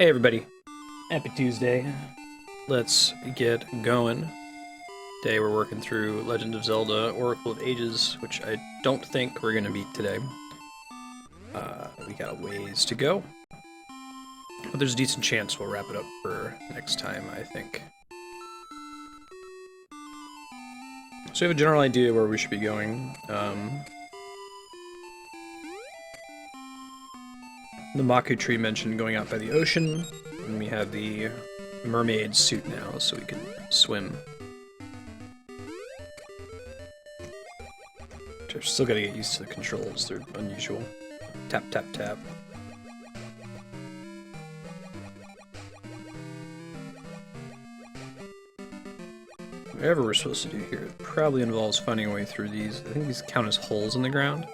Hey everybody, happy Tuesday. Let's get going. Today we're working through Legend of Zelda Oracle of Ages, which I don't think we're going to beat today. We got a ways to go. But there's a decent chance we'll wrap it up for next time, I think. So we have a general idea where we should be going. The Maku tree mentioned going out by the ocean, and we have the mermaid suit now, so we can swim. I've still got to get used to the controls, they're unusual. Tap, tap, tap. Whatever we're supposed to do here, it probably involves finding a way through these. I think these count as holes in the ground.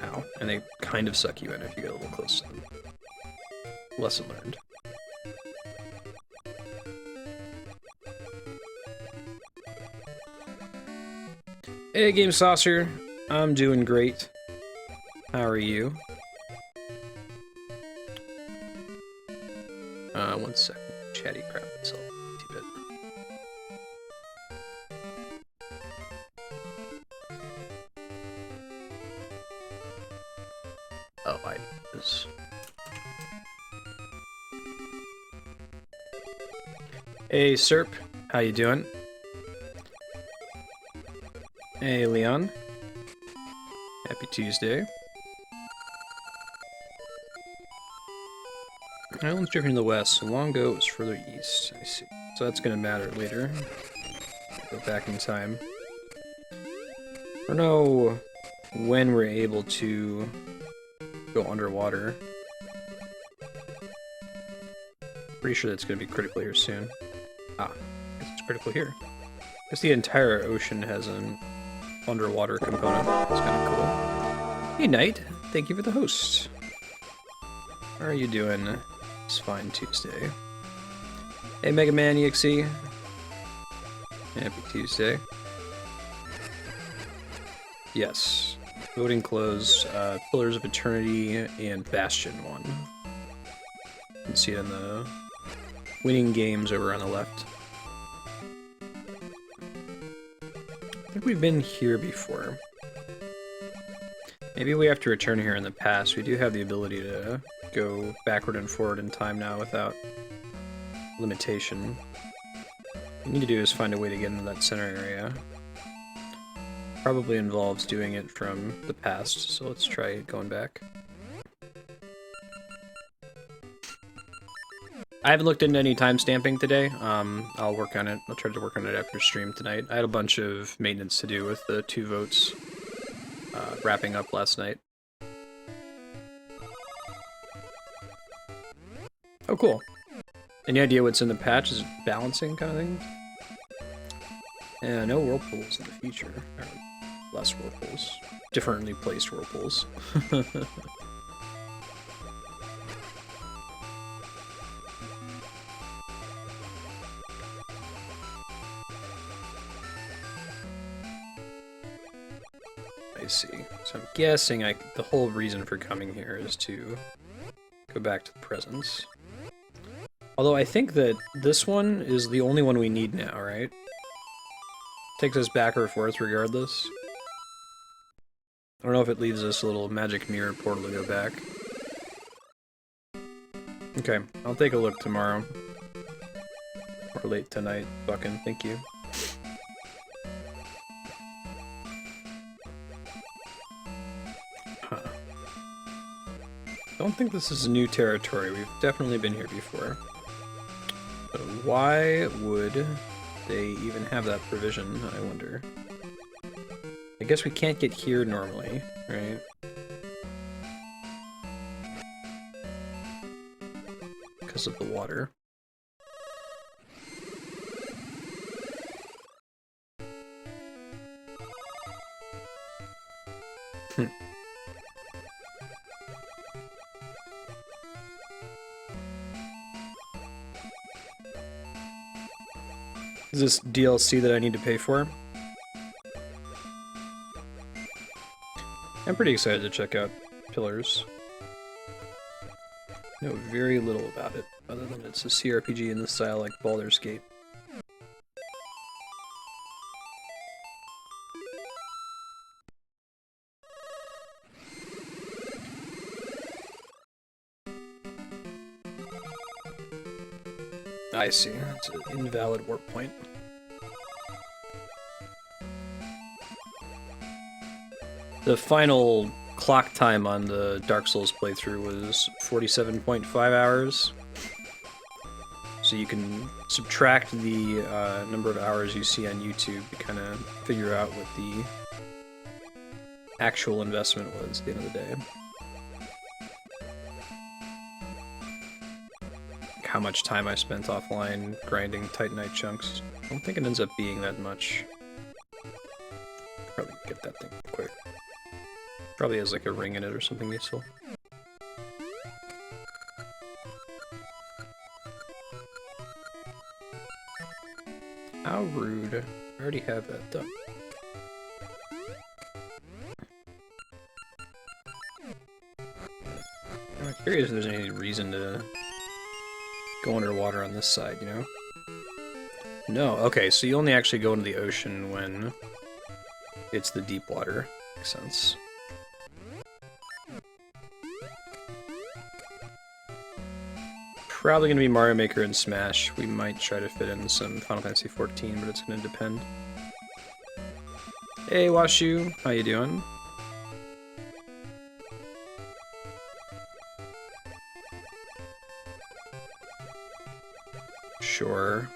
Ow. And they kind of suck you in if you get a little close to them. Lesson learned. Hey, Game Saucer. I'm doing great. How are you? One second. Chatty crap itself. Too bit. Oh, I this. Hey, Serp. How you doing? Hey, Leon. Happy Tuesday. Island's drifting to the west, so long ago it was further east. I see. So that's gonna matter later. Go back in time. I don't know when we're able to go underwater. Pretty sure that's gonna be critical here soon. Ah, it's critical here. I guess the entire ocean has an underwater component. That's kind of cool. Hey, Knight. Thank you for the host. How are you doing? It's fine Tuesday. Hey, Mega Man EXE. Happy Tuesday. Yes. Voting closed. Pillars of Eternity and Bastion won. You can see it in the winning games over on the left. I think we've been here before. Maybe we have to return here in the past. We do have the ability to go backward and forward in time now without limitation. What we need to do is find a way to get into that center area. Probably involves doing it from the past, so let's try going back. I haven't looked into any time stamping today. I'll work on it. I'll try to work on it after stream tonight. I had a bunch of maintenance to do with the 2 votes wrapping up last night. Oh, cool. Any idea what's in the patch? Is it balancing kind of thing? Yeah, no whirlpools in the future. Or less whirlpools. Differently placed whirlpools. I see. So I'm guessing the whole reason for coming here is to go back to the presents. Although I think that this one is the only one we need now, right? Takes us back or forth regardless. I don't know if it leaves us a little magic mirror portal to go back. Okay, I'll take a look tomorrow. Or late tonight, fucking, thank you. Huh. Don't think this is a new territory. We've definitely been here before. But why would they even have that provision, I wonder? I guess we can't get here normally, right? Because of the water. Is this DLC that I need to pay for? I'm pretty excited to check out Pillars. know very little about it, other than it's a CRPG in the style like Baldur's Gate. I see. It's an invalid warp point. The final clock time on the Dark Souls playthrough was 47.5 hours. So you can subtract the number of hours you see on YouTube to kind of figure out what the actual investment was at the end of the day. How much time I spent offline grinding Titanite chunks. I don't think it ends up being that much. Probably get that thing quick. Probably has like a ring in it or something useful. How rude. I already have that done. I'm curious if there's any reason to go underwater on this side, you know? No, okay, so you only actually go into the ocean when it's the deep water. Makes sense. Probably gonna be Mario Maker and Smash. We might try to fit in some Final Fantasy XIV, but it's gonna depend. Hey, Washu, how you doing? Sure.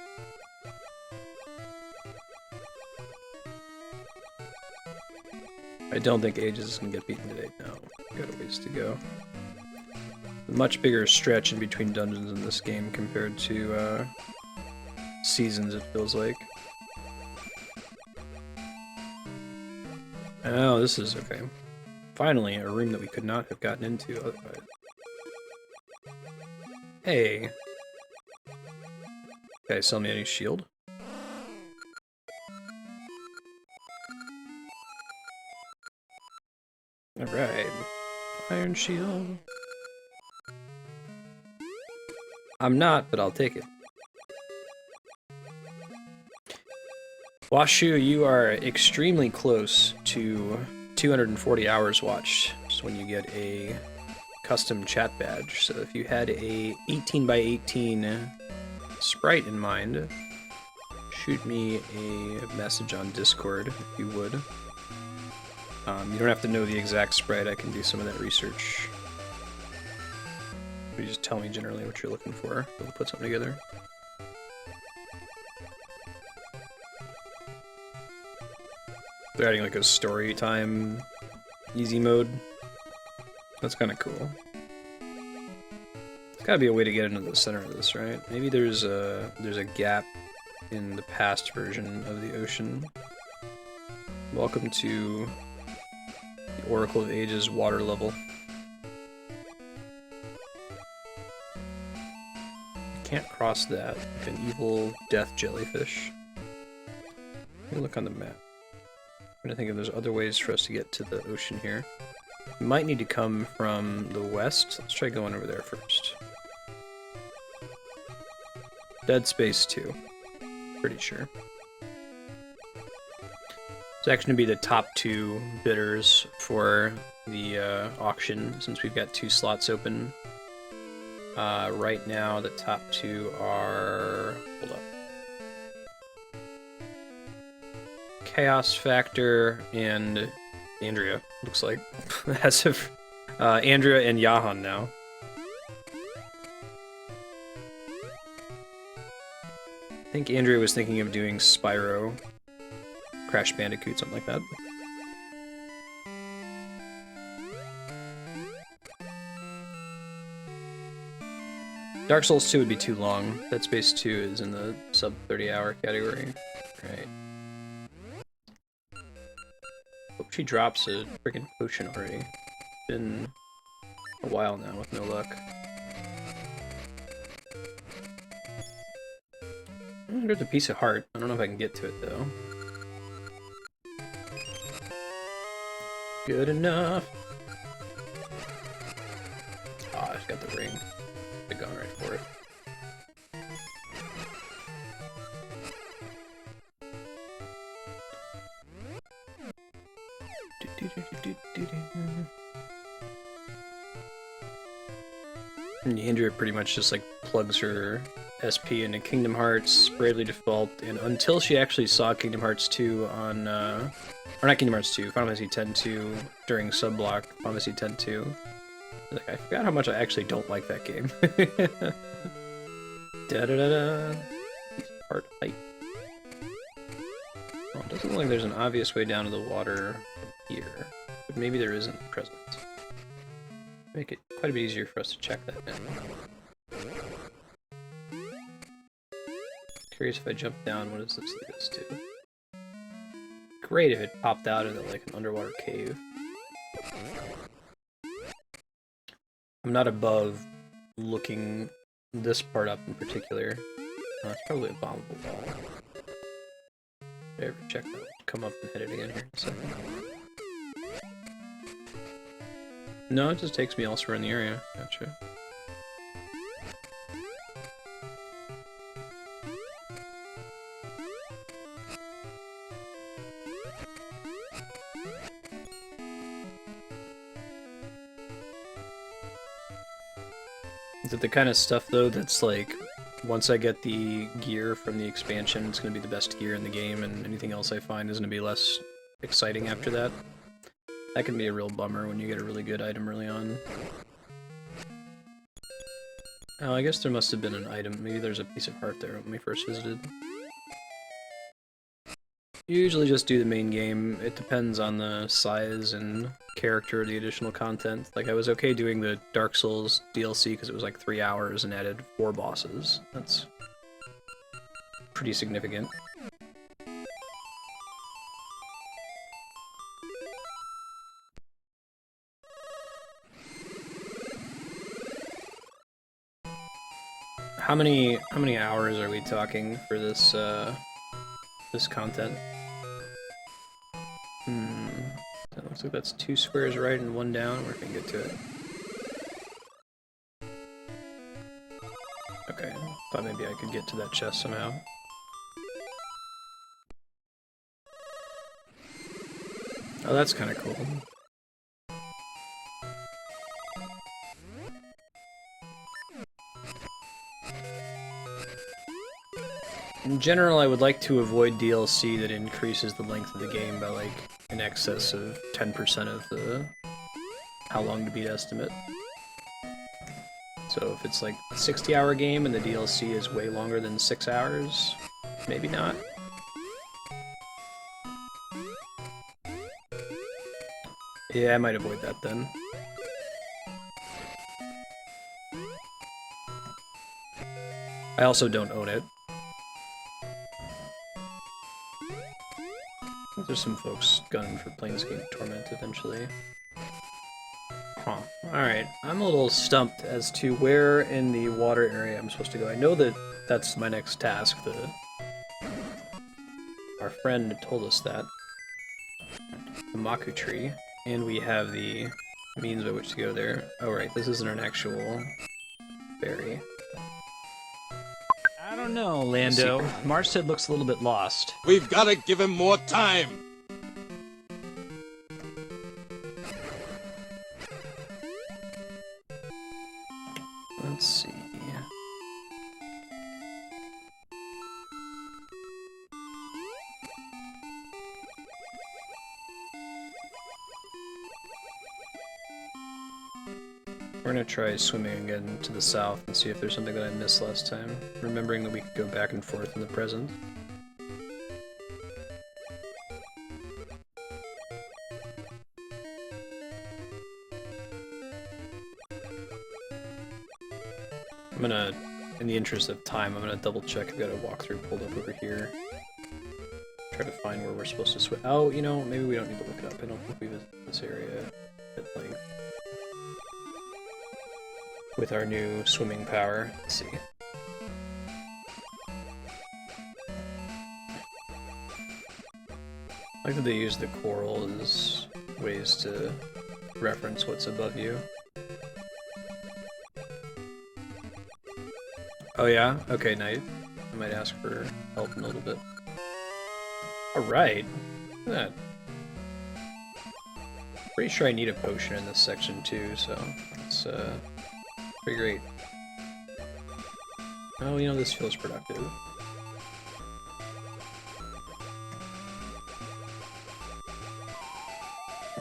I don't think Ages is gonna get beaten today. No, we got a ways to go. A much bigger stretch in between dungeons in this game compared to Seasons, it feels like. Oh, this is okay. Finally, a room that we could not have gotten into otherwise. Hey. Okay, sell me any shield. Alright. Iron shield. I'm not, but I'll take it. Washu, you are extremely close to 240 hours watched. So when you get a custom chat badge. So if you had a 18 by 18 sprite in mind, shoot me a message on Discord if you would. You don't have to know the exact sprite, I can do some of that research. You just tell me generally what you're looking for. We'll put something together. They're adding like a story time easy mode. That's kind of cool. There's gotta be a way to get into the center of this, right? Maybe there's a gap in the past version of the ocean. Welcome to the Oracle of Ages water level. Can't cross that. Like an evil death jellyfish. Let me look on the map. I'm trying to think if there's other ways for us to get to the ocean here. We might need to come from the west. Let's try going over there first. Dead Space 2. Pretty sure. It's actually going to be the top 2 bidders for the auction, since we've got 2 slots open. Right now, the top 2 are... Hold up. Chaos Factor and Andrea, looks like. As of Andrea and Yahan now. I think Andrea was thinking of doing Spyro, Crash Bandicoot, something like that. Dark Souls 2 would be too long. Dead Space 2 is in the sub 30-hour category. Right. Hope she drops a freaking potion already. It's been a while now with no luck. There's a piece of heart. I don't know if I can get to it though. Good enough. Ah, I've got the ring. have gone right for it. And Andrea pretty much just like plugs her SP into Kingdom Hearts, Bravely Default, and until she actually saw Kingdom Hearts 2 on, or not Kingdom Hearts 2, Final Fantasy X-2 during Subblock, Final Fantasy X-2. Like, I forgot how much I actually don't like that game. Da-da-da-da. Heart height. Well, it doesn't look like there's an obvious way down to the water here, but maybe there isn't at present. Make it quite a bit easier for us to check that now. Curious if I jump down, what does this lead us to? Great if it popped out into like an underwater cave. I'm not above looking this part up in particular. Oh, it's probably a bombable ball. Did I ever check that? Come up and hit it again here in a second. No, it just takes me elsewhere in the area. Gotcha. Is it the kind of stuff, though, that's like, once I get the gear from the expansion, it's going to be the best gear in the game, and anything else I find is going to be less exciting after that? That can be a real bummer when you get a really good item early on. Oh, I guess there must have been an item. Maybe there's a piece of heart there when we first visited. Usually just do the main game. It depends on the size and character of the additional content. Like, I was okay doing the Dark Souls DLC because it was like 3 hours and added 4 bosses. That's pretty significant. How many hours are we talking for this this content? That looks like that's 2 squares right and 1 down. We're gonna get to it. Okay, thought maybe I could get to that chest somehow. Oh, that's kind of cool. In general, I would like to avoid DLC that increases the length of the game by like in excess of 10% of the how long to beat estimate. So if it's like a 60-hour game and the DLC is way longer than 6 hours, maybe not. Yeah, I might avoid that then. I also don't own it. There's some folks gunning for Planescape Torment eventually. Huh. Alright, I'm a little stumped as to where in the water area I'm supposed to go. I know that that's my next task. Our friend told us that. The Maku tree. And we have the means by which to go there. Oh right, this isn't an actual berry. I don't know, Lando. Marstead looks a little bit lost. We've got to give him more time. Let's see. We're gonna try swimming again to the south and see if there's something that I missed last time, remembering that we could go back and forth in the present. I'm gonna, in the interest of time, I'm gonna double check. I've got a walkthrough pulled up over here. Try to find where we're supposed to swim. Oh, you know, maybe we don't need to look it up. I don't think we visited this area at length. With our new swimming power. Let's see. I like that they use the coral as ways to reference what's above you. Oh yeah? Okay, Knight. I might ask for help in a little bit. Alright. Look at that. Pretty sure I need a potion in this section too, so it's pretty great. Oh, you know, this feels productive.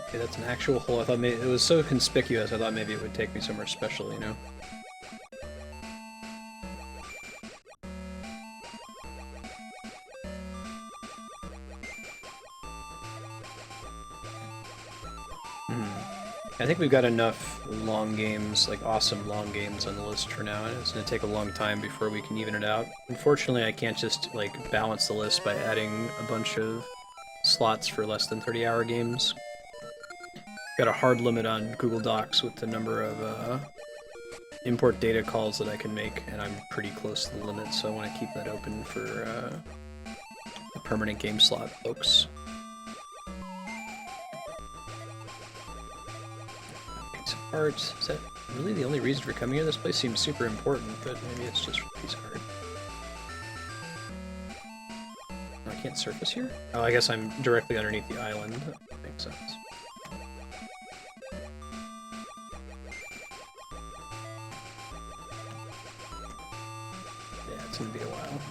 Okay, that's an actual hole. I thought maybe it was so conspicuous, I thought maybe it would take me somewhere special, you know? I think we've got enough long games, like awesome long games on the list for now, and it's going to take a long time before we can even it out. Unfortunately, I can't just, like, balance the list by adding a bunch of slots for less than 30-hour games. Got a hard limit on Google Docs with the number of import data calls that I can make, and I'm pretty close to the limit, so I want to keep that open for the permanent game slot folks. Art. Is that really the only reason for coming here? This place seems super important, but maybe it's just for a piece of art. Oh, I can't surface here? Oh, I guess I'm directly underneath the island. That makes sense. Yeah, it's gonna be a while.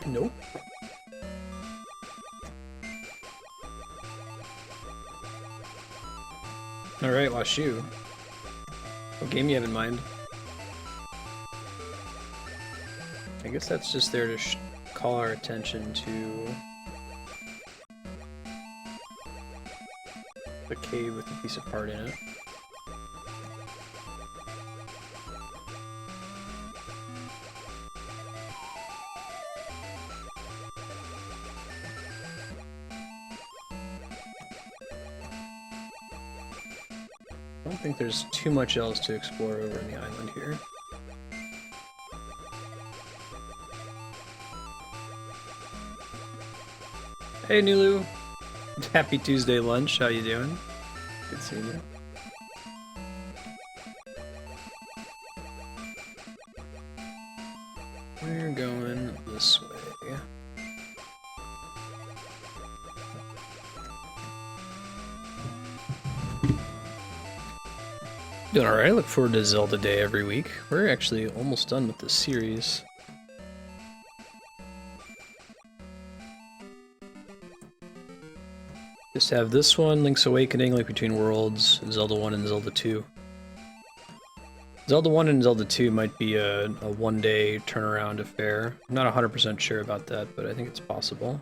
Nope. Alright, Washu. What game you have in mind? I guess that's just there to call our attention to the cave with a piece of part in it. I don't think there's too much else to explore over in the island here. Hey Nulu! Happy Tuesday lunch, how you doing? Good seeing you. We're going this way. Doing alright, I look forward to Zelda Day every week. We're actually almost done with this series. Just have this one, Link's Awakening, Link Between Worlds, Zelda 1 and Zelda 2. Zelda 1 and Zelda 2 might be a one-day turnaround affair. I'm not 100% sure about that, but I think it's possible.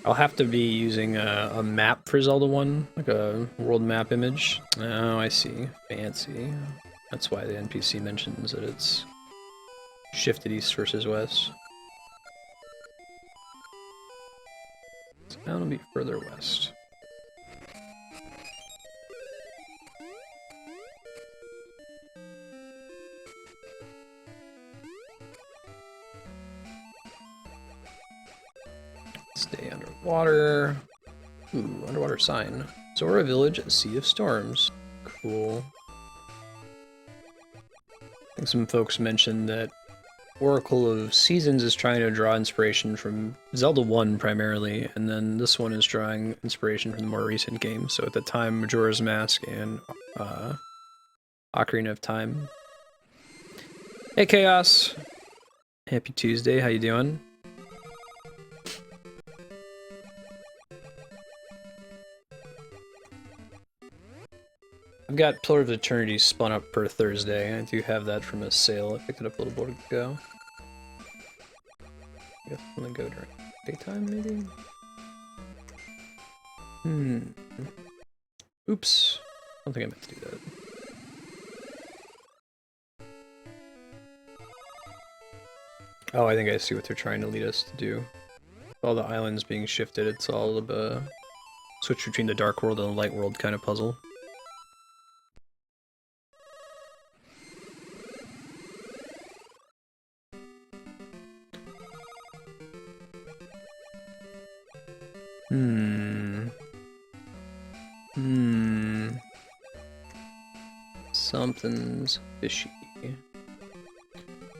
I'll have to be using a map for Zelda 1, like a world map image. Oh, I see. Fancy. That's why the NPC mentions that it's shifted east versus west. So now it'll be further west. Stay underwater. Ooh, underwater sign. Zora Village, Sea of Storms. Cool. I think some folks mentioned that Oracle of Seasons is trying to draw inspiration from Zelda 1 primarily, and then this one is drawing inspiration from the more recent games. So at the time, Majora's Mask and Ocarina of Time. Hey Chaos! Happy Tuesday, how you doing? I've got Pillar of Eternity spun up per Thursday. I do have that from a sale. I picked it up a little bit ago. I guess I'm gonna go during daytime, maybe? Oops. I don't think I meant to do that. Oh, I think I see what they're trying to lead us to do. All the islands being shifted, it's all of a switch between the Dark World and the Light World kind of puzzle. Hmm. Something's fishy.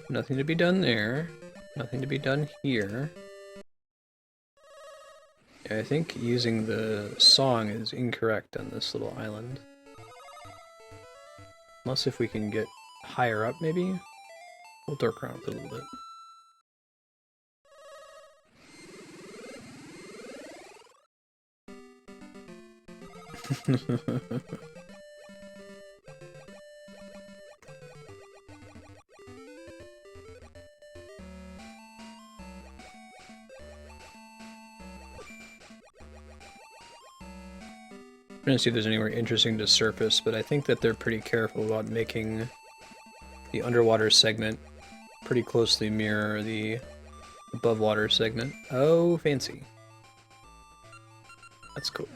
Nothing to be done there. Nothing to be done here. I think using the song is incorrect on this little island. Unless if we can get higher up, maybe? We'll dork around with it a little bit. I'm trying to see if there's anywhere interesting to surface, but I think that they're pretty careful about making the underwater segment pretty closely mirror the above water segment. Oh, fancy. That's cool.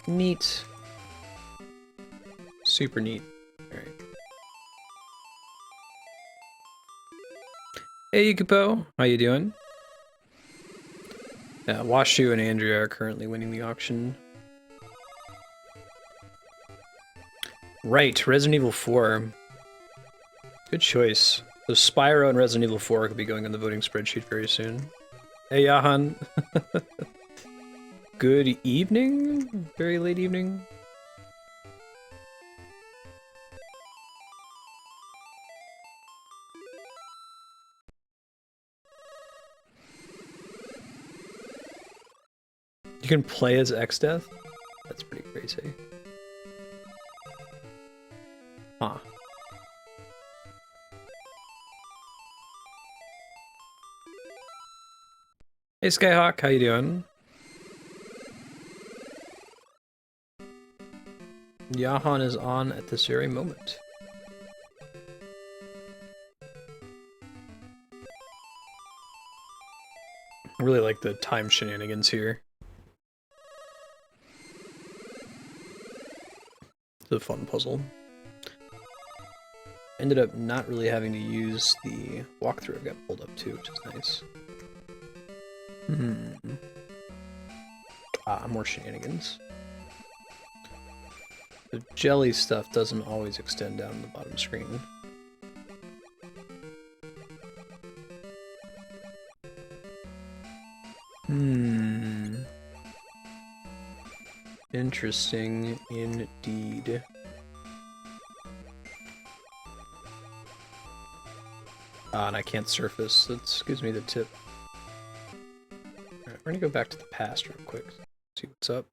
Neat. Super neat. Alright. Hey, Yukipo. How you doing? Yeah, Washu and Andrea are currently winning the auction. Right, Resident Evil 4. Good choice. So Spyro and Resident Evil 4 could be going on the voting spreadsheet very soon. Hey, Yahan. Good evening? Very late evening? You can play as X-Death? That's pretty crazy. Huh. Hey Skyhawk, how you doing? Yahan is on at this very moment. I really like the time shenanigans here. It's a fun puzzle. Ended up not really having to use the walkthrough I got pulled up to, which is nice. More shenanigans. The jelly stuff doesn't always extend down the bottom screen. Interesting indeed. And I can't surface. That gives me the tip. Alright, we're gonna go back to the past real quick. See what's up.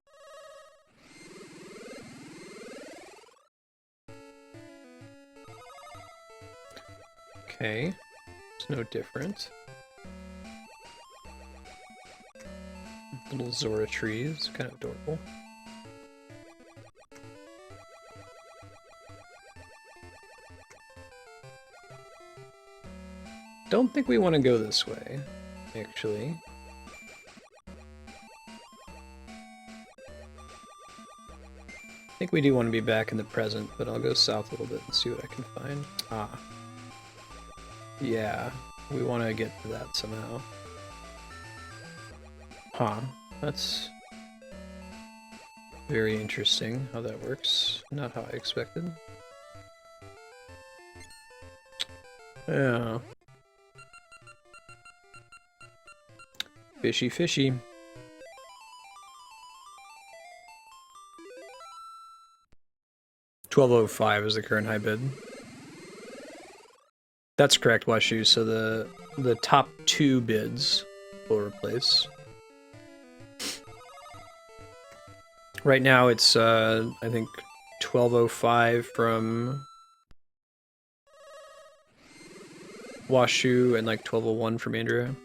Okay. It's no different. Little Zora trees, kind of adorable. Don't think we want to go this way, actually. I think we do want to be back in the present, but I'll go south a little bit and see what I can find. Ah. Yeah, we want to get to that somehow. Huh, that's very interesting how that works. Not how I expected. Yeah. Fishy, fishy. $12.05 is the current high bid. That's correct, Washu. So the top two bids will replace. Right now it's I think $12.05 from Washu and like $12.01 from Andrea.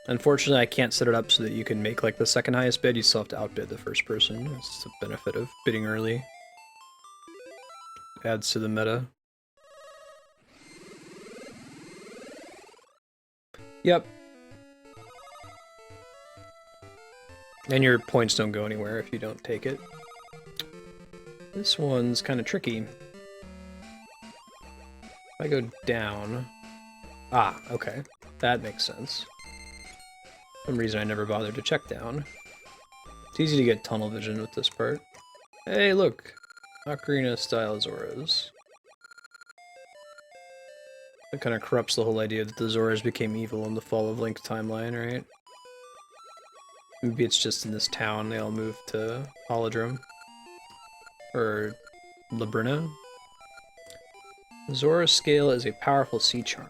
Unfortunately, I can't set it up so that you can make like the second highest bid. You still have to outbid the first person. It's the benefit of bidding early. Adds to the meta. Yep. And your points don't go anywhere if you don't take it. This one's kind of tricky. If I go down... Ah, okay. That makes sense. some reason I never bothered to check down. It's easy to get tunnel vision with this part. Hey, look! Ocarina style Zoras. That kind of corrupts the whole idea that the Zoras became evil in the Fall of Link timeline, right? Maybe it's just in this town they all moved to Holodrum. Or Labrina. Zora's scale is a powerful sea charm.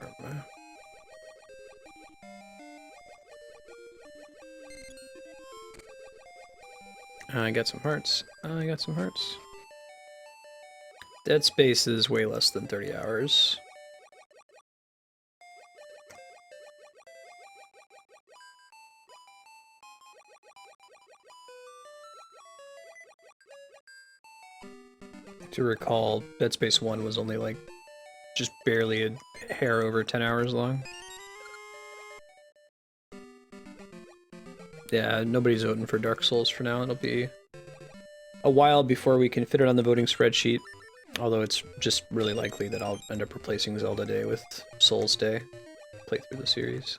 I got some hearts. I got some hearts. Dead Space is way less than 30 hours. To recall, Dead Space 1 was only like just barely a hair over 10 hours long. Yeah, nobody's voting for Dark Souls for now. It'll be a while before we can fit it on the voting spreadsheet. Although it's just really likely that I'll end up replacing Zelda Day with Souls Day. Play through the series.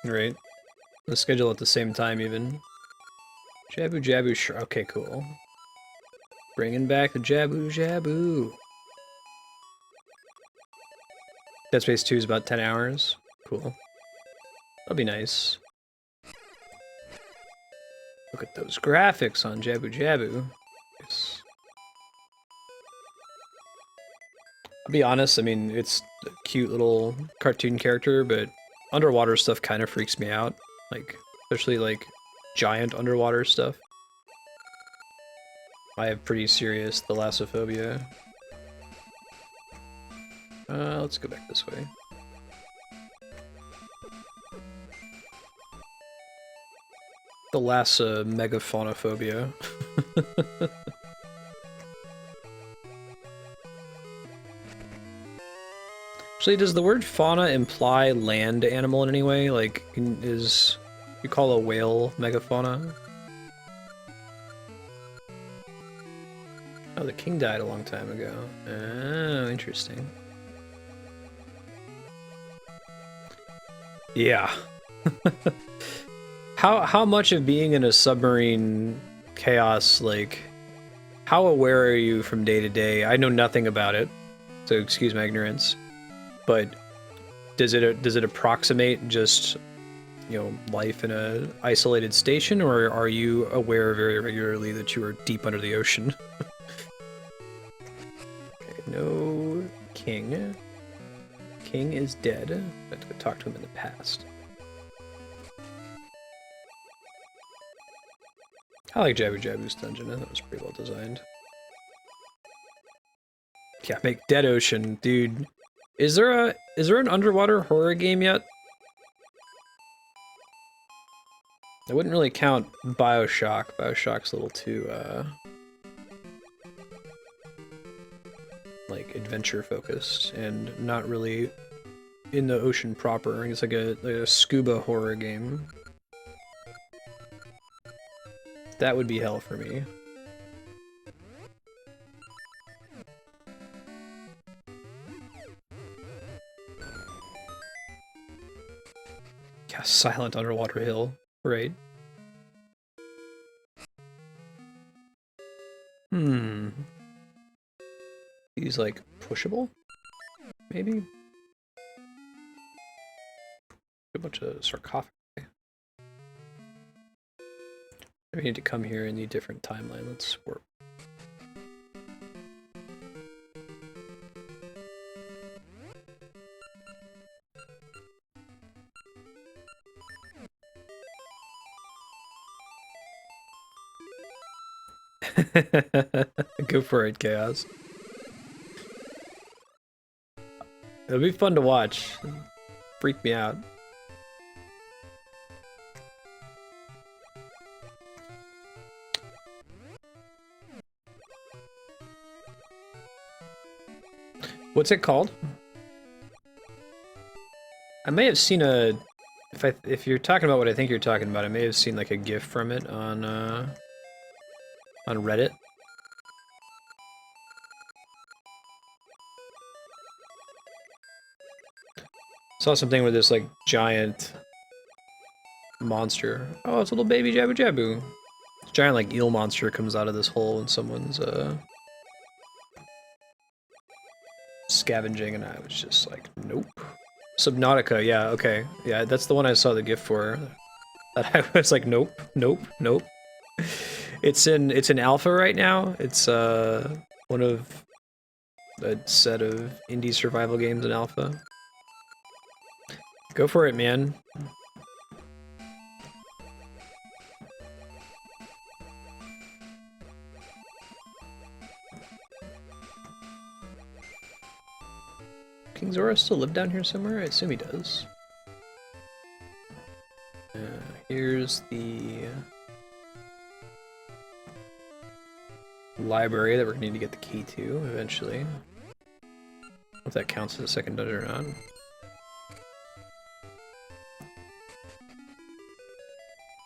Right. The schedule at the same time, even. Jabu Jabu, sure. Okay, cool. Bringing back the Jabu Jabu. Dead Space 2 is about 10 hours. Cool. That'll be nice. Look at those graphics on Jabu Jabu. Yes. I'll be honest, I mean, it's a cute little cartoon character, but underwater stuff kind of freaks me out. Like, especially like giant underwater stuff. I have pretty serious thalassophobia. Let's go back this way. Thalassa megaphonophobia. Actually, does the word fauna imply land animal in any way? Like, you call a whale megafauna? Oh, the king died a long time ago. Oh, interesting. Yeah. How much of being in a submarine chaos, like, how aware are you from day to day? I know nothing about it, so excuse my ignorance. But does it approximate just, you know, life in a isolated station, or are you aware very regularly that you are deep under the ocean? Okay, no king. King is dead. I have to go talk to him in the past. I like Jabu Jabu's dungeon. That was pretty well designed. Yeah, make Dead Ocean, dude. Is there an underwater horror game yet? I wouldn't really count BioShock. BioShock's a little too like adventure focused and not really in the ocean proper. It's like a scuba horror game. That would be hell for me. Yeah, silent underwater hill, right? He's like pushable? Maybe? A bunch of sarcophagi. We need to come here in a different timeline. Let's work. Go for it, Chaos. It'll be fun to watch. Freak me out. What's it called? I may have seen a If you're talking about what I think you're talking about, I may have seen like a GIF from it on Reddit. Saw something with this like giant monster. Oh, it's a little baby Jabu Jabu. This giant like eel monster comes out of this hole in someone's scavenging, and I was just like, nope. Subnautica, yeah, okay. Yeah, that's the one I saw the GIF for. That I was like, nope, nope, nope. It's in alpha right now. It's one of a set of indie survival games in alpha. Go for it, man. King Zora still live down here somewhere? I assume he does. Here's the library that we're gonna need to get the key to eventually. If that counts as a second dungeon or not.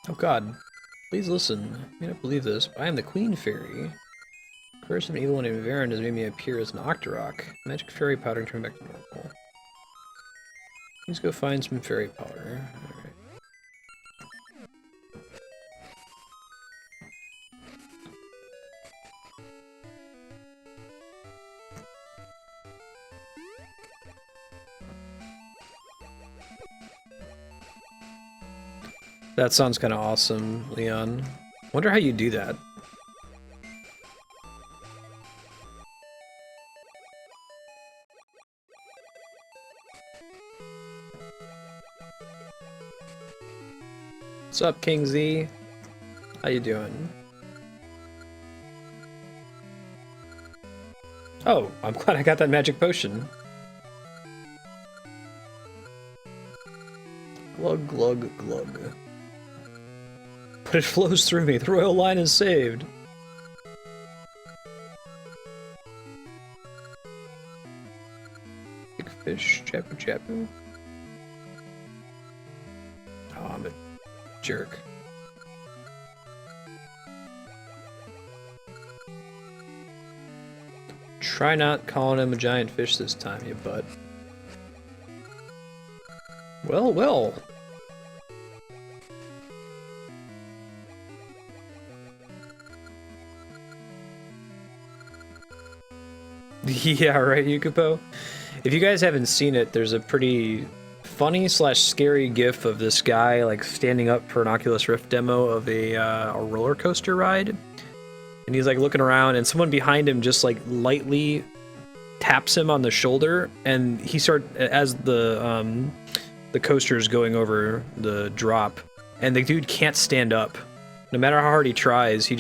Oh god. Please listen. You may not believe this, but I am the Queen Fairy. Curse of an evil one named Varen has made me appear as an Octorok. Magic fairy powder turn back to normal. Let's go find some fairy powder. Alright. That sounds kind of awesome, Leon. Wonder how you do that. What's up, King Z? How you doing? Oh, I'm glad I got that magic potion. Glug, glug, glug. But it flows through me. The royal line is saved. Big fish, Jabu Jabu. Oh, I'm a jerk. Try not calling him a giant fish this time, you butt. Well, well. Yeah, right, Yukupo? If you guys haven't seen it, there's a pretty funny slash scary gif of this guy like standing up for an Oculus Rift demo of a roller coaster ride. And he's like looking around and someone behind him just like lightly taps him on the shoulder, and he as the coaster is going over the drop, and the dude can't stand up. No matter how hard he tries, he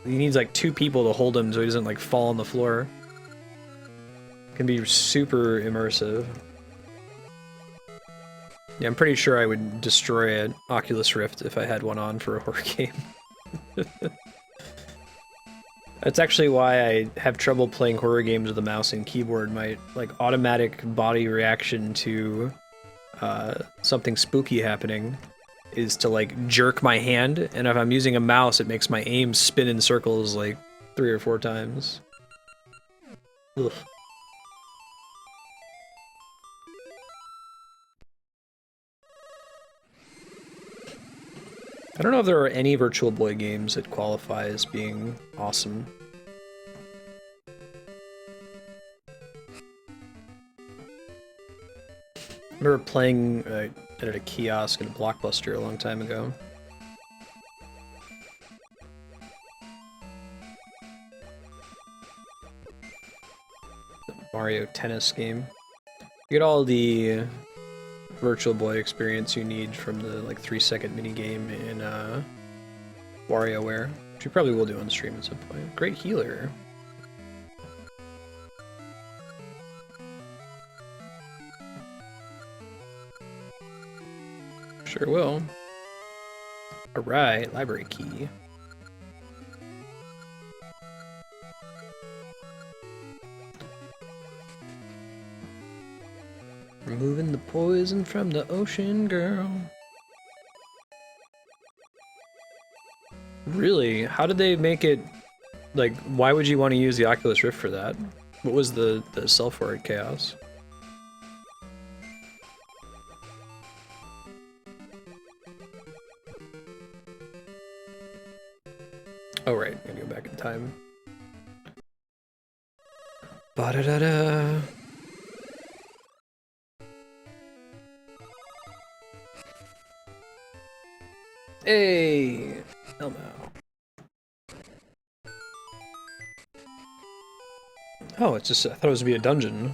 needs like two people to hold him so he doesn't like fall on the floor. Can be super immersive. Yeah, I'm pretty sure I would destroy an Oculus Rift if I had one on for a horror game. That's actually why I have trouble playing horror games with a mouse and keyboard. My like automatic body reaction to something spooky happening is to like jerk my hand, and if I'm using a mouse, it makes my aim spin in circles like 3 or 4 times. Ugh. I don't know if there are any Virtual Boy games that qualify as being awesome. I remember playing at a kiosk in a Blockbuster a long time ago. The Mario Tennis game. You get all the Virtual Boy experience you need from the like 3-second mini game in WarioWare, which we probably will do on stream at some point. Great healer. Sure will. Alright, library key. Removing the poison from the ocean, girl. Really? How did they make it... Like, why would you want to use the Oculus Rift for that? What was the sell for it, Chaos? Oh right, I'm gonna go back in time. Ba-da-da-da. Hey! Elmo. Oh, it's just, I thought it was to be a dungeon.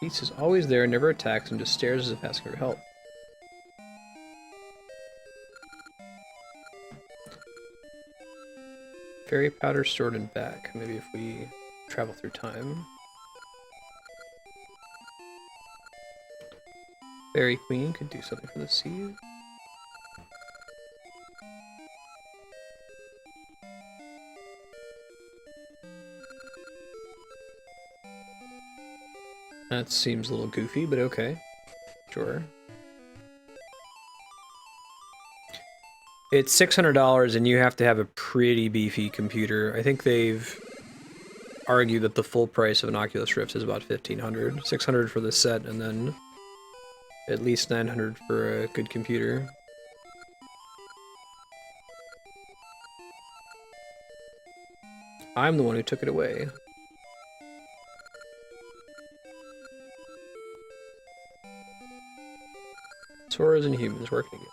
Beast is always there, never attacks, and just stares as if asking for help. Fairy powder stored in back. Maybe if we travel through time. Fairy Queen could do something for the sea. That seems a little goofy, but okay. Sure. It's $600 and you have to have a pretty beefy computer. I think they've argued that the full price of an Oculus Rift is about $1,500. $600 for the set and then at least $900 for a good computer. I'm the one who took it away. Swords and humans working together.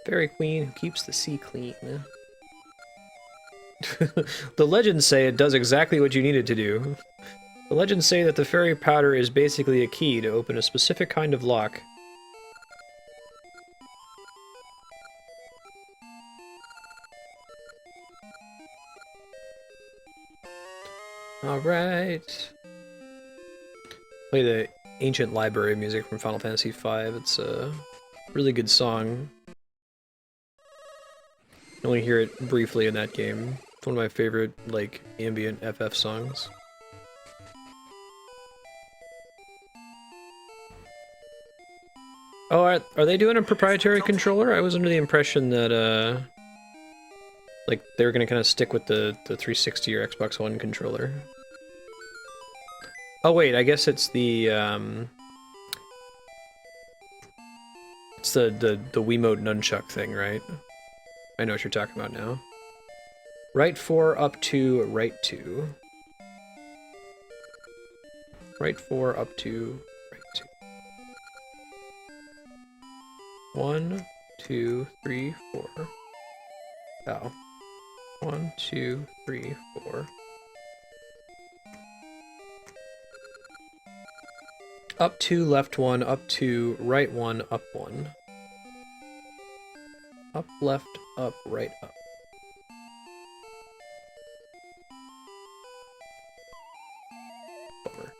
Fairy Queen who keeps the sea clean. The legends say it does exactly what you need it to do. The legends say that the fairy powder is basically a key to open a specific kind of lock. Alright. Play the ancient library music from Final Fantasy V. It's a really good song. You only hear it briefly in that game. It's one of my favorite, like, ambient FF songs. Oh, are they doing a proprietary controller? I was under the impression that, like, they were gonna kind of stick with the 360 or Xbox One controller. Oh wait, I guess it's the, it's the Wiimote nunchuck thing, right? I know what you're talking about now. Right 4, up 2, right 2. Right 4, up 2, right 2. 1, 2, 3, 4. Oh. 1, 2, 3, 4. Up 2, left 1, up 2, right 1, up 1. Up, left, up, right, up. Bummer.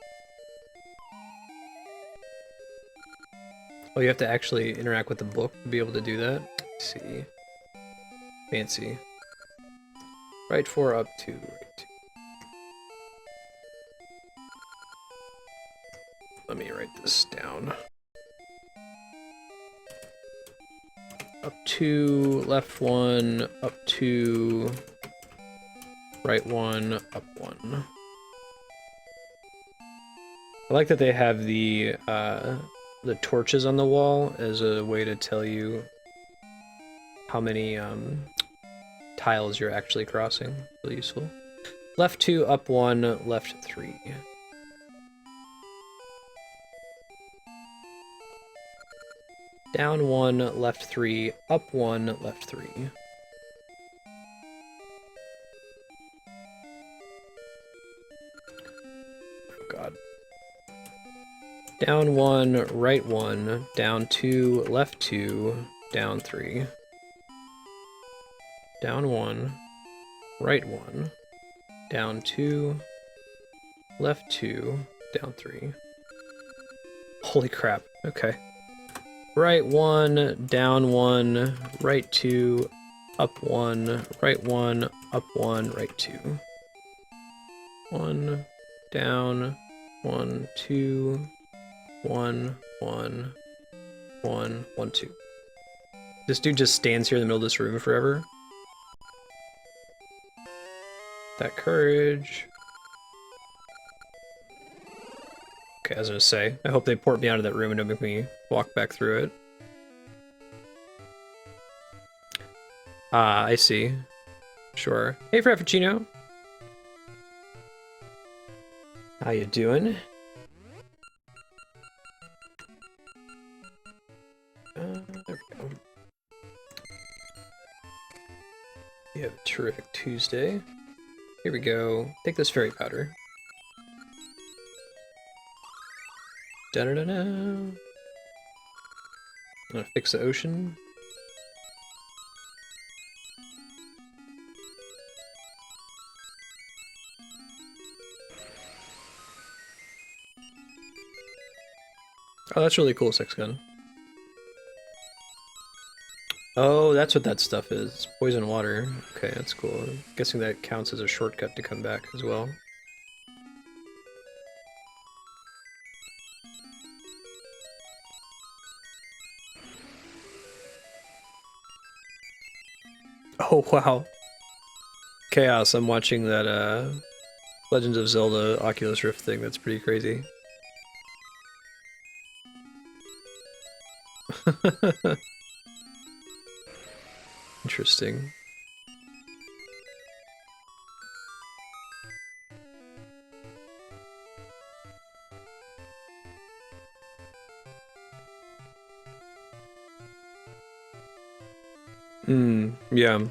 Oh, you have to actually interact with the book to be able to do that? Let's see. Fancy. Right 4, up 2, right 2. Let me write this down. Up 2, left 1, up 2, right 1, up 1. I like that they have the torches on the wall as a way to tell you how many tiles you're actually crossing. Really useful. Left 2, up 1, left 3. Down 1, left 3, up 1, left 3. Oh god. Down 1, right 1, down 2, left 2, down 3. Down 1, right 1, down 2, left 2, down 3. Holy crap, okay. Right 1, down 1, right 2, Up 1, up 1, right 2. 1, down, 1, 2, 1, 1, 1, 1, 2. This dude just stands here in the middle of this room forever. That courage. Okay, I was gonna say, I hope they port me out of that room and don't make me walk back through it. Ah, I see. Sure. Hey, Frappuccino. How you doing? There we go. You have a terrific Tuesday. Here we go. Take this fairy powder. Da-da-da-da. I'm gonna fix the ocean. Oh, that's really cool, Six Gun. Oh, that's what that stuff is. Poison water. Okay, that's cool. I'm guessing that counts as a shortcut to come back as well. Oh, wow. Chaos, I'm watching that, Legends of Zelda Oculus Rift thing. That's pretty crazy. Interesting. Yeah.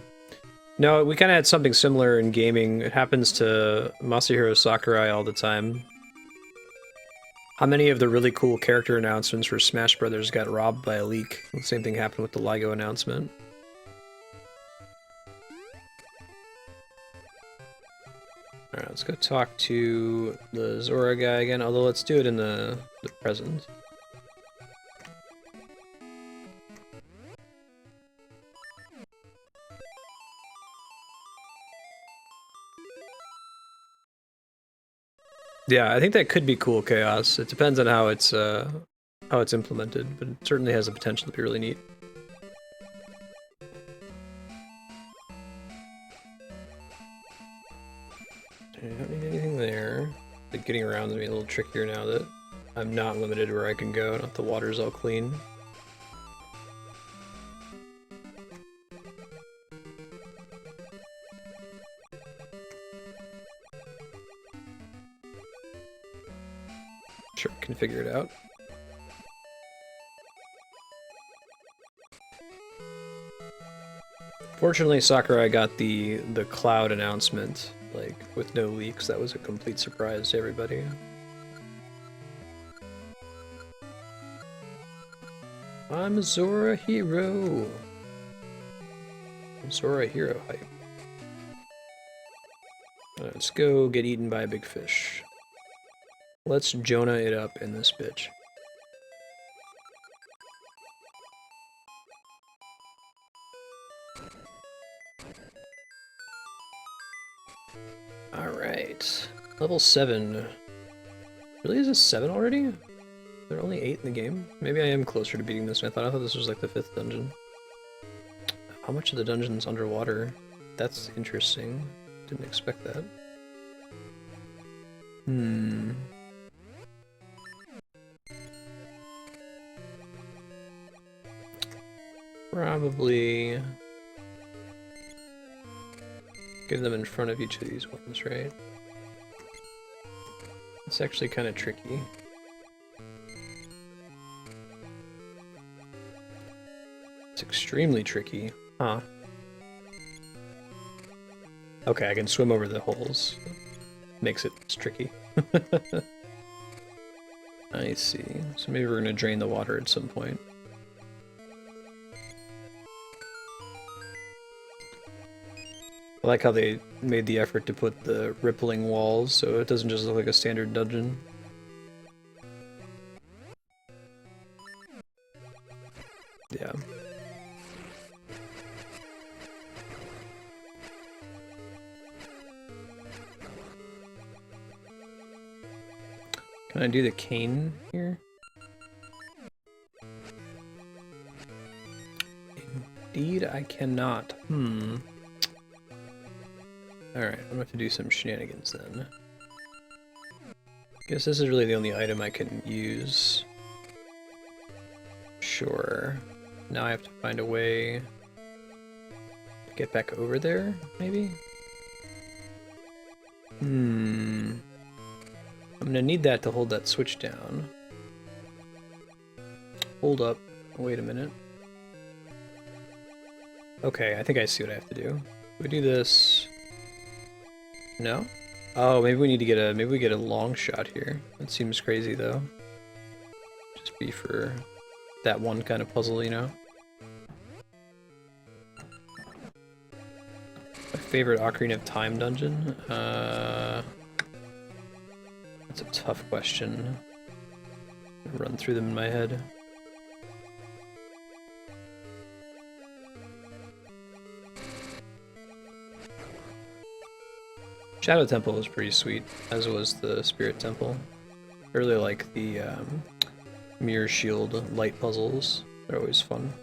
No, we kind of had something similar in gaming. It happens to Masahiro Sakurai all the time. How many of the really cool character announcements for Smash Brothers got robbed by a leak? The same thing happened with the LIGO announcement. Alright, let's go talk to the Zora guy again, although let's do it in the present. Yeah, I think that could be cool, Chaos. It depends on how it's implemented, but it certainly has the potential to be really neat. I don't need anything there. But getting around is a little trickier now that I'm not limited where I can go, not the water's all clean. Sure, can figure it out. Fortunately, Sakurai got the cloud announcement, like, with no leaks. That was a complete surprise to everybody. I'm a Zora hero. Zora hero hype. Let's go get eaten by a big fish. Let's Jonah it up in this bitch. Alright. Level 7. Really, is this 7 already? There are only 8 in the game? Maybe I am closer to beating this than I thought. I thought this was like the 5th dungeon. How much of the dungeon's underwater? That's interesting. Didn't expect that. Probably get them in front of each of these ones, right? It's actually kind of tricky. It's extremely tricky. Huh. Okay, I can swim over the holes. Makes it tricky. I see. So maybe we're gonna drain the water at some point. I like how they made the effort to put the rippling walls so it doesn't just look like a standard dungeon. Yeah. Can I do the cane here? Indeed, I cannot. Alright, I'm gonna have to do some shenanigans then. Guess this is really the only item I can use. Sure. Now I have to find a way to get back over there, maybe? I'm gonna need that to hold that switch down. Hold up. Wait a minute. Okay, I think I see what I have to do. We do this. No? Oh, maybe we need to get a long shot here. That seems crazy though. Just be for that one kind of puzzle, you know? My favorite Ocarina of Time dungeon? That's a tough question. Run through them in my head. Shadow Temple was pretty sweet, as was the Spirit Temple. I really like the Mirror Shield light puzzles. They're always fun.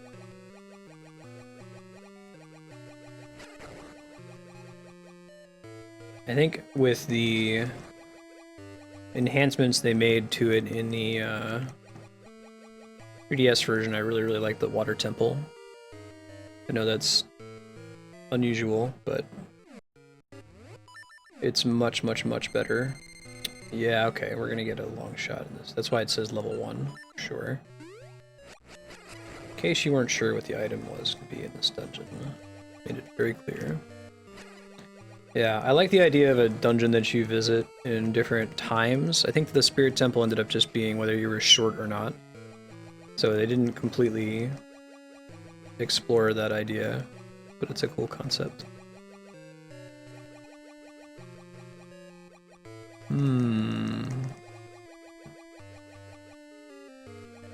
I think with the enhancements they made to it in the 3DS version, I really like the Water Temple. I know that's unusual, but it's much better. Yeah, okay, we're gonna get a long shot in this. That's why it says level 1, sure. In case you weren't sure what the item was to be in this dungeon, made it very clear. Yeah, I like the idea of a dungeon that you visit in different times. I think the Spirit Temple ended up just being whether you were short or not. So they didn't completely explore that idea, but it's a cool concept.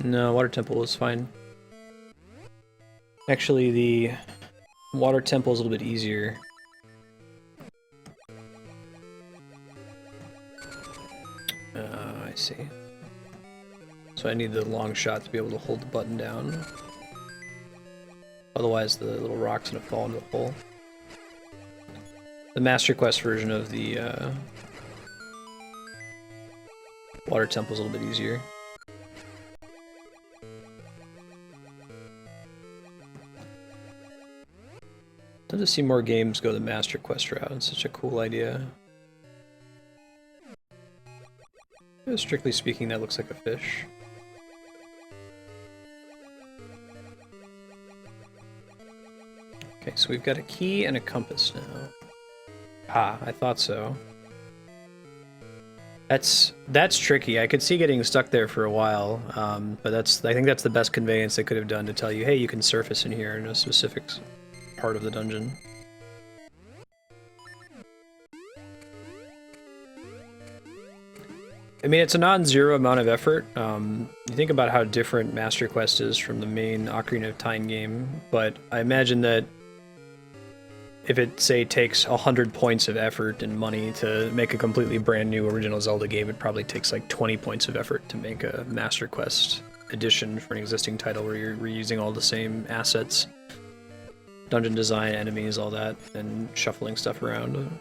No, Water Temple is fine. Actually, the Water Temple is a little bit easier. I see. So I need the long shot to be able to hold the button down. Otherwise, the little rock's gonna fall into the hole. The Master Quest version of the Water Temple is a little bit easier. I'd love to see more games go the Master Quest route. It's such a cool idea. Strictly speaking, that looks like a fish. Okay, so we've got a key and a compass now. Ah, I thought so. That's tricky. I could see getting stuck there for a while, but I think that's the best conveyance they could have done to tell you, hey, you can surface in here in a specific part of the dungeon. I mean, it's a non-zero amount of effort. You think about how different Master Quest is from the main Ocarina of Time game, but I imagine that if it, say, takes 100 points of effort and money to make a completely brand new original Zelda game, it probably takes like 20 points of effort to make a Master Quest edition for an existing title where you're reusing all the same assets. Dungeon design, enemies, all that, and shuffling stuff around.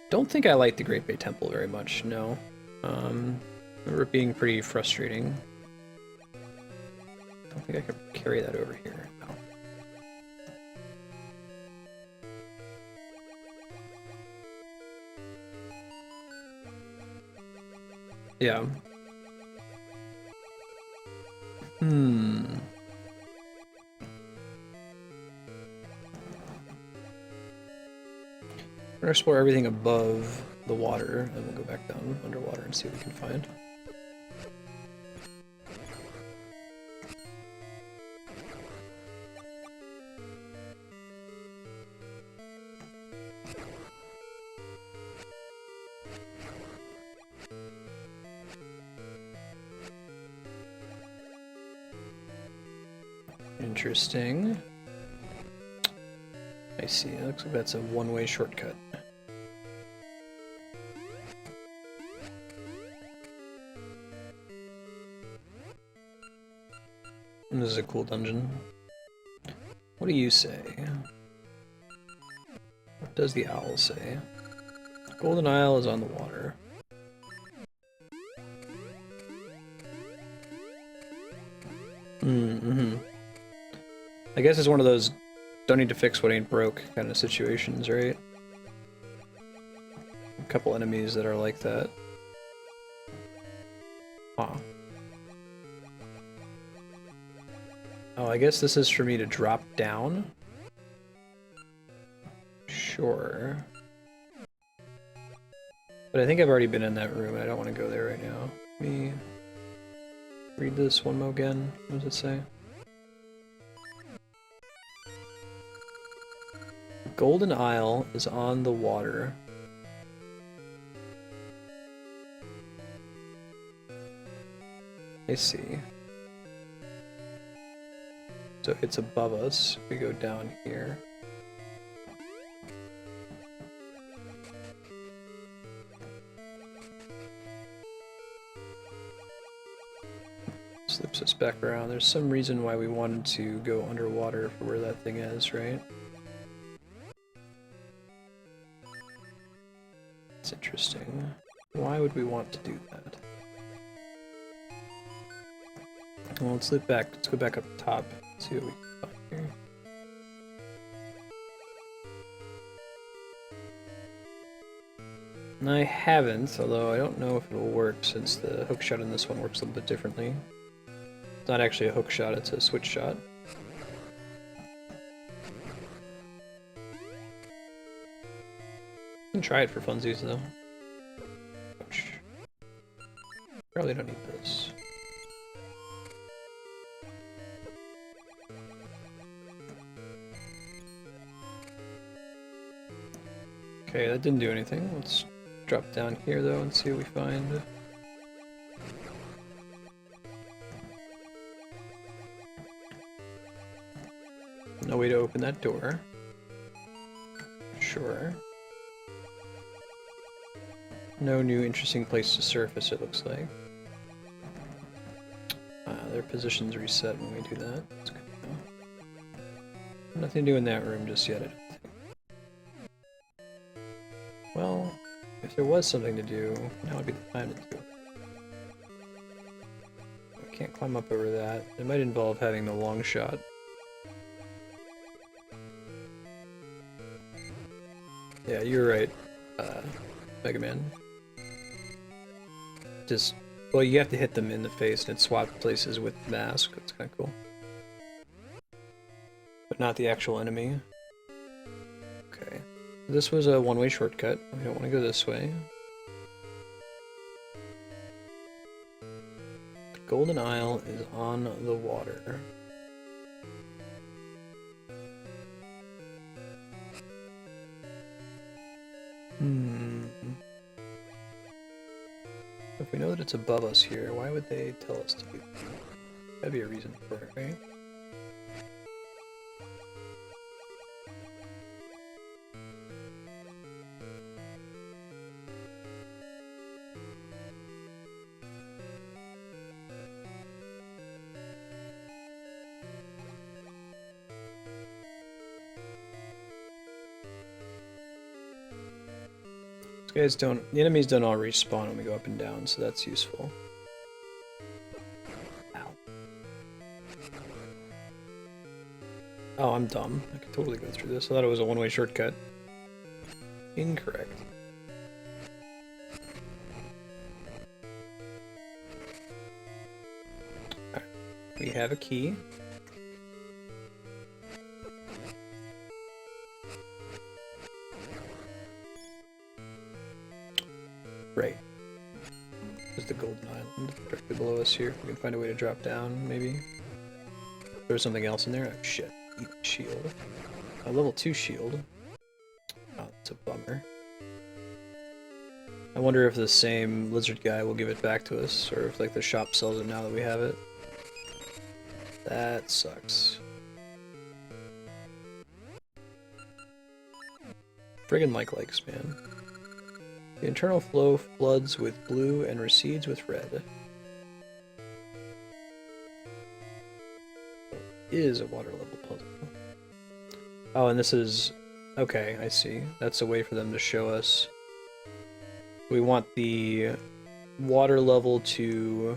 Don't think I like the Great Bay Temple very much, no. Remember it being pretty frustrating. Don't think I could carry that over here. No. Yeah. We're gonna explore everything above the water, and we'll go back down underwater and see what we can find. Interesting. I see. It looks like that's a one-way shortcut. This is a cool dungeon. What do you say? What does the owl say? Golden Isle is on the water. Mm-hmm. I guess it's one of those don't need to fix what ain't broke kind of situations, right? A couple enemies that are like that. Huh. Oh, I guess this is for me to drop down? Sure. But I think I've already been in that room, and I don't want to go there right now. Let me read this one more again. What does it say? Golden Isle is on the water. I see. So it's above us. We go down here. Slips us back around. There's some reason why we wanted to go underwater for where that thing is, right? It's interesting. Why would we want to do that? Well, let's loop back. Let's go back up top. See what we can find here. And I haven't, although I don't know if it will work since the hook shot in this one works a little bit differently. It's not actually a hook shot, it's a switch shot. You can try it for funsies though. Ouch. Probably don't need this. Okay, that didn't do anything. Let's drop down here though and see what we find. No way to open that door. Sure. No new interesting place to surface, it looks like. Their positions reset when we do that. That's good to know. Nothing to do in that room just yet, I don't think. Well, if there was something to do, now would be the time to do it. I can't climb up over that. It might involve having the long shot. Yeah, you're right, Mega Man. Just, well, you have to hit them in the face and it swaps places with the mask. That's kind of cool. But not the actual enemy. Okay. This was a one-way shortcut. We don't want to go this way. The Golden Isle is on the water. If we know that it's above us here, why would they tell us to do that? That'd be a reason for it, right? Guys don't, the enemies don't all respawn when we go up and down, so that's useful. Ow. Oh, I'm dumb. I could totally go through this. I thought it was a one-way shortcut. Incorrect. Alright. We have a key. Right. There's the Golden Island directly below us here. We can find a way to drop down, maybe. There's something else in there. Oh shit. Eat shield. A level 2 shield. Oh, that's a bummer. I wonder if the same lizard guy will give it back to us, or if like the shop sells it now that we have it. That sucks. Friggin' likes, man. The internal flow floods with blue and recedes with red. is a water level puzzle. Oh, and this is... Okay, I see. That's a way for them to show us. We want the water level to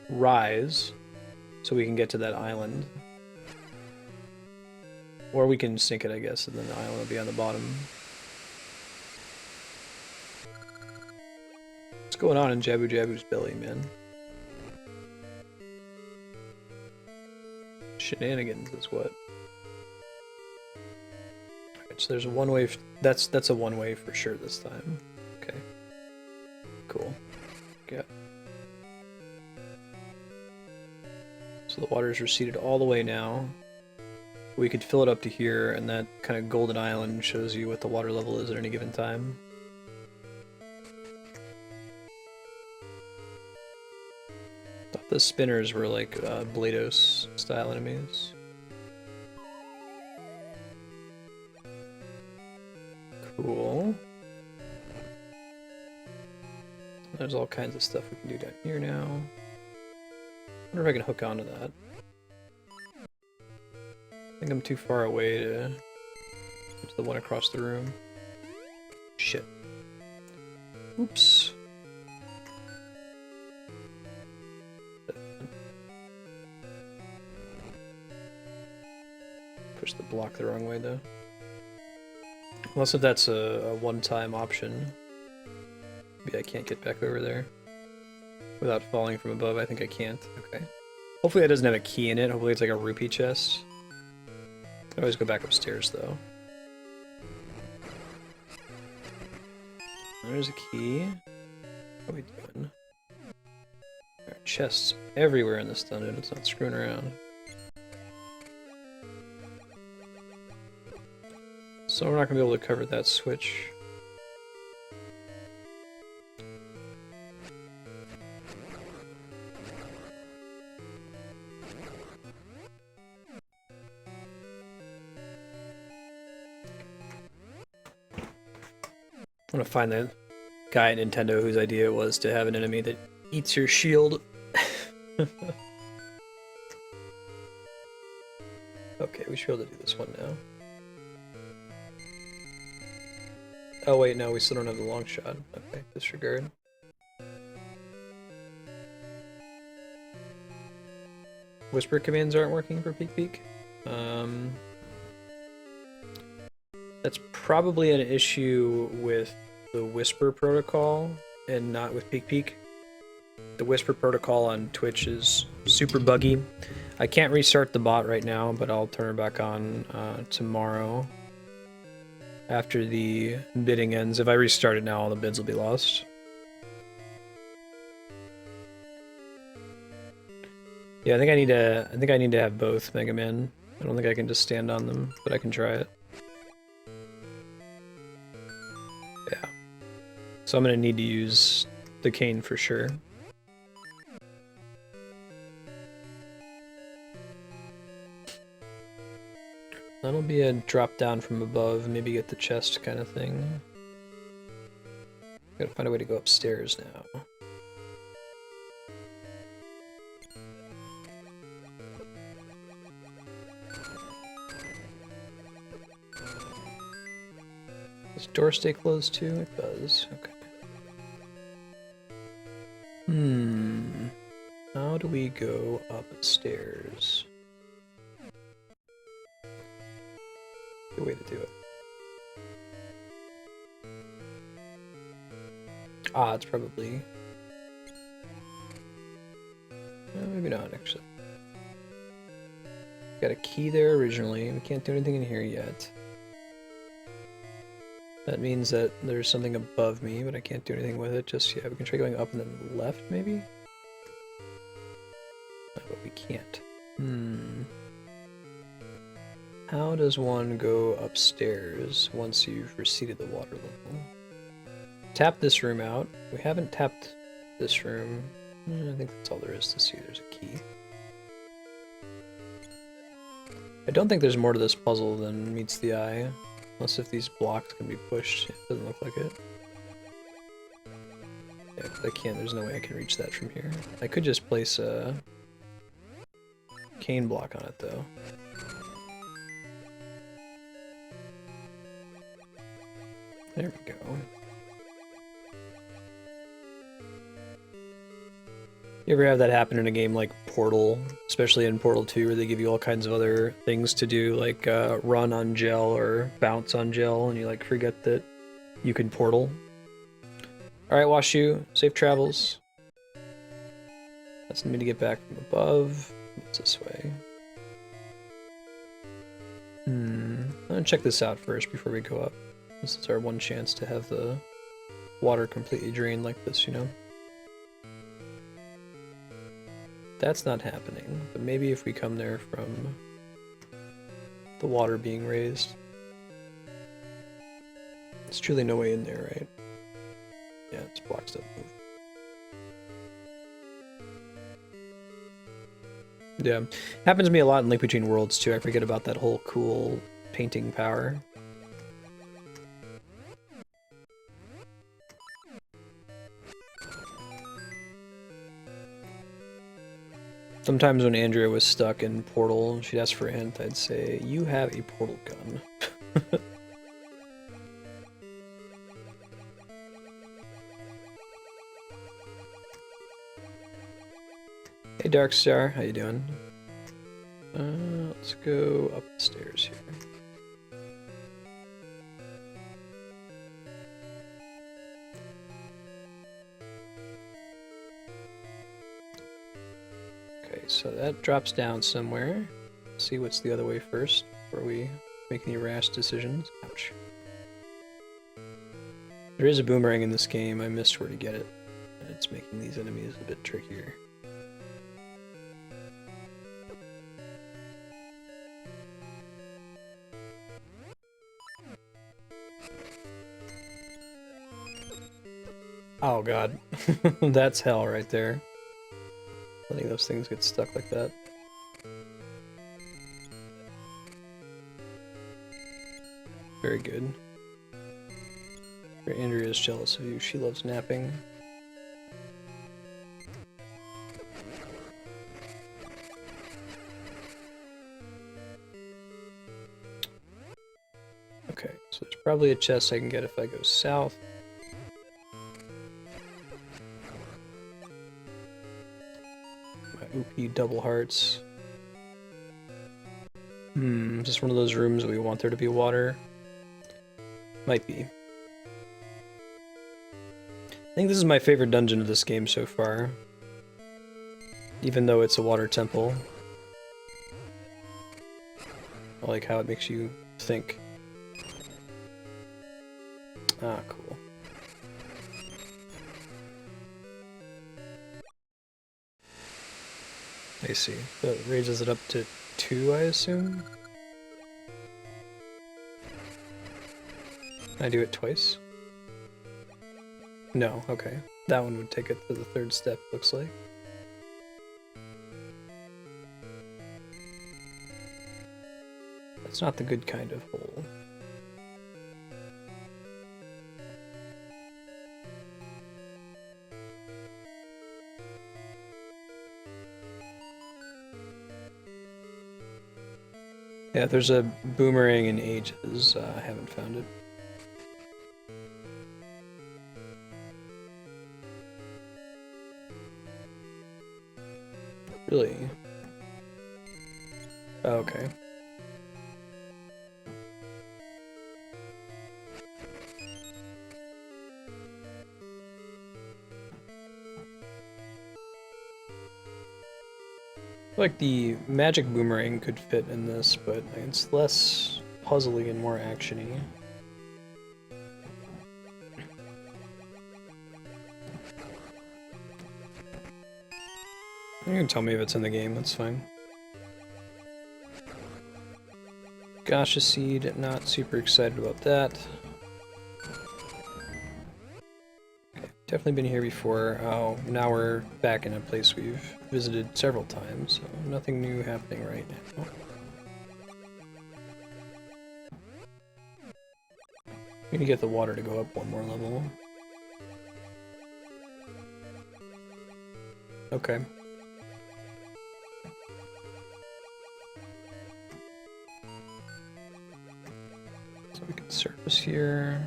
rise so we can get to that island. Or we can sink it, I guess, and then the island will be on the bottom. What's going on in Jabu Jabu's belly, man? Shenanigans is what? Alright, so there's a one-way... That's a one-way for sure this time. Okay. Cool. Yeah. So the water's receded all the way now. We could fill it up to here, and that kind of golden island shows you what the water level is at any given time. Thought the spinners were like Blados style enemies. Cool. There's all kinds of stuff we can do down here now. I wonder if I can hook onto that. I think I'm too far away to get to the one across the room. Shit. Oops. Push the block the wrong way though. Unless if that's a one-time option. Maybe I can't get back over there without falling from above. I think I can't. Okay. Hopefully that doesn't have a key in it. Hopefully it's like a rupee chest. I always go back upstairs though. There's a key. What are we doing? There are chests everywhere in this dungeon. It's not screwing around. So we're not gonna be able to cover that switch. I'm gonna find the guy at Nintendo whose idea it was to have an enemy that eats your shield. Okay, we should be able to do this one now. Oh wait, no, we still don't have the long shot. Okay, disregard. Whisper commands aren't working for Peek Peek. That's probably an issue with the Whisper protocol and not with Peek Peek. The Whisper protocol on Twitch is super buggy. I can't restart the bot right now, but I'll turn it back on tomorrow after the bidding ends. If I restart it now, all the bids will be lost. Yeah, I think I need to have both Mega Man. I don't think I can just stand on them, but I can try it. Yeah. So I'm gonna need to use the cane for sure. That'll be a drop down from above, maybe get the chest kind of thing. Gotta find a way to go upstairs now. Does the door stay closed too? It does. Okay. How do we go upstairs? Good way to do it. Ah, it's probably... maybe not, actually. Got a key there originally. We can't do anything in here yet. That means that there's something above me, but I can't do anything with it just yet. We can try going up and then left, maybe? No, but we can't. How does one go upstairs once you've receded the water level? Tap this room out. We haven't tapped this room. I think that's all there is to see. There's a key. I don't think there's more to this puzzle than meets the eye. Unless if these blocks can be pushed. It doesn't look like it. Yeah, because I can't. There's no way I can reach that from here. I could just place a arcane block on it, though. There we go. You ever have that happen in a game like Portal, especially in Portal 2, where they give you all kinds of other things to do, like run on gel or bounce on gel, and you like forget that you can portal? Alright, Washu, safe travels. That's me to get back from above. What's this way? I'm gonna check this out first before we go up. This is our one chance to have the water completely drained like this, you know? That's not happening, but maybe if we come there from the water being raised. There's truly no way in there, right? Yeah, it's blocked up. Yeah, happens to me a lot in Link Between Worlds too. I forget about that whole cool painting power. Sometimes when Andrea was stuck in Portal, she'd ask for a hint, I'd say, "You have a portal gun." Hey Darkstar, how you doing? Let's go up the stairs here. Okay, so that drops down somewhere. Let's see what's the other way first before we make any rash decisions. Ouch. There is a boomerang in this game. I missed where to get it. And it's making these enemies a bit trickier. Oh god. That's hell right there. Letting those things get stuck like that. Very good. Andrea is jealous of you. She loves napping. Okay, so there's probably a chest I can get if I go south. OP double hearts. Just one of those rooms we want there to be water. Might be. I think this is my favorite dungeon of this game so far. Even though it's a water temple. I like how it makes you think. Ah, cool. I see. That raises it up to 2, I assume? Can I do it twice? No, okay. That one would take it to the 3rd step, looks like. That's not the good kind of hole. Yeah, there's a boomerang in ages. I haven't found it. Really? Oh, okay. Like the magic boomerang could fit in this, but it's less puzzly and more actiony. You can tell me if it's in the game, that's fine. Gasha seed, not super excited about that. Okay, definitely been here before. Oh, now we're back in a place we've visited several times, so nothing new happening right now. We need to get the water to go up one more level. Okay. We can surface here.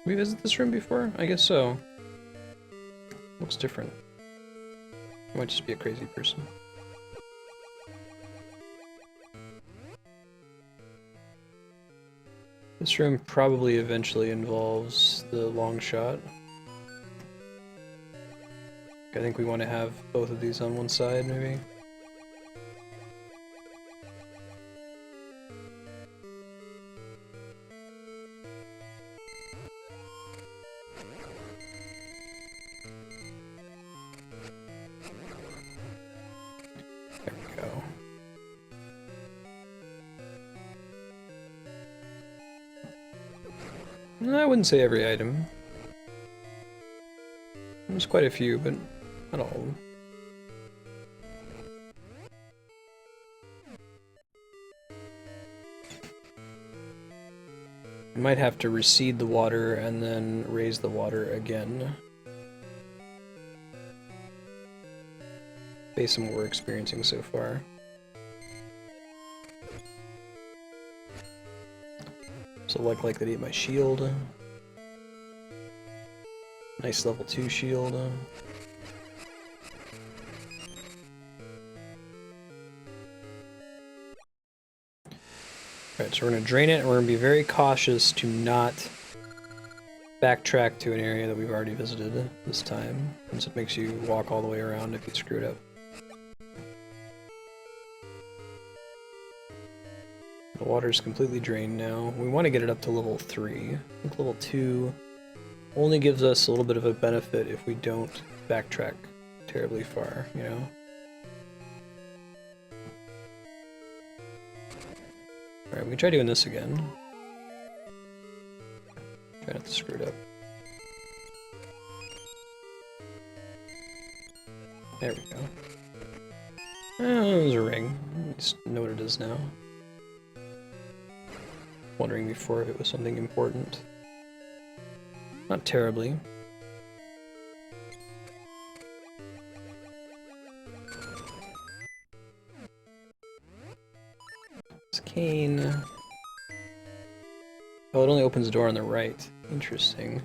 We visited this room before? I guess so. Looks different. I might just be a crazy person. This room probably eventually involves the long shot. I think we want to have both of these on one side, maybe. There we go. I wouldn't say every item. There's quite a few, but not all of them. You might have to recede the water and then raise the water again, based on what we're experiencing so far. So like that, eat my shield. Nice level 2 shield. Alright, so we're gonna drain it, and we're gonna be very cautious to not backtrack to an area that we've already visited this time, since it makes you walk all the way around if you screw it up. The water's completely drained now. We want to get it up to level 3. I think level 2 only gives us a little bit of a benefit if we don't backtrack terribly far, you know? Alright, we can try doing this again. Try not to screw it up. There we go. Oh, there's a ring. I just know what it is now. Wondering before if it was something important. Not terribly. It's cane. Oh, it only opens the door on the right. Interesting.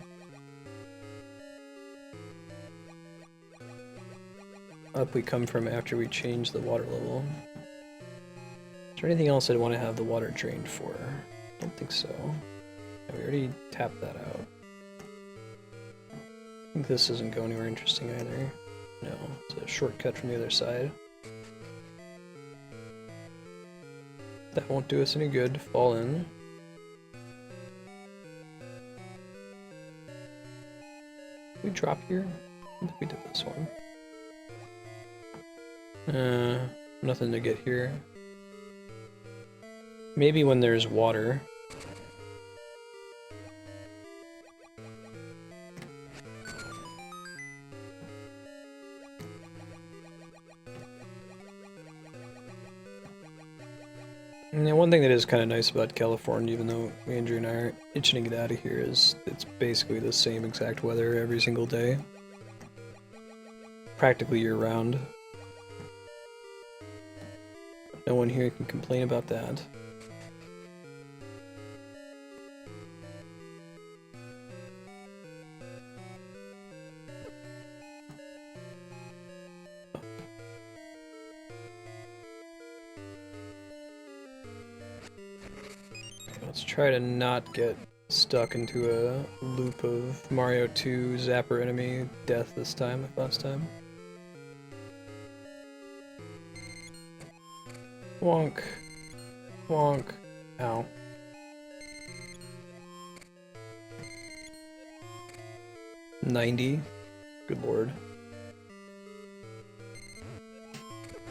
Up we come from after we change the water level. Is there anything else I'd want to have the water drained for? I don't think so. Yeah, we already tapped that out. I think this doesn't go anywhere interesting either. No, it's a shortcut from the other side. That won't do us any good. Fall in. Did we drop here? I think we did this one. Nothing to get here. Maybe when there's water. And one thing that is kind of nice about California, even though Andrew and I are itching to get out of here, is it's basically the same exact weather every single day. Practically year-round. No one here can complain about that. Let's try to not get stuck into a loop of Mario 2 Zapper enemy death this time, like last time. Wonk. Wonk. Ow. $90. Good lord.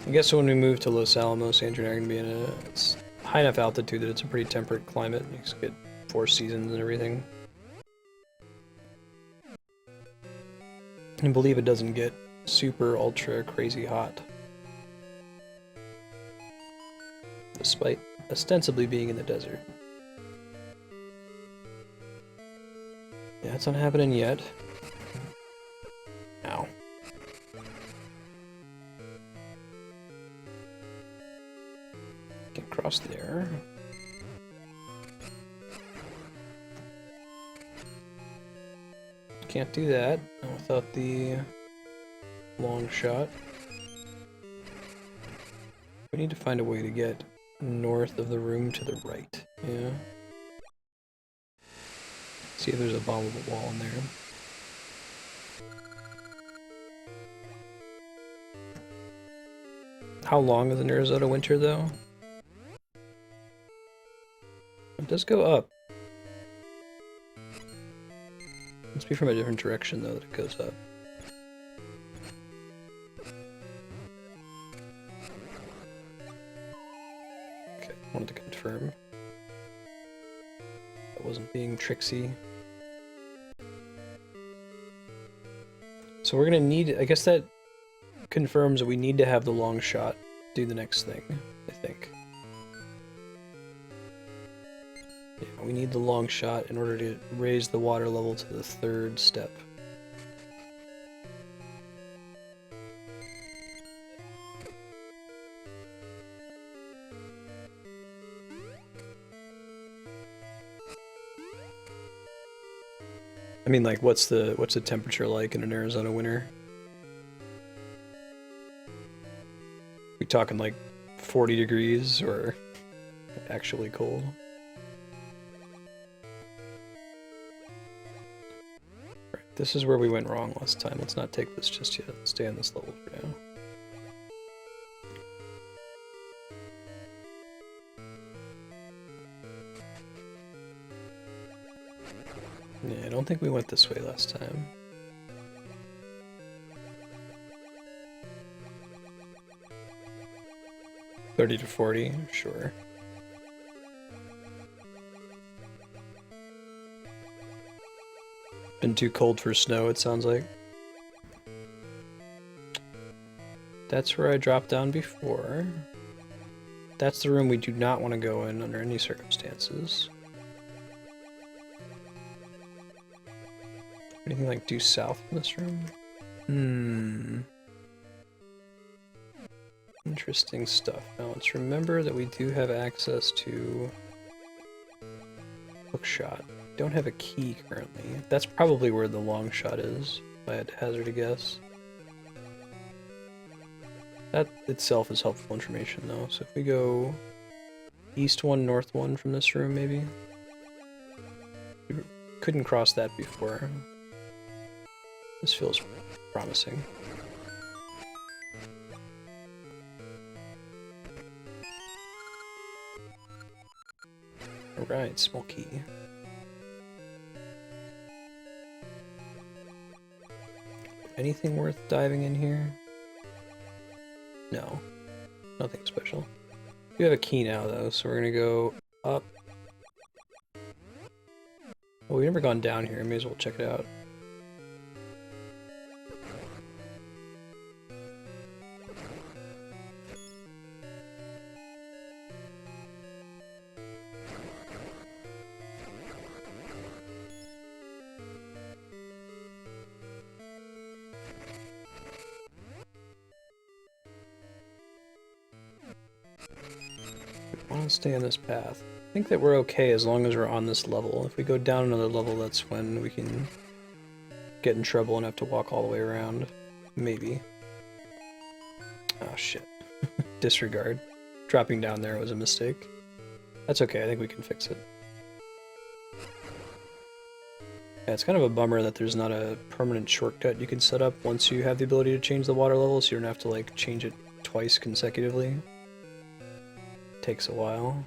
I guess when we move to Los Alamos, Andrew and I are going to be in a high enough altitude that it's a pretty temperate climate. You just get 4 seasons and everything. And I believe it doesn't get super ultra crazy hot. Despite ostensibly being in the desert. Yeah, it's not happening yet. Ow. Can't cross there. Can't do that without the long shot. We need to find a way to get north of the room to the right. Yeah. See if there's a bombable wall in there. How long is the Arizona winter, though? It does go up. Must be from a different direction, though, that it goes up. Okay, wanted to confirm. That wasn't being tricksy. So we're gonna need, I guess that confirms that we need to have the long shot do the next thing, I think. Yeah, we need the long shot in order to raise the water level to the third step. I mean, like, what's the temperature like in an Arizona winter? We talking like 40 degrees or actually cold? Right, this is where we went wrong last time. Let's not take this just yet. Let's stay on this level for now. Yeah, I don't think we went this way last time. $30 to $40, sure. Been too cold for snow, it sounds like. That's where I dropped down before. That's the room we do not want to go in under any circumstances. Anything like due south in this room? Interesting stuff. Now let's remember that we do have access to hookshot. Don't have a key currently. That's probably where the long shot is, if I had to hazard a guess. That itself is helpful information though. So if we go east 1, north 1 from this room maybe? We couldn't cross that before. This feels promising. Alright, small key. Anything worth diving in here? No. Nothing special. We have a key now though, so we're gonna go up. Well, we've never gone down here, may as well check it out. I want to stay on this path. I think that we're okay as long as we're on this level. If we go down another level, that's when we can get in trouble and have to walk all the way around. Maybe. Oh shit. Disregard. Dropping down there was a mistake. That's okay, I think we can fix it. Yeah, it's kind of a bummer that there's not a permanent shortcut you can set up once you have the ability to change the water level, so you don't have to like change it twice consecutively. Takes a while.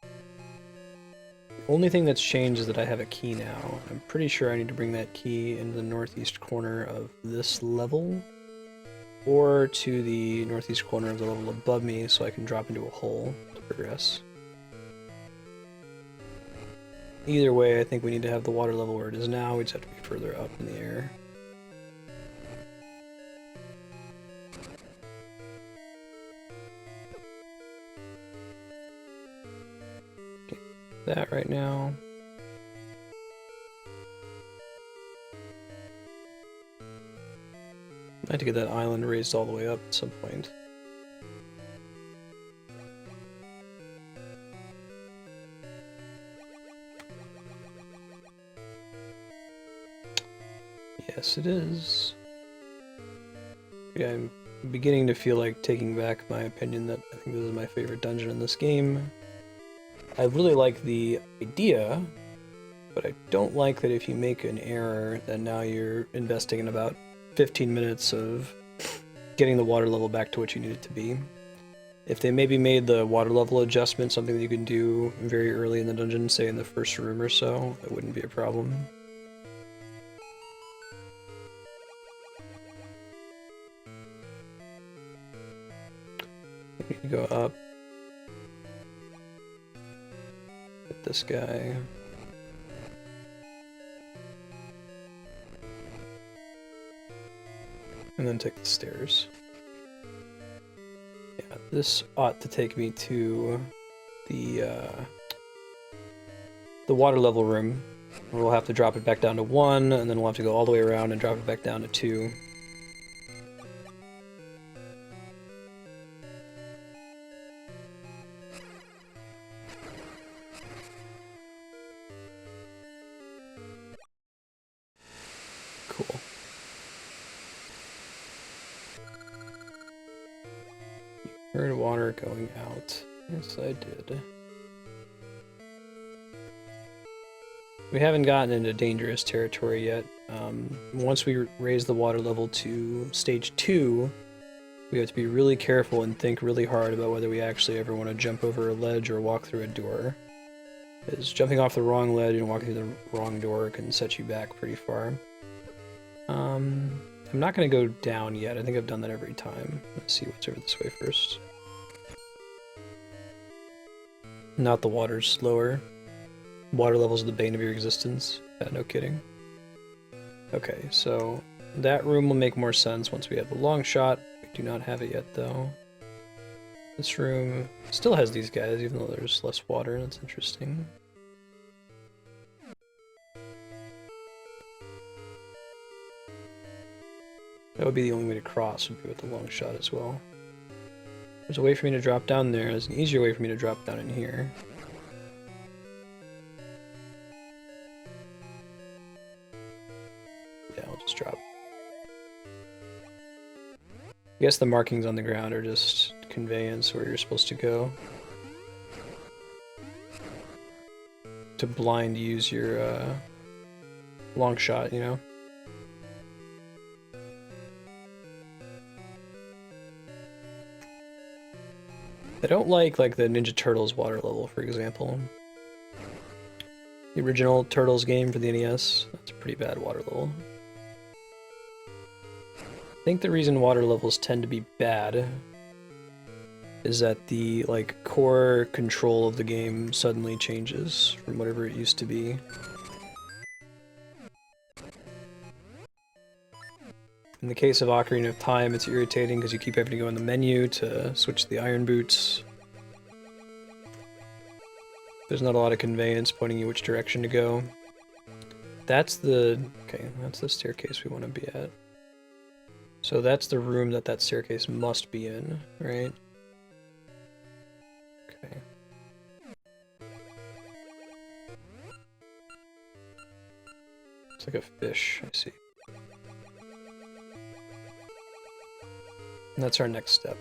The only thing that's changed is that I have a key now. I'm pretty sure I need to bring that key into the northeast corner of this level, or to the northeast corner of the level above me so I can drop into a hole to progress. Either way, I think we need to have the water level where it is now. We just have to be further up in the air. That right now. I have to get that island raised all the way up at some point. Yes, it is. Yeah, I'm beginning to feel like taking back my opinion that I think this is my favorite dungeon in this game. I really like the idea, but I don't like that if you make an error, then now you're investing in about 15 minutes of getting the water level back to what you need it to be. If they maybe made the water level adjustment something that you can do very early in the dungeon, say in the first room or so, that wouldn't be a problem. We can go up. Hit this guy. And then take the stairs. Yeah, this ought to take me to the water level room. We'll have to drop it back down to 1, and then we'll have to go all the way around and drop it back down to 2. Cool. You heard water going out. Yes, I did. We haven't gotten into dangerous territory yet. Once we raise the water level to stage 2, we have to be really careful and think really hard about whether we actually ever want to jump over a ledge or walk through a door. Because jumping off the wrong ledge and walking through the wrong door can set you back pretty far. I'm not going to go down yet. I think I've done that every time. Let's see what's over this way first. Not the water's slower. Water levels are the bane of your existence. Yeah, no kidding. Okay, so that room will make more sense once we have the long shot. We do not have it yet, though. This room still has these guys, even though there's less water. That's interesting. That would be the only way to cross, would be with the long shot as well. There's a way for me to drop down there. There's an easier way for me to drop down in here. Yeah, I'll just drop. I guess the markings on the ground are just conveyance where you're supposed to go. To blind use your long shot, you know? I don't like the Ninja Turtles water level, for example. The original Turtles game for the NES, that's a pretty bad water level. I think the reason water levels tend to be bad is that the core control of the game suddenly changes from whatever it used to be. In the case of Ocarina of Time, it's irritating because you keep having to go in the menu to switch to the iron boots. There's not a lot of conveyance pointing you which direction to go. That's the staircase we want to be at. So that's the room that staircase must be in, right? Okay. It's like a fish, I see. And that's our next step.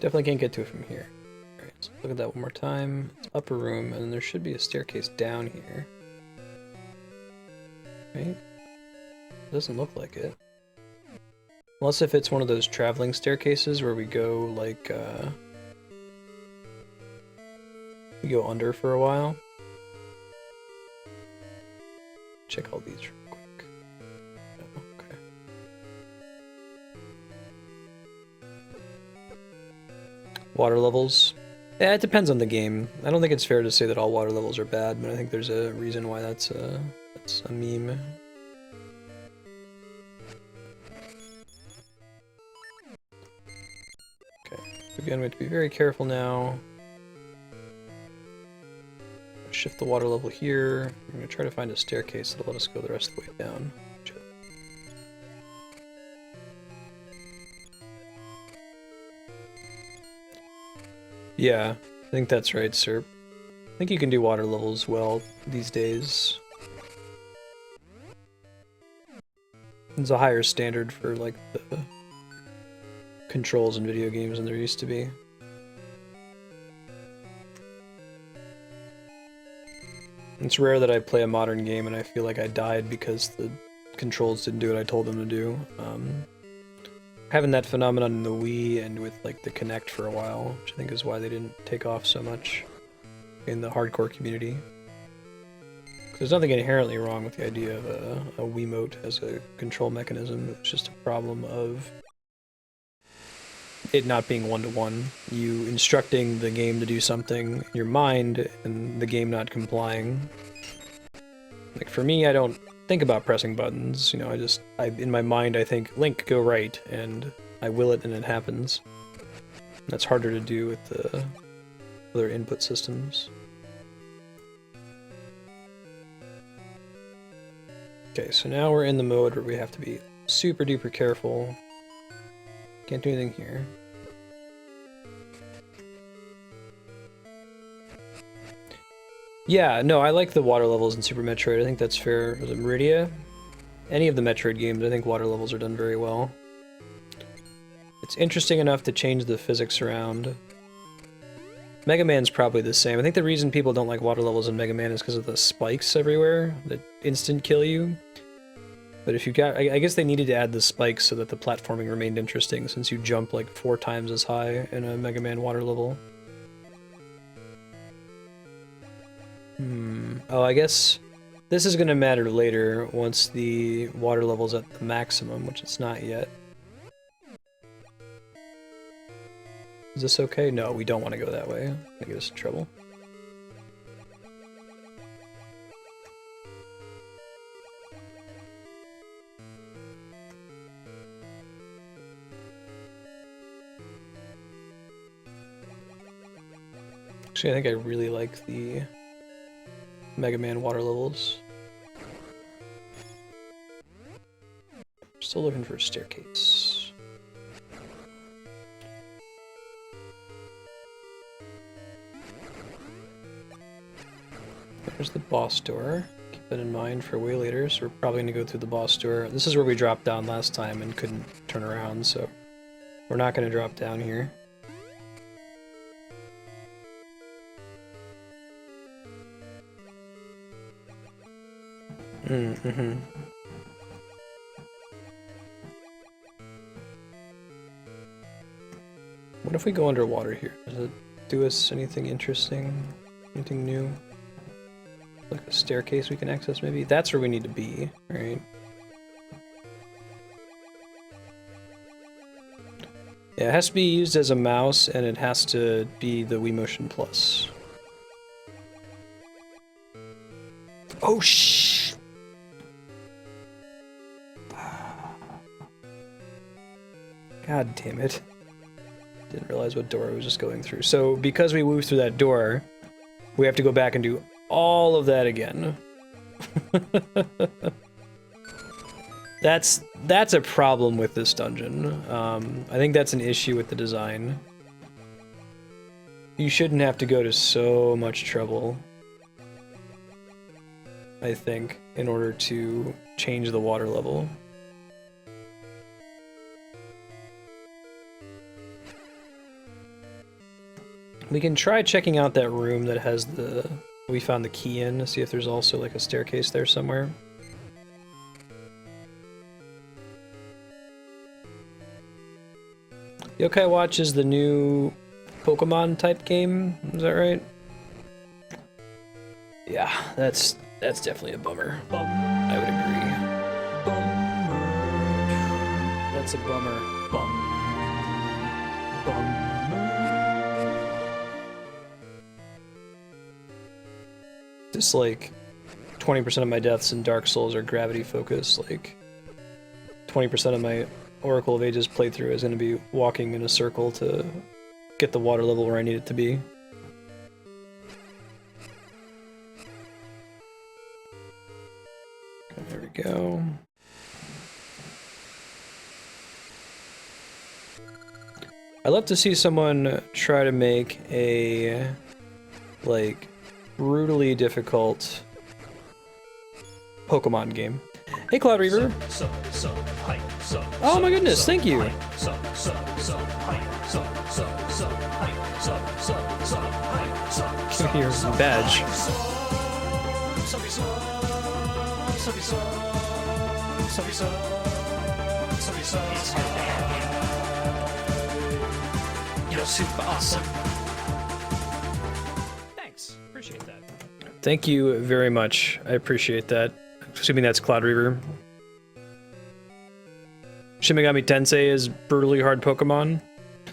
Definitely can't get to it from here. Alright, so look at that one more time. It's upper room, and then there should be a staircase down here. Right? Doesn't look like it. Unless if it's one of those traveling staircases where we go we go under for a while. Check all these real quick. Oh, okay. Water levels. Yeah, it depends on the game. I don't think it's fair to say that all water levels are bad, but I think there's a reason why that's a meme. Okay, again, we have to be very careful now. Shift the water level here. I'm going to try to find a staircase that'll let us go the rest of the way down. Yeah, I think that's right, sir. I think you can do water levels well these days. There's a higher standard for like the controls in video games than there used to be. It's rare that I play a modern game and I feel like I died because the controls didn't do what I told them to do. Having that phenomenon in the Wii and with like the Kinect for a while, which I think is why they didn't take off so much in the hardcore community. There's nothing inherently wrong with the idea of a Wiimote as a control mechanism. It's just a problem of it not being one-to-one. You instructing the game to do something in your mind and the game not complying. Like for me, I don't think about pressing buttons, you know, in my mind I think, Link, go right, and I will it and it happens. That's harder to do with the other input systems. Okay, so now we're in the mode where we have to be super duper careful. Can't do anything here. Yeah, no, I like the water levels in Super Metroid. I think that's fair. Was it Meridia? Any of the Metroid games, I think water levels are done very well. It's interesting enough to change the physics around. Mega Man's probably the same. I think the reason people don't like water levels in Mega Man is because of the spikes everywhere that instant kill you. But if you got, I guess they needed to add the spikes so that the platforming remained interesting, since you jump like 4 times as high in a Mega Man water level. Oh, I guess this is gonna matter later once the water level's at the maximum, which it's not yet. Is this okay? No, we don't want to go that way. It's gonna get us in trouble. Actually, I think I really like the Mega Man water levels. Still looking for a staircase. There's the boss door. Keep that in mind for way later, so we're probably going to go through the boss door. This is where we dropped down last time and couldn't turn around, so we're not going to drop down here. Mm-hmm. What if we go underwater here? Does it do us anything interesting? Anything new? Like a staircase we can access, maybe? That's where we need to be, right? Yeah, it has to be used as a mouse, and it has to be the Wii Motion Plus. Oh, shh! God damn it. Didn't realize what door I was just going through. So, because we moved through that door, we have to go back and do all of that again. That's a problem with this dungeon. I think that's an issue with the design. You shouldn't have to go to so much trouble, I think, in order to change the water level. We can try checking out that room that has we found the key in, to see if there's also like a staircase there somewhere. Yokai Watch is the new Pokemon type game, is that right? Yeah, that's definitely a bummer. I would agree. That's a bummer. Just like 20% of my deaths in Dark Souls are gravity focused. Like 20% of my Oracle of Ages playthrough is going to be walking in a circle to get the water level where I need it to be. There we go. I'd love to see someone try to make a, like, brutally difficult Pokemon game. Hey, Cloud Reaver. Oh my goodness, thank you. Here, badge. You're super awesome. Thanks. Appreciate that. Thank you very much. I appreciate that. Assuming that's Cloud Reaver. Shin Megami Tensei is brutally hard Pokemon.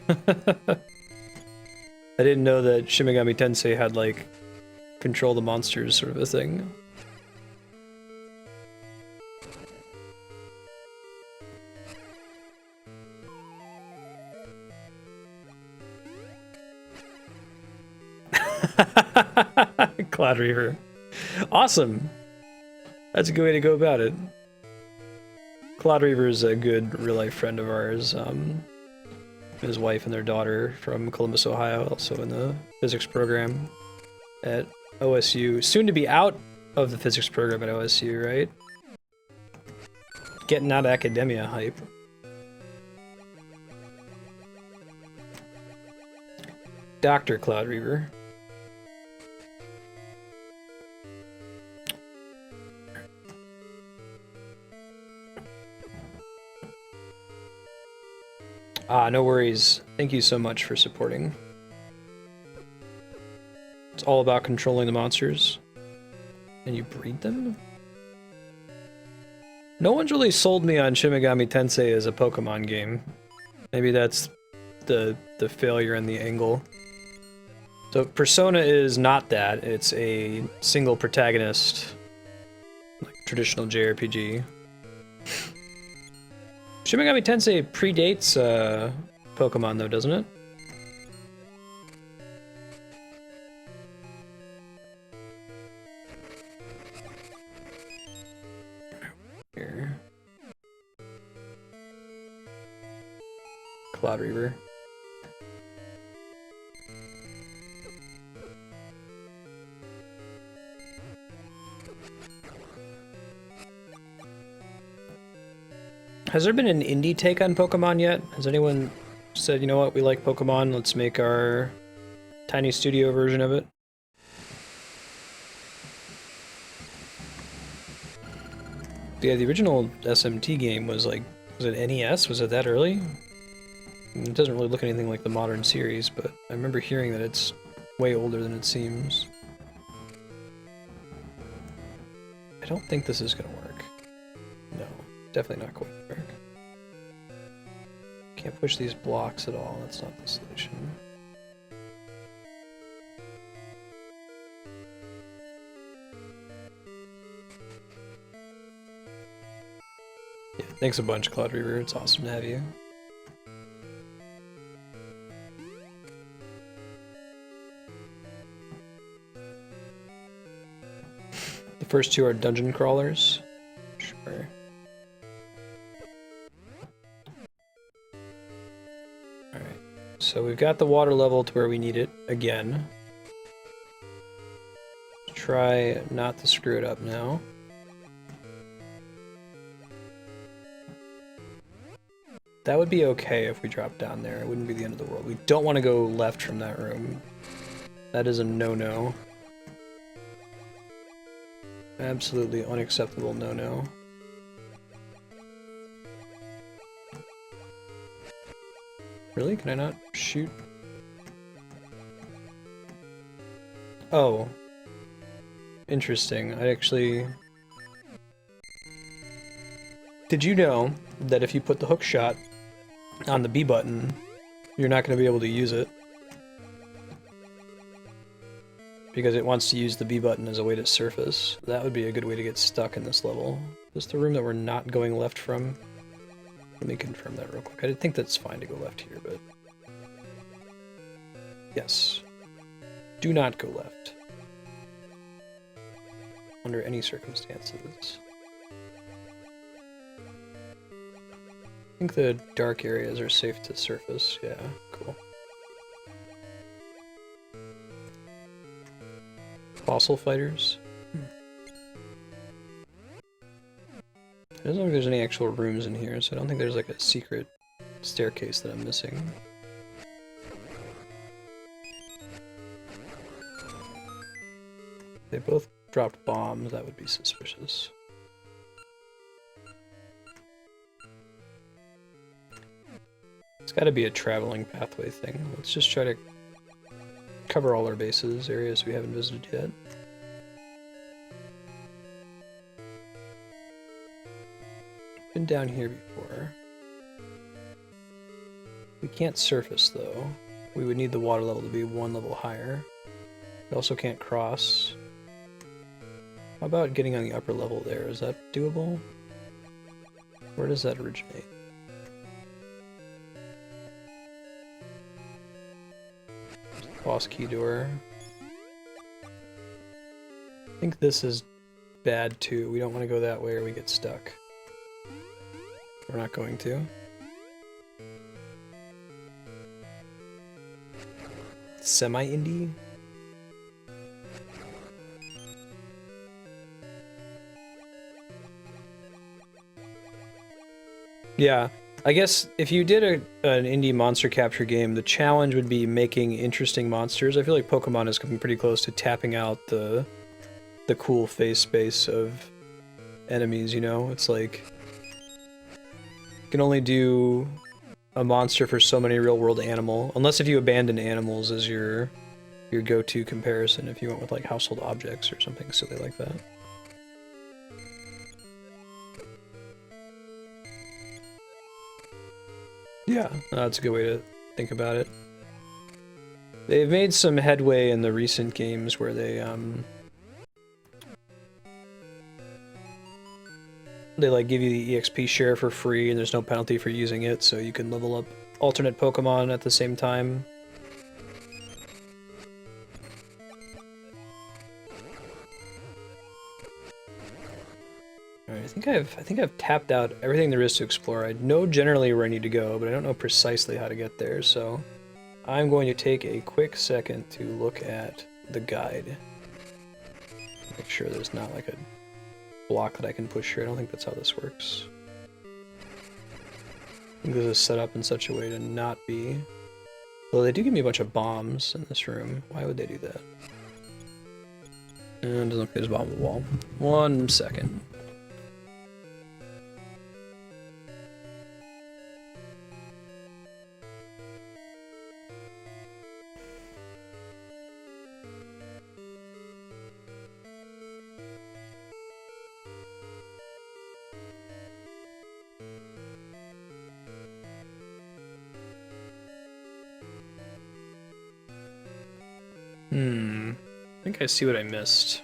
I didn't know that Shin Megami Tensei had, like, control the monsters sort of a thing. Cloud Reaver. Awesome. That's a good way to go about it. Cloud Reaver is a good real-life friend of ours. His wife and their daughter from Columbus, Ohio, also in the physics program at OSU. Soon to be out of the physics program at OSU, right? Getting out of academia hype. Dr. Cloud Reaver. Ah, no worries. Thank you so much for supporting. It's all about controlling the monsters. And you breed them? No one's really sold me on Shin Megami Tensei as a Pokemon game. Maybe that's the failure in the angle. So Persona is not that. It's a single protagonist, like traditional JRPG. Shin Megami Tensei predates Pokemon though, doesn't it? Here. Cloud Reaver. Has there been an indie take on Pokemon yet? Has anyone said, you know what, we like Pokemon, let's make our tiny studio version of it? Yeah, the original SMT game was like, was it NES? Was it that early? It doesn't really look anything like the modern series, but I remember hearing that it's way older than it seems. I don't think this is gonna work. No, definitely not going to work. Can't push these blocks at all, that's not the solution. Yeah, thanks a bunch, Cloud Reaver, it's awesome to have you. The first two are dungeon crawlers. Sure. Alright, so we've got the water level to where we need it again. Try not to screw it up now. That would be okay if we dropped down there. It wouldn't be the end of the world. We don't want to go left from that room. That is a no-no. Absolutely unacceptable no-no. Really? Can I not shoot? Oh. Interesting. I actually... Did you know that if you put the hook shot on the B button, you're not going to be able to use it? Because it wants to use the B button as a way to surface. That would be a good way to get stuck in this level. Is this the room that we're not going left from? Let me confirm that real quick. I think that's fine to go left here, but... Yes. Do not go left. Under any circumstances. I think the dark areas are safe to surface. Yeah, cool. Fossil fighters? It doesn't look like there's any actual rooms in here, so I don't think there's like a secret staircase that I'm missing. They both dropped bombs, that would be suspicious. It's gotta be a traveling pathway thing. Let's just try to cover all our bases, areas we haven't visited yet. Been down here before. We can't surface though. We would need the water level to be one level higher. We also can't cross. How about getting on the upper level there? Is that doable? Where does that originate? Boss key door. I think this is bad too. We don't want to go that way or we get stuck. We're not going to. Semi-indie? Yeah, I guess if you did an indie monster capture game, the challenge would be making interesting monsters. I feel like Pokemon is coming pretty close to tapping out the cool face space of enemies, you know? It's like you can only do a monster for so many real-world animal, unless if you abandon animals as your go-to comparison, if you went with like household objects or something silly like that. Yeah, that's a good way to think about it. They've made some headway in the recent games where they like give you the EXP share for free and there's no penalty for using it, so you can level up alternate Pokemon at the same time. Alright, I think I've tapped out everything there is to explore. I know generally where I need to go, but I don't know precisely how to get there, so I'm going to take a quick second to look at the guide. Make sure there's not like a block that I can push here. I don't think that's how this works. I think this is set up in such a way to not be... Well, they do give me a bunch of bombs in this room. Why would they do that? And it doesn't look like there's a bomb on the wall. 1 second. I think I see what I missed.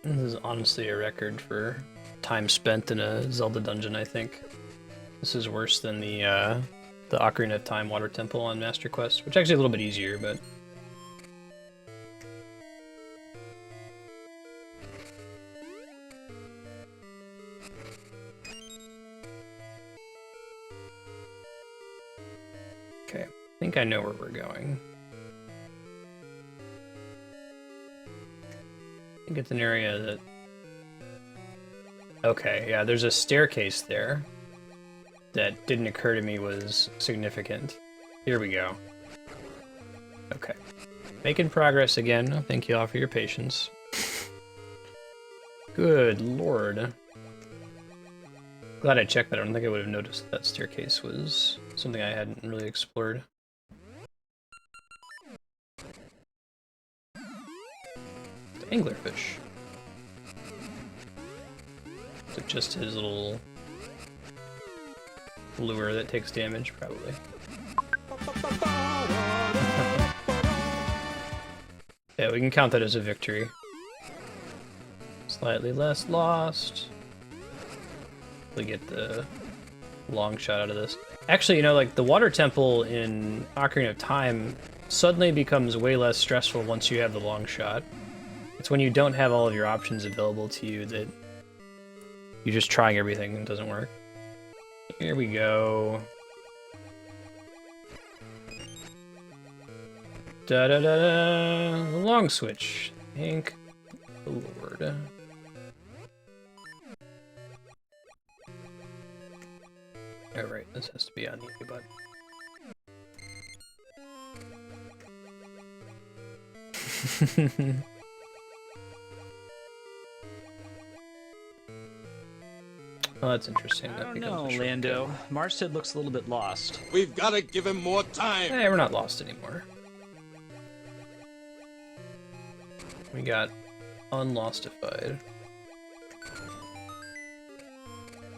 This is honestly a record for time spent in a Zelda dungeon, I think. This is worse than the Ocarina of Time Water Temple on Master Quest, which is actually a little bit easier, but... Okay, I think I know where we're going. I think it's an area that... Okay, yeah, there's a staircase there that didn't occur to me was significant. Here we go. Okay. Making progress again. Thank you all for your patience. Good lord. Glad I checked that. I don't think I would have noticed that staircase was something I hadn't really explored. The anglerfish. Is it just his little lure that takes damage? Probably. Yeah, we can count that as a victory. Slightly less lost. We get the long shot out of this. Actually, you know, like, the water temple in Ocarina of Time suddenly becomes way less stressful once you have the long shot. It's when you don't have all of your options available to you that you're just trying everything and it doesn't work. Here we go. Da da da da. The long switch. Thank the Lord. Oh, right, this has to be on the A button. Oh, that's interesting. I That don't becomes know, a shortcut. Lando. Marstead looks a little bit lost. We've got to give him more time. Hey, we're not lost anymore. We got unlostified.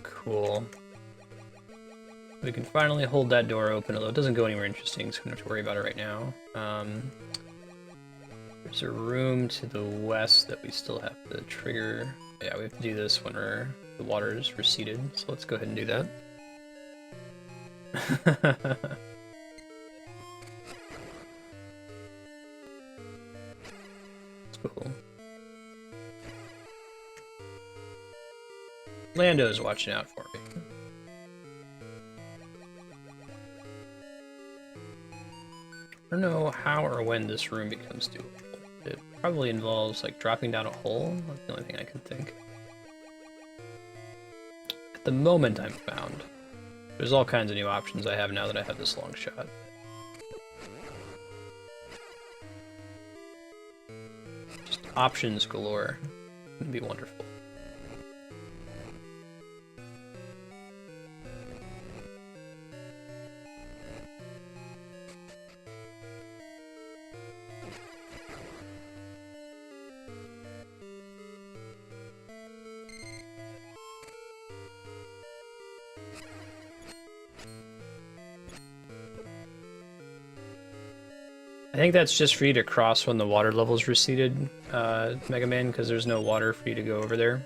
Cool. We can finally hold that door open, although it doesn't go anywhere interesting, so we don't have to worry about it right now. There's a room to the west that we still have to trigger. Yeah, we have to do this when the water is receded, so let's go ahead and do that. That's cool. Lando's watching out for me. I don't know how or when this room becomes doable. It probably involves like dropping down a hole. That's the only thing I can think. At the moment I'm found. There's all kinds of new options I have now that I have this long shot. Just options galore. It'd be wonderful. I think that's just for you to cross when the water level's receded, Mega Man, because there's no water for you to go over there.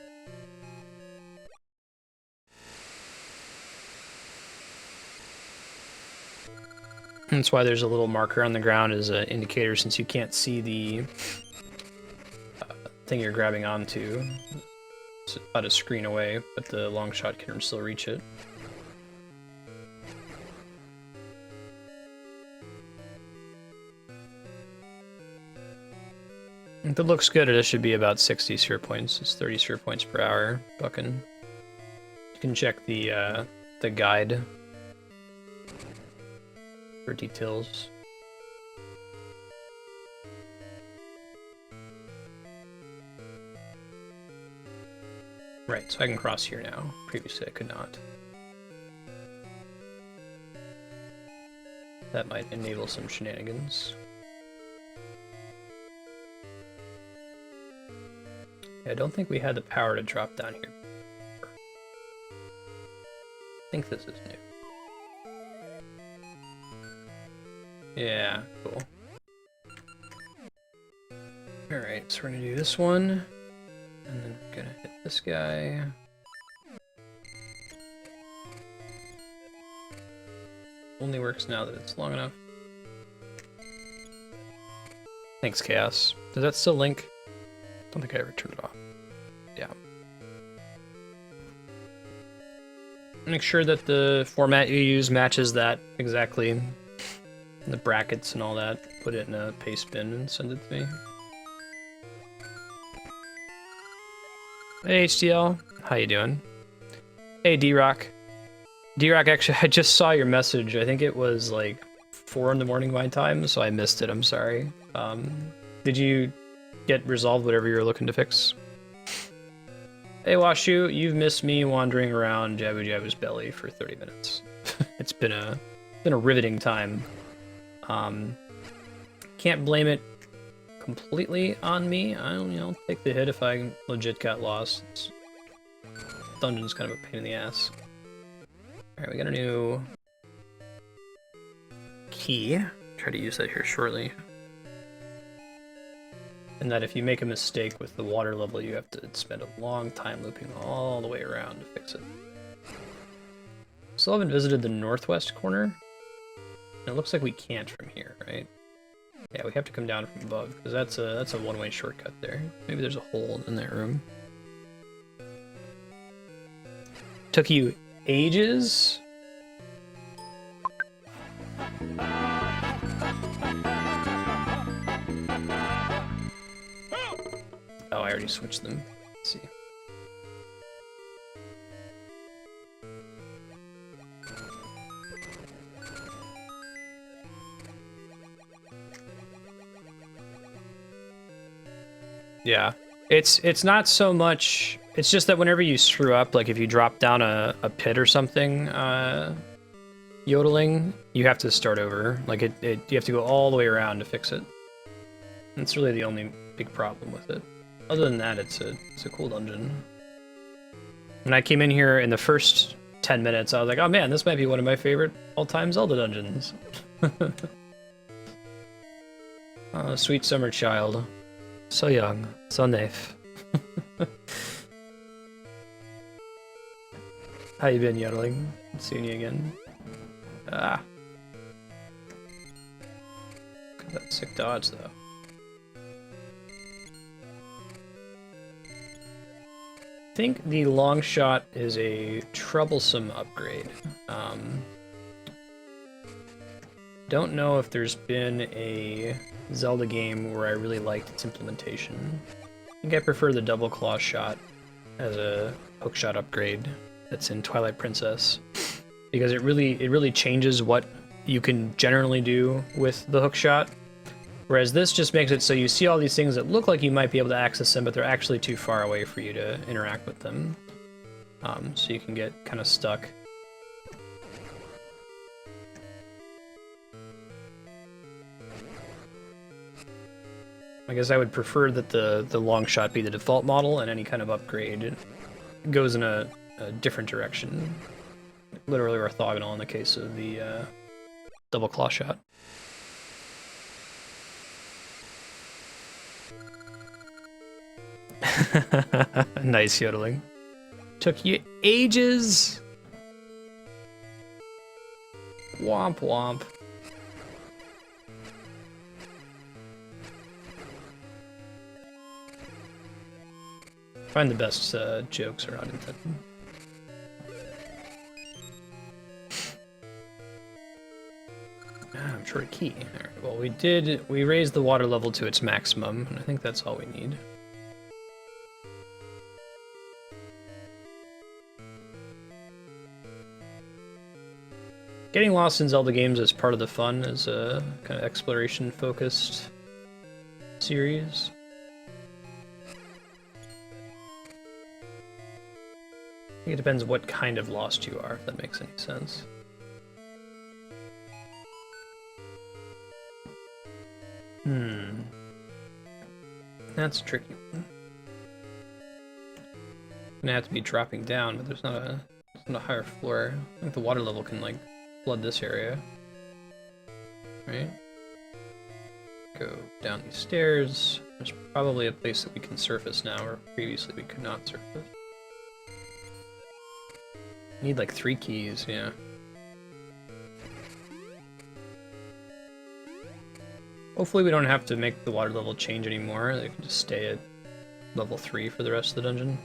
That's why there's a little marker on the ground as an indicator, since you can't see the thing you're grabbing onto. It's about a screen away, but the long shot can still reach it. If it looks good, it should be about 60 sphere points. It's 30 sphere points per hour. Bucking. You can check the guide for details. Right, so I can cross here now. Previously I could not. That might enable some shenanigans. I don't think we had the power to drop down here. I think this is new. Yeah, cool. Alright, so we're gonna do this one, and then we're gonna hit this guy. Only works now that it's long enough. Thanks, Chaos. Does that still link? I don't think I ever turned it off. Yeah. Make sure that the format you use matches that exactly. The brackets and all that. Put it in a paste bin and send it to me. Hey HDL, how you doing? Hey D-Rock. D-Rock, actually, I just saw your message. I think it was like 4 in the morning my time, so I missed it. I'm sorry. Did you get resolved whatever you're looking to fix? Hey Washu, you've missed me wandering around Jabu Jabu's belly for 30 minutes. It's been a riveting time. Can't blame it completely on me. I'll take the hit if I legit got lost. Dungeon's kind of a pain in the ass. Alright, we got a new key. Try to use that here shortly. And that if you make a mistake with the water level, you have to spend a long time looping all the way around to fix it. Still haven't visited the northwest corner. And it looks like we can't from here, right? Yeah, we have to come down from above, because that's a one-way shortcut there. Maybe there's a hole in that room. Took you ages. Oh, I already switched them. Let's see. Yeah, it's not so much. It's just that whenever you screw up, like if you drop down a pit or something, yodeling, you have to start over. Like you have to go all the way around to fix it. That's really the only big problem with it. Other than that, it's a cool dungeon. When I came in here in the first 10 minutes, I was like, oh man, this might be one of my favorite all-time Zelda dungeons. Oh, sweet summer child. So young, so naif. How you been, yodeling? Seeing you again. Ah. Look at that sick dodge, though. I think the long shot is a troublesome upgrade. Don't know if there's been a Zelda game where I really liked its implementation. I think I prefer the double claw shot as a hookshot upgrade that's in Twilight Princess, because it really changes what you can generally do with the hookshot. Whereas this just makes it so you see all these things that look like you might be able to access them, but they're actually too far away for you to interact with them. So you can get kind of stuck. I guess I would prefer that the long shot be the default model, and any kind of upgrade goes in a different direction. Literally orthogonal in the case of the double claw shot. Nice yodeling. Took you ages. Womp womp. Find the best jokes are unintended. I'm short a key. Alright, well, we raised the water level to its maximum, and I think that's all we need. Getting lost in Zelda games is part of the fun, as a kind of exploration-focused series. I think it depends what kind of lost you are, if that makes any sense. That's a tricky one. Gonna have to be dropping down, but there's not a higher floor. I think the water level can like flood this area. Right? Go down these stairs. There's probably a place that we can surface now, where previously we could not surface. Need like 3 keys, yeah. Hopefully we don't have to make the water level change anymore. They can just stay at level 3 for the rest of the dungeon.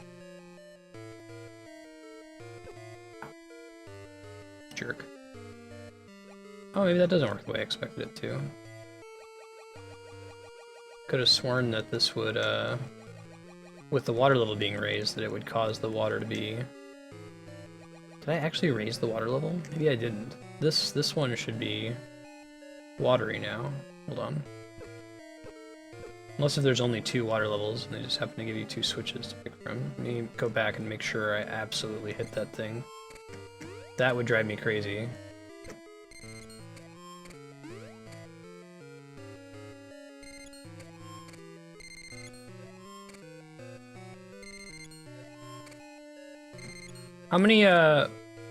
Jerk. Oh, maybe that doesn't work the way I expected it to. Could have sworn that this would, with the water level being raised, that it would cause the water to be... Did I actually raise the water level? Maybe I didn't. This one should be watery now. Hold on. Unless if there's only 2 water levels and they just happen to give you 2 switches to pick from. Let me go back and make sure I absolutely hit that thing. That would drive me crazy. How many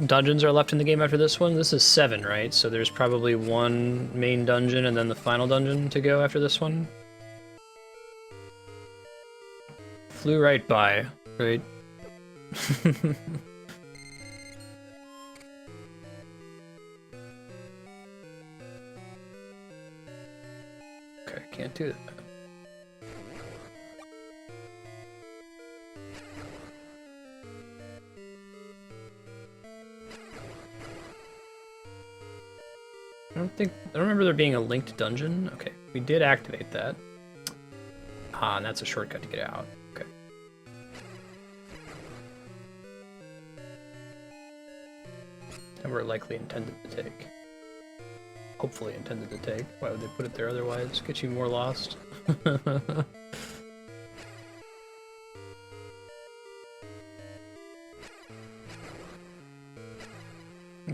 dungeons are left in the game after this one? This is 7, right? So there's probably 1 main dungeon and then the final dungeon to go after this one. Flew right by, right? Okay, can't do that. don't remember there being a linked dungeon. Okay, we did activate that. Ah, and that's a shortcut to get out. Okay. And we're likely intended to take. Hopefully intended to take. Why would they put it there otherwise? Get you more lost.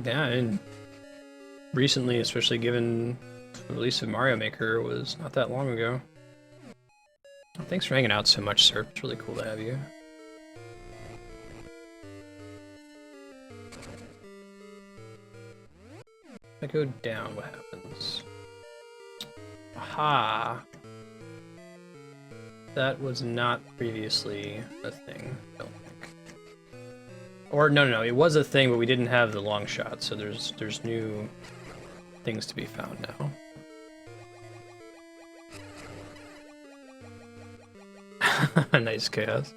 Yeah, and recently, especially given the release of Mario Maker was not that long ago. Well, thanks for hanging out so much, sir. It's really cool to have you. If I go down, what happens? Aha! That was not previously a thing, I don't think. Or no, it was a thing, but we didn't have the long shot, so there's new things to be found now. Nice chaos.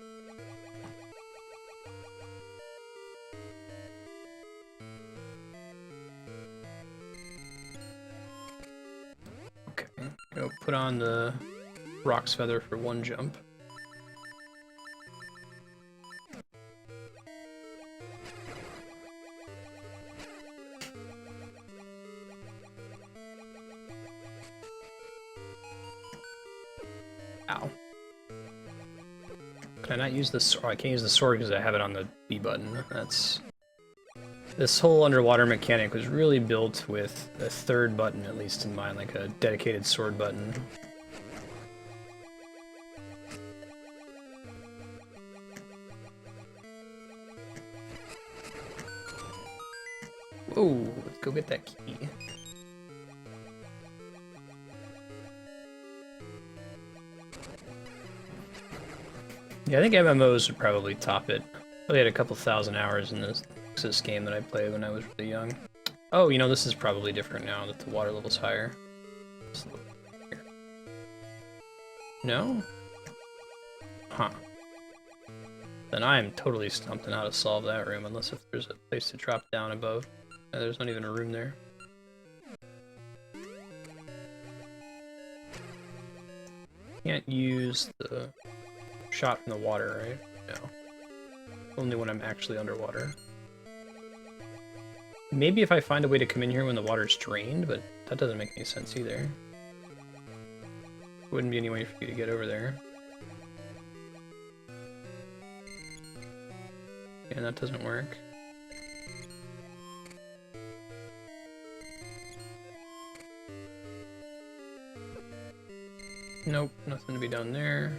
Okay, go put on the Rock's Feather for one jump. Ow. Can I not use this? Oh, I can't use the sword because I have it on the B button. That's... This whole underwater mechanic was really built with a third button, at least in mind, like a dedicated sword button. Whoa, let's go get that key. Yeah, I think MMOs would probably top it. I had a couple thousand hours in this game that I played when I was really young. Oh, you know, this is probably different now that the water level's higher. Let's look here. No? Huh. Then I am totally stumped on how to solve that room, unless if there's a place to drop down above. There's not even a room there. Can't use the shot from the water, right? No. Only when I'm actually underwater. Maybe if I find a way to come in here when the water's drained, but that doesn't make any sense either. Wouldn't be any way for you to get over there. Yeah, that doesn't work. Nope, nothing to be done there.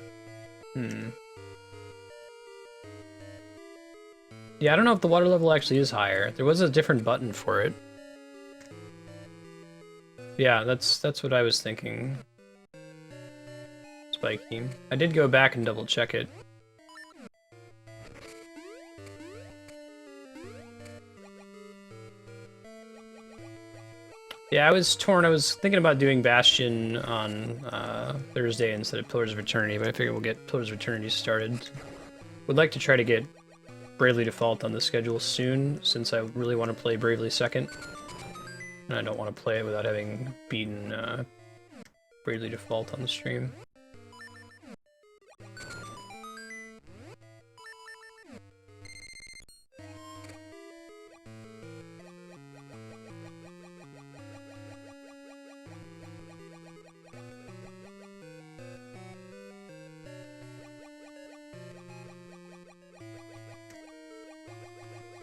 Yeah, I don't know if the water level actually is higher. There was a different button for it. Yeah, that's what I was thinking. Spiky. I did go back and double check it. Yeah, I was torn. I was thinking about doing Bastion on Thursday instead of Pillars of Eternity, but I figured we'll get Pillars of Eternity started. Would like to try to get Bravely Default on the schedule soon, since I really want to play Bravely Second. And I don't want to play it without having beaten Bravely Default on the stream.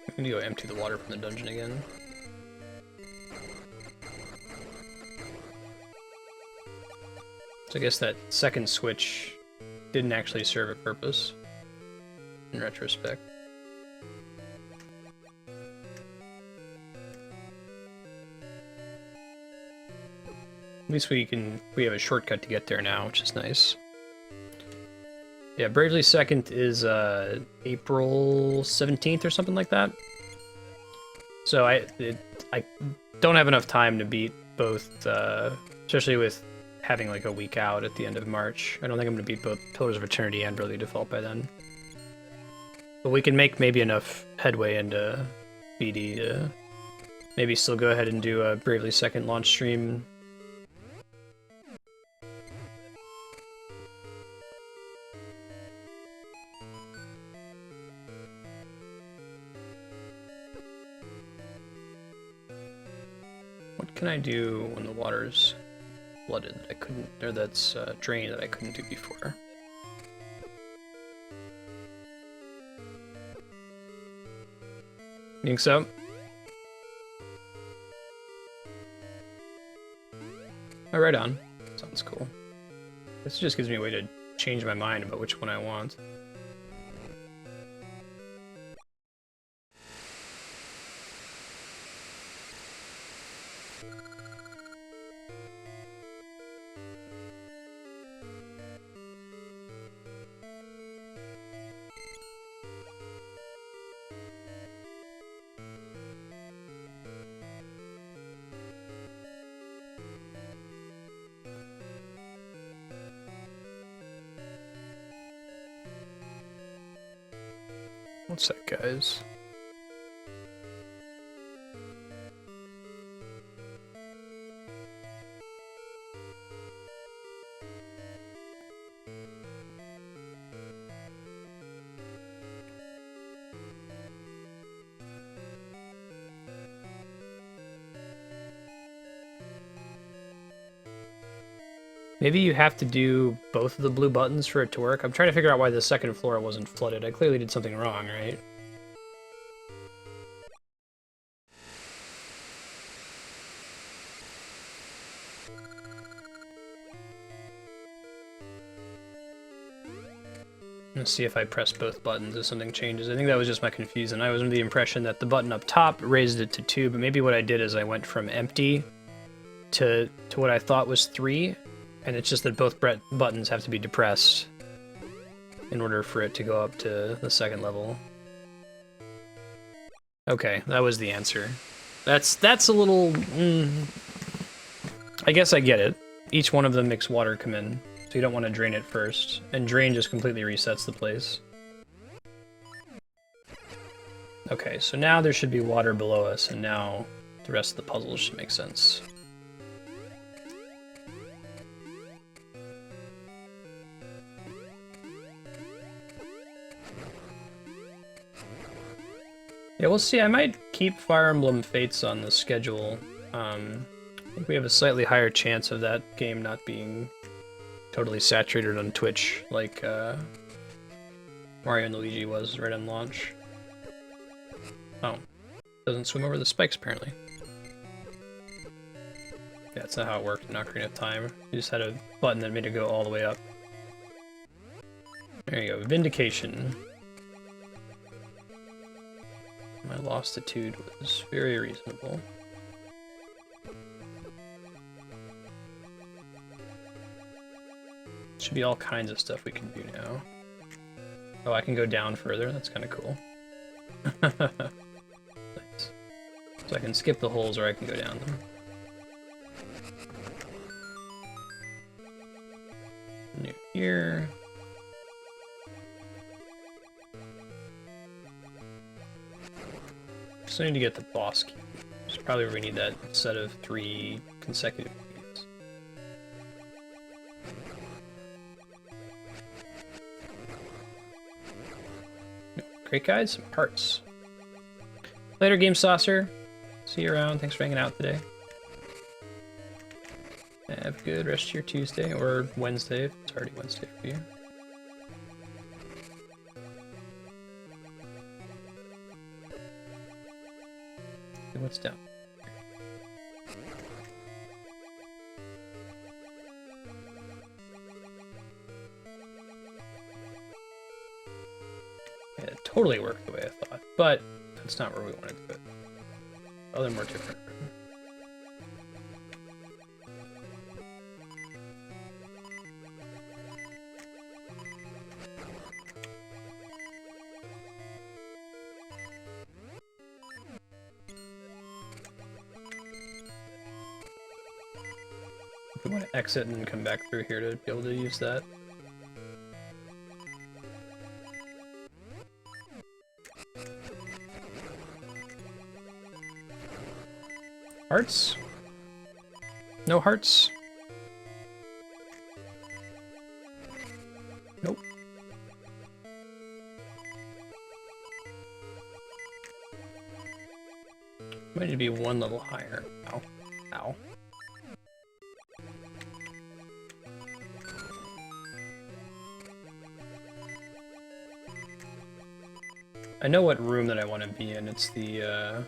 I'm gonna go empty the water from the dungeon again. So I guess that second switch didn't actually serve a purpose, in retrospect. At least we have a shortcut to get there now, which is nice. Yeah, Bravely Second is April 17th or something like that. So I don't have enough time to beat both, especially with having like a week out at the end of March. I don't think I'm going to beat both Pillars of Eternity and Bravely Default by then. But we can make maybe enough headway into BD to maybe still go ahead and do a Bravely Second launch stream. What can I do when the water's flooded that I couldn't, or that's drained that I couldn't do before? Think so? Oh, right on. Sounds cool. This just gives me a way to change my mind about which one I want. What's that, guys? Maybe you have to do both of the blue buttons for it to work. I'm trying to figure out why the second floor wasn't flooded. I clearly did something wrong, right? Let's see if I press both buttons if something changes. I think that was just my confusion. I was under the impression that the button up top raised it to 2, but maybe what I did is I went from empty to what I thought was 3, and it's just that both buttons have to be depressed in order for it to go up to the second level. Okay, that was the answer. That's a little... I guess I get it. Each one of them makes water come in, so you don't want to drain it first. And drain just completely resets the place. Okay, so now there should be water below us, and now the rest of the puzzle should make sense. Yeah, we'll see. I might keep Fire Emblem Fates on the schedule. I think we have a slightly higher chance of that game not being totally saturated on Twitch, like Mario and Luigi was right on launch. Oh, doesn't swim over the spikes apparently. Yeah, that's not how it worked in Ocarina of Time. You just had a button that made it go all the way up. There you go, Vindication. My lostitude was very reasonable. Should be all kinds of stuff we can do now. Oh, I can go down further. That's kind of cool. Nice. So I can skip the holes or I can go down them. New here. So I need to get the boss key. Which is probably where we need that set of 3 consecutive keys. Great guys, some parts. Later, Game Saucer. See you around. Thanks for hanging out today. Have a good rest of your Tuesday or Wednesday if it's already Wednesday for you. What's down? Yeah, it totally worked the way I thought, but that's not where we wanted to put it. Other more different room. If we want to exit and come back through here to be able to use that. Hearts? No hearts? Nope. Might need to be one level higher. Ow. Ow. I know what room that I want to be in. It's the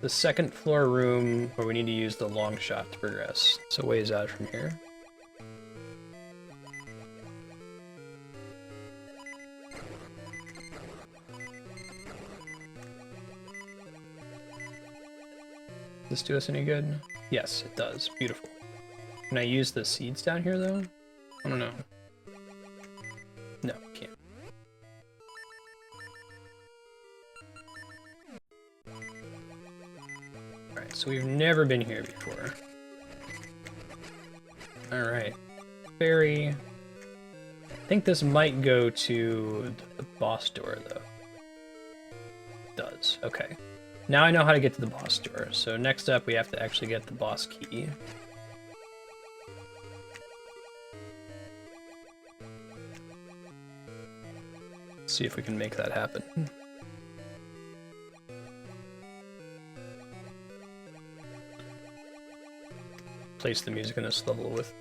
second floor room where we need to use the long shot to progress. It's a ways out from here. Does this do us any good? Yes, it does. Beautiful. Can I use the seeds down here, though? I don't know. No, can't. Alright, so we've never been here before. Alright. Fairy. I think this might go to the boss door, though. It does. Okay. Now I know how to get to the boss door. So next up, we have to actually get the boss key. Let's see if we can make that happen. Place the music in this level with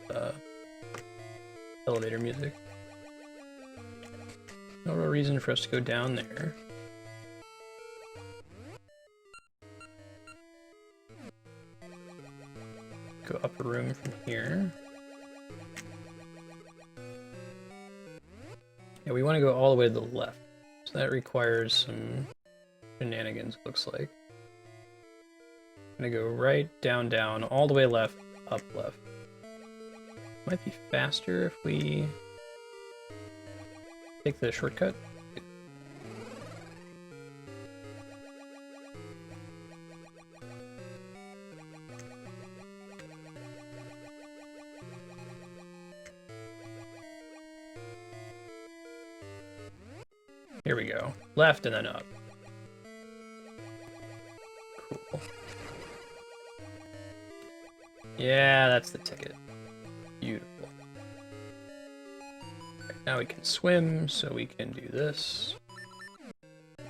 elevator music. No real reason for us to go down there. Go up a room from here. Yeah, we want to go all the way to the left. So that requires some shenanigans, it looks like. I'm gonna go right, down, down, all the way left, up, left. Might be faster if we take the shortcut. Here we go. Left and then up. Cool. Yeah, that's the ticket. Beautiful. Okay, now we can swim, so we can do this. And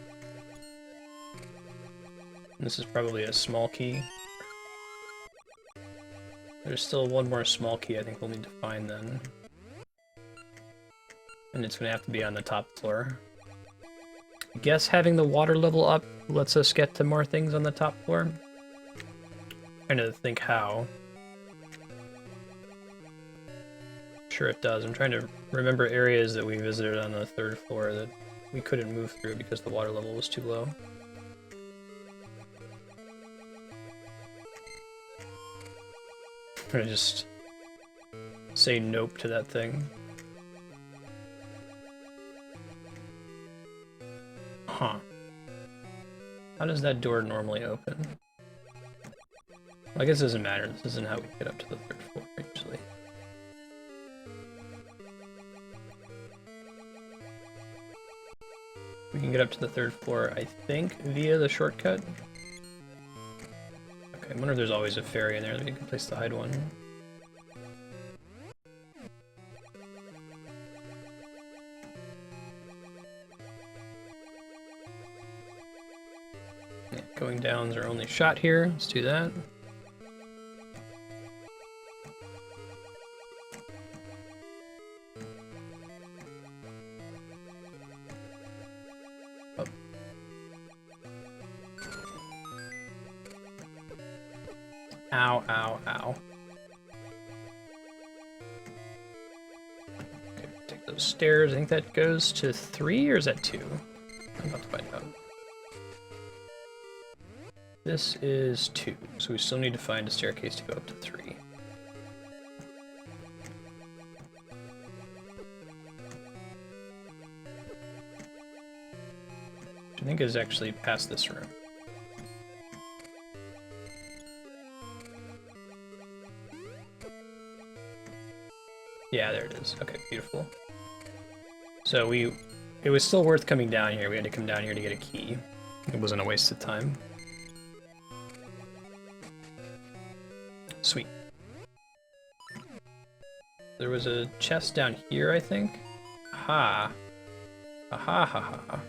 this is probably a small key. There's still one more small key I think we'll need to find then. And it's gonna have to be on the top floor. I guess having the water level up lets us get to more things on the top floor. Trying to think how. Sure it does. I'm trying to remember areas that we visited on the third floor that we couldn't move through because the water level was too low. I'm gonna just say nope to that thing. Huh. How does that door normally open? Well, I guess it doesn't matter. This isn't how we get up to the third floor, usually. We can get up to the third floor, I think, via the shortcut. Okay, I wonder if there's always a fairy in there that we can place the hide one. Yeah, going down's our only shot here. Let's do that. Up. Ow, ow, ow. Okay, take those stairs. I think that goes to 3, or is that 2? I'm about to find out. This is 2, so we still need to find a staircase to go up to 3. Which I think is actually past this room. Yeah, there it is. Okay, beautiful. So it was still worth coming down here. We had to come down here to get a key. It wasn't a waste of time. Sweet. There was a chest down here, I think. Aha. Aha ha ha.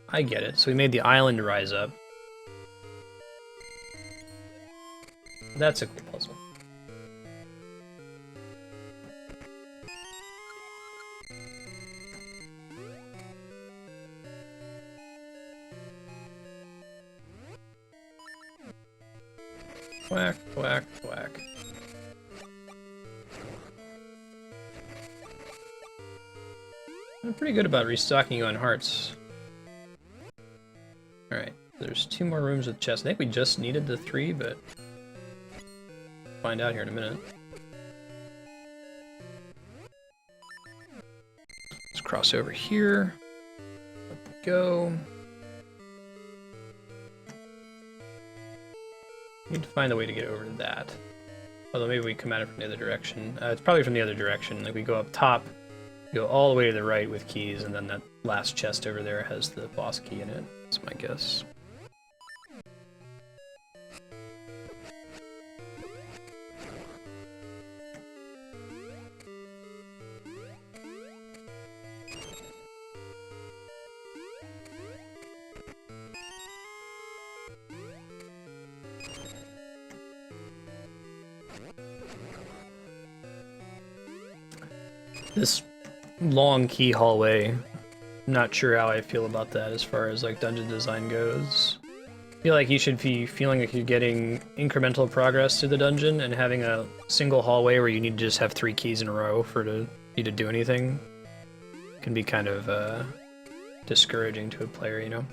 I get it. So we made the island rise up. That's a cool puzzle. Whack, whack, whack. I'm pretty good about restocking you on hearts. Alright, there's 2 more rooms with chests. I think we just needed the 3, but find out here in a minute. Let's cross over here. Let it go. Need to find a way to get over to that. Although maybe we come at it from the other direction. It's probably from the other direction. Like we go up top, go all the way to the right with keys, and then that last chest over there has the boss key in it. That's my guess. This long key hallway, not sure how I feel about that as far as like dungeon design goes. I feel like you should be feeling like you're getting incremental progress through the dungeon, and having a single hallway where you need to just have 3 keys in a row for you to do anything can be kind of discouraging to a player, you know?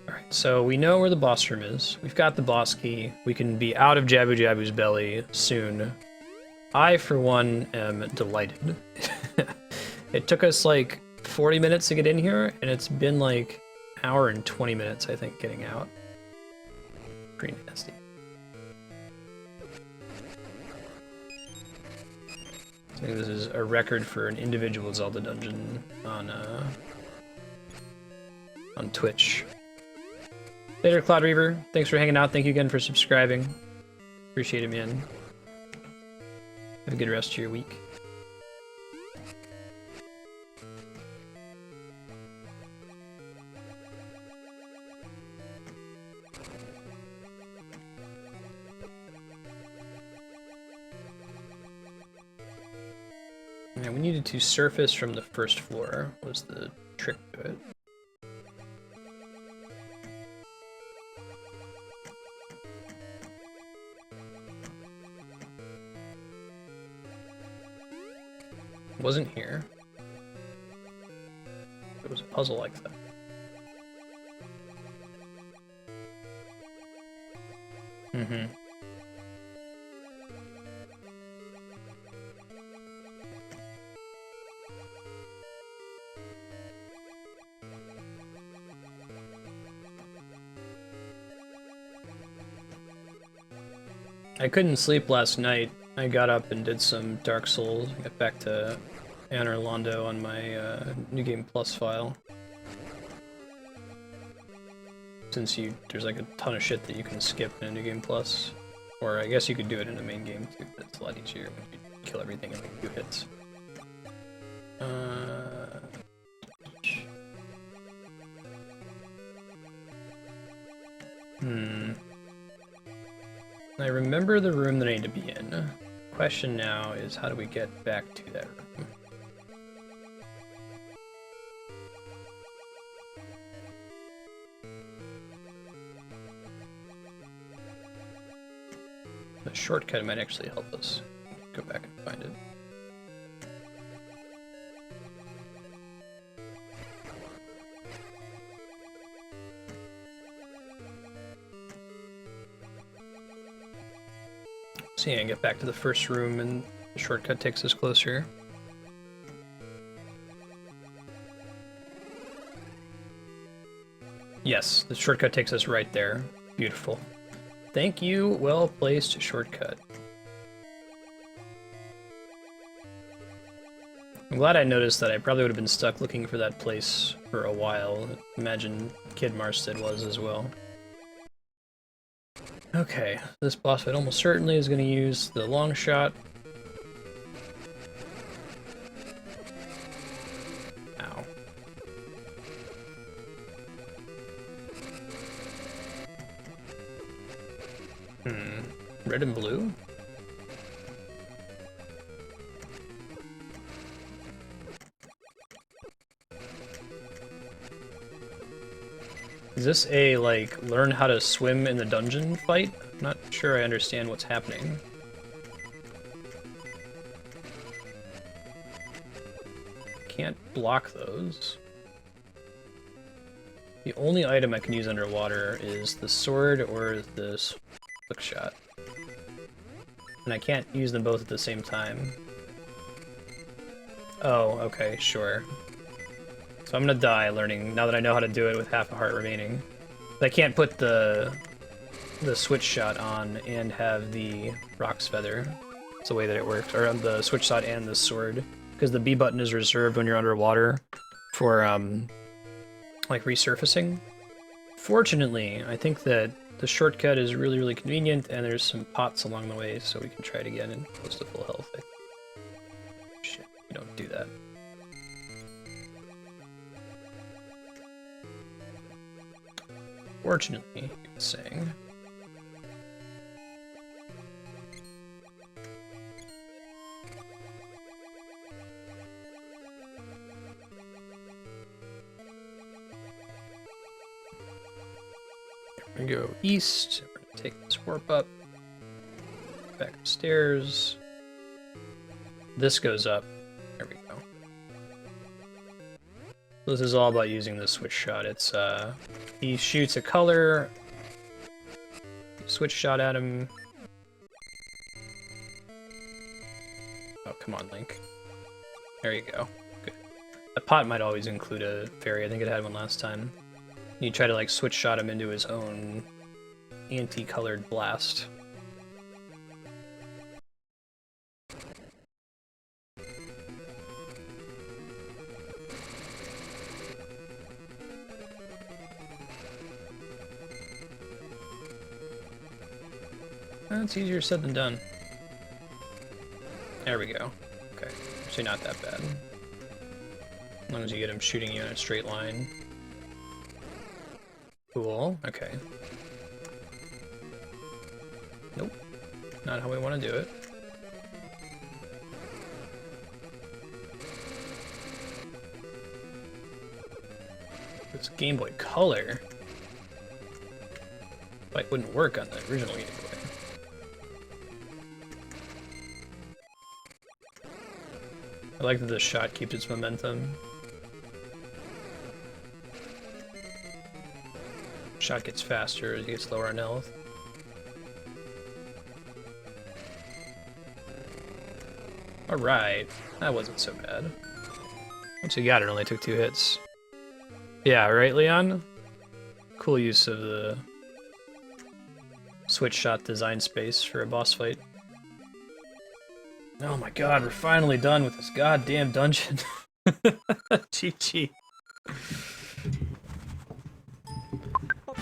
Alright, so we know where the boss room is. We've got the boss key. We can be out of Jabu Jabu's belly soon. I, for one, am delighted. It took us like 40 minutes to get in here, and it's been like an hour and 20 minutes, I think, getting out. Pretty nasty. I think this is a record for an individual Zelda dungeon on Twitch. Later, Cloud Reaver. Thanks for hanging out. Thank you again for subscribing. Appreciate it, man. Have a good rest of your week. Yeah, we needed to surface from the first floor, was the trick to it. It wasn't here. It was a puzzle like that. Mm-hmm. I couldn't sleep last night. I got up and did some Dark Souls. Got back to Anor Londo on my New Game Plus file. Since there's like a ton of shit that you can skip in a New Game Plus. Or I guess you could do it in a main game too, but it's a lot easier when you kill everything in like 2 hits. I remember the room that I need to be in. Question now is, how do we get back to that room? The shortcut might actually help us go back and find it. So yeah, get back to the first room, and the shortcut takes us closer. Yes, the shortcut takes us right there. Beautiful. Thank you, well-placed shortcut. I'm glad I noticed that. I probably would have been stuck looking for that place for a while. Imagine Kid Marsted was as well. Okay, this boss fight almost certainly is going to use the long shot. Ow. Red and blue? Is this a, like, learn how to swim in the dungeon fight? I'm not sure I understand what's happening. Can't block those. The only item I can use underwater is the sword or this hook shot. And I can't use them both at the same time. Oh, okay, sure. So I'm gonna die learning, now that I know how to do it with half a heart remaining. But I can't put the switch shot on and have the Rock's Feather. That's the way that it works. Or the switch shot and the sword. Because the B button is reserved when you're underwater for, like, resurfacing. Fortunately, I think that the shortcut is really, really convenient, and there's some pots along the way, so we can try it again and close to full health. Shit, we don't do that. Fortunately, he was saying. We're gonna go east. We're gonna take this warp up. Back upstairs. This goes up. There we go. This is all about using the switch shot. It's, he shoots a color. Switch shot at him. Oh, come on, Link. There you go. Good. The pot might always include a fairy. I think it had one last time. You try to, like, switch shot him into his own anti-colored blast. It's easier said than done. There we go. Okay, actually not that bad. As long as you get him shooting you in a straight line. Cool, okay. Nope, not how we want to do it. This Game Boy Color like wouldn't work on the original Game Boy. I like that the shot keeps its momentum. Shot gets faster as he gets lower on health. Alright, that wasn't so bad. Once you got it, only took 2 hits. Yeah, right, Leon? Cool use of the switch shot design space for a boss fight. Oh my god, we're finally done with this goddamn dungeon. GG.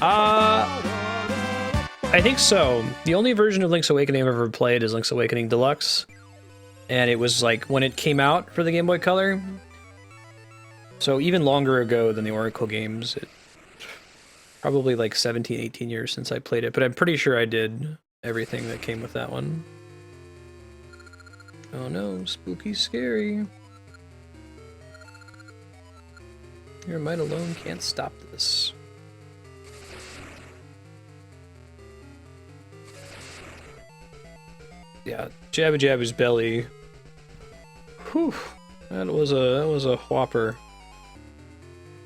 I think so. The only version of Link's Awakening I've ever played is Link's Awakening Deluxe. And it was like when it came out for the Game Boy Color. So even longer ago than the Oracle games. Probably like 17, 18 years since I played it. But I'm pretty sure I did everything that came with that one. Oh no, spooky scary. Your might alone can't stop this. Yeah, Jabba Jabba's belly. Whew, that was a whopper.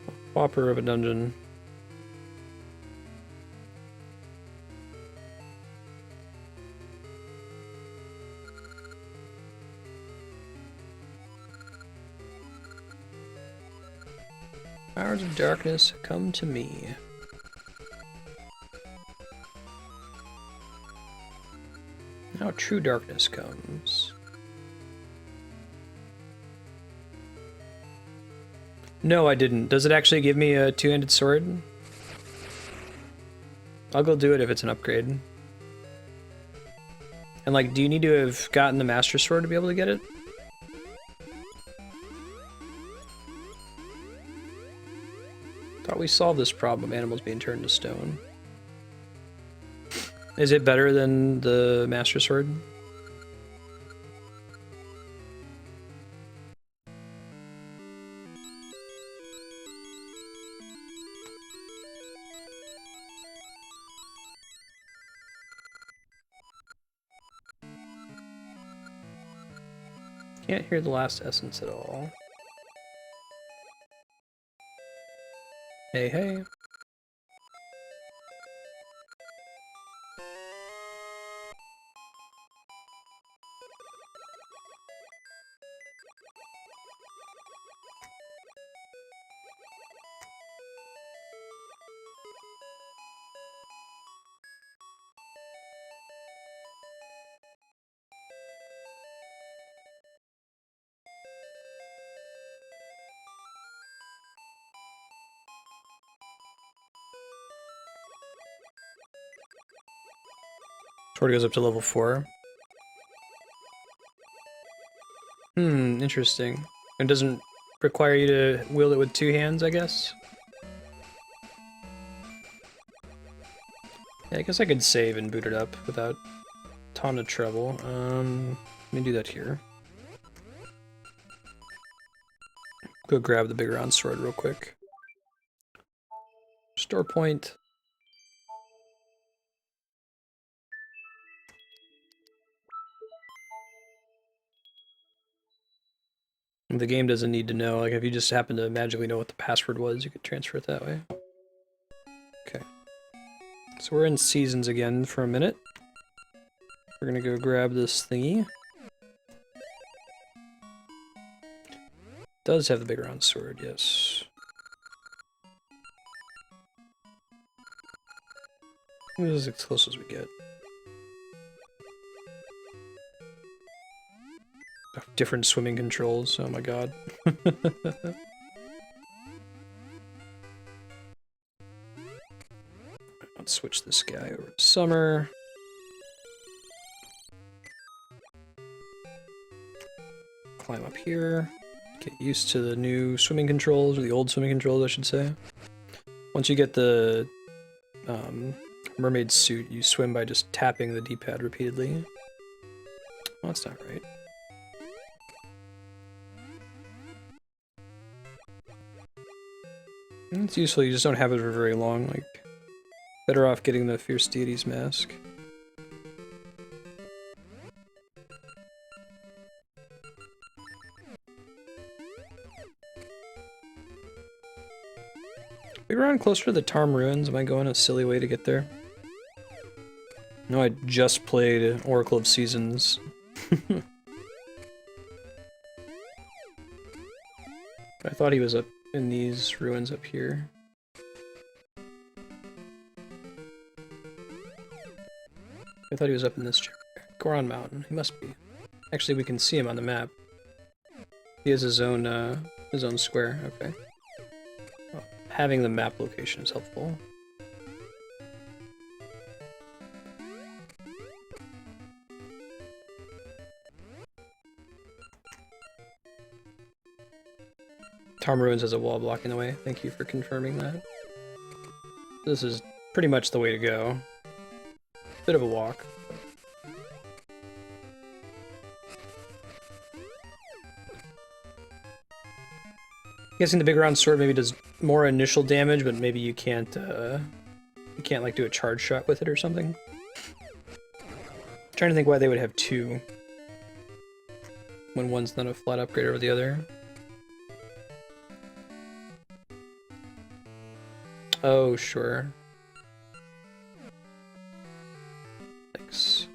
A whopper of a dungeon. Powers of darkness, come to me. Now true darkness comes. No, I didn't. Does it actually give me a two-handed sword? I'll go do it if it's an upgrade. And like, do you need to have gotten the Master Sword to be able to get it? Thought we solved this problem of animals being turned to stone. Is it better than the Master Sword? Can't hear the last essence at all. Hey, hey. Sword goes up to level 4. Interesting. It doesn't require you to wield it with two hands, I guess? Yeah, I guess I could save and boot it up without a ton of trouble. Let me do that here. Go grab the bigger on sword real quick. Store point. The game doesn't need to know. Like, if you just happen to magically know what the password was, you could transfer it that way. Okay. So we're in seasons again for a minute. We're gonna go grab this thingy. Does have the bigger on sword, yes. This is as close as we get. Different swimming controls, oh my god. Let's switch this guy over to Summer. Climb up here. Get used to the new swimming controls, or the old swimming controls, I should say. Once you get the mermaid suit, you swim by just tapping the D-pad repeatedly. Well, that's not right. It's useful, you just don't have it for very long, like, better off getting the Fierce Deities mask. We were on closer to the Tarm Ruins. Am I going a silly way to get there? No, I just played Oracle of Seasons. I thought he was up in these ruins up here. I thought he was up in this Goron Mountain. He must be. Actually, we can see him on the map. He has his own square. Okay. Well, having the map location is helpful. Tarm Ruins has a wall blocking the way. Thank you for confirming that. This is pretty much the way to go. Bit of a walk. Guessing the big round sword maybe does more initial damage, but maybe you can't like do a charge shot with it or something. I'm trying to think why they would have two when one's not a flat upgrade over the other. Oh, sure. Thanks.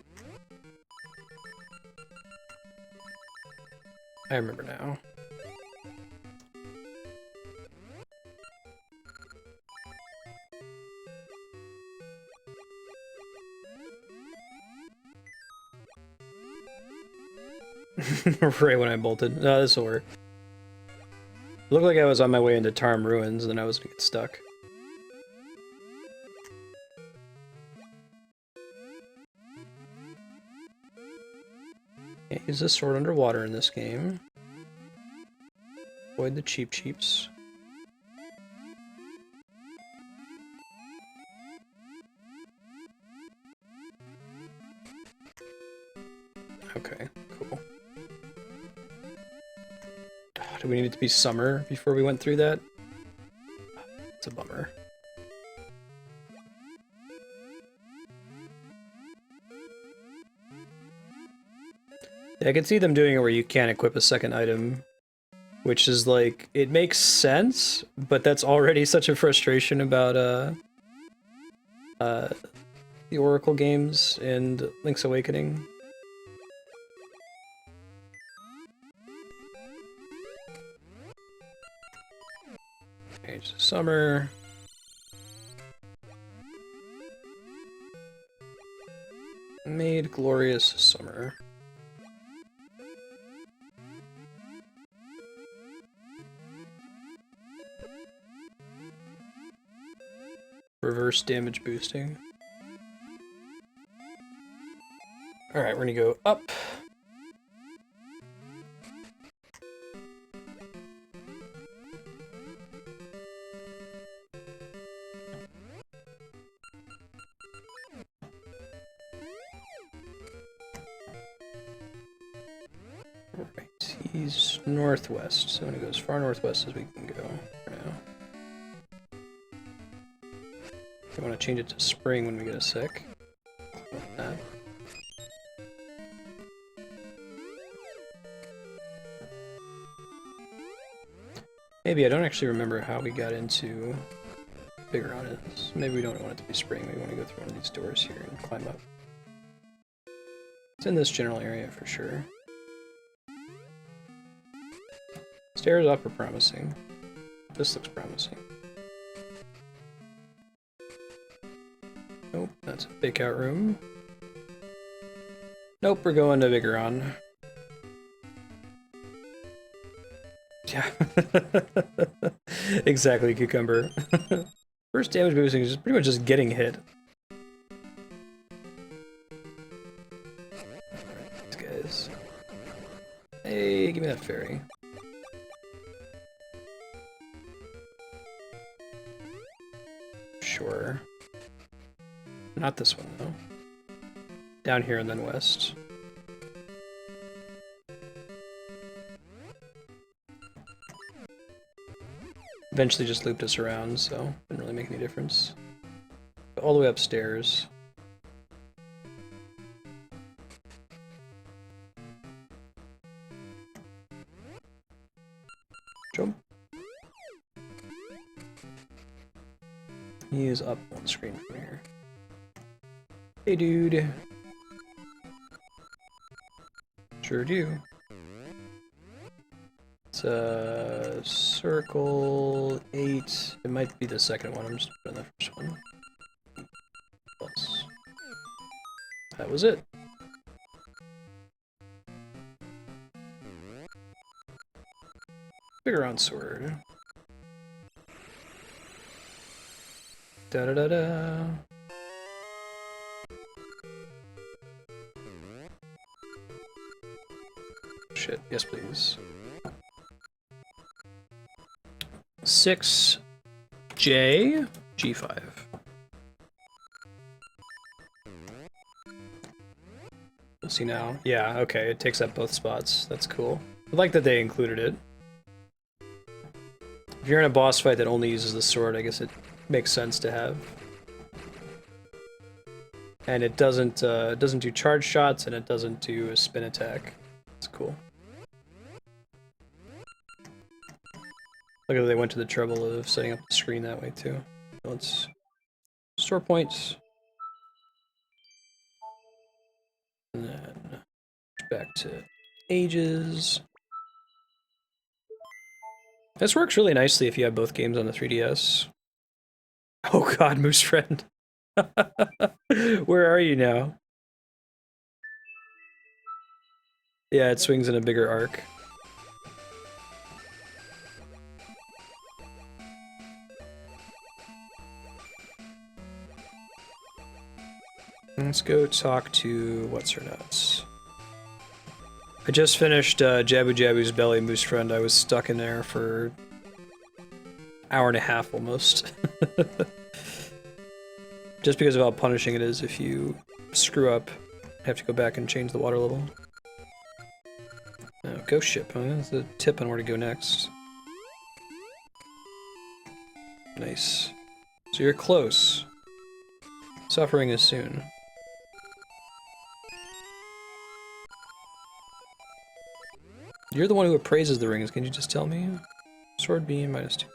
I remember now. Right when I bolted. No, this will work. It looked like I was on my way into Tarm Ruins, and then I was gonna get stuck. Can't use this sword underwater in this game. Avoid the cheap cheeps. Okay, cool. Do we need it to be summer before we went through that? It's a bummer. Yeah, I can see them doing it where you can't equip a second item, which is like, it makes sense, but that's already such a frustration about the Oracle games and Link's Awakening. Age of Summer. Made Glorious Summer. Reverse damage boosting. Alright, we're gonna go up. Alright, he's northwest, so I'm gonna go as far northwest as we can go for now. I want to change it to spring when we get a sec. Like that. Maybe I don't actually remember how we got into bigger on it. Maybe we don't want it to be spring. Maybe we want to go through one of these doors here and climb up. It's in this general area for sure. Stairs up are promising. This looks promising. Nope, that's a fake out room. Nope, we're going to Viggoron. Yeah. Exactly, Cucumber. First damage boosting is pretty much just getting hit. Alright, these guys. Hey, give me that fairy. Sure. Not this one, though. Down here and then west. Eventually just looped us around, so didn't really make any difference. But all the way upstairs. Jump. He is up on screen from here. Hey, dude. Sure do. It's circle 8. It might be the second one. I'm just putting the first one. Plus. That was it. Viggoron sword. Da da da da. Shit, yes please. 6J G5. Let's see now. Yeah, okay, it takes up both spots. That's cool. I like that they included it. If you're in a boss fight that only uses the sword, I guess it makes sense to have. And it doesn't do charge shots, and it doesn't do a spin attack. It's cool. Look at, they went to the trouble of setting up the screen that way too. Let's store points. And then back to ages. This works really nicely if you have both games on the 3DS. Oh god, Moose Friend. Where are you now? Yeah, it swings in a bigger arc. Let's go talk to what's her nuts. I just finished Jabu Jabu's belly, moose friend. I was stuck in there for an hour and a half almost. Just because of how punishing it is if you screw up. Have to go back and change the water level. Oh, ghost ship, huh? That's a tip on where to go next. Nice. So you're close. Suffering is soon. You're the one who appraises the rings, can you just tell me? Sword beam, -2.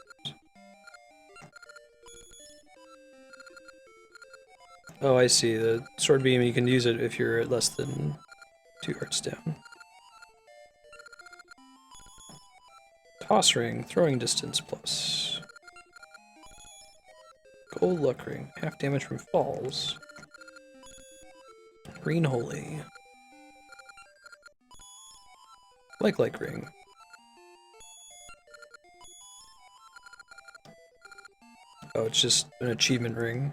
Oh, I see. The sword beam, you can use it if you're at less than 2 yards down. Toss ring, throwing distance plus. Gold luck ring, half damage from falls. Green holy. Like ring. Oh, it's just an achievement ring.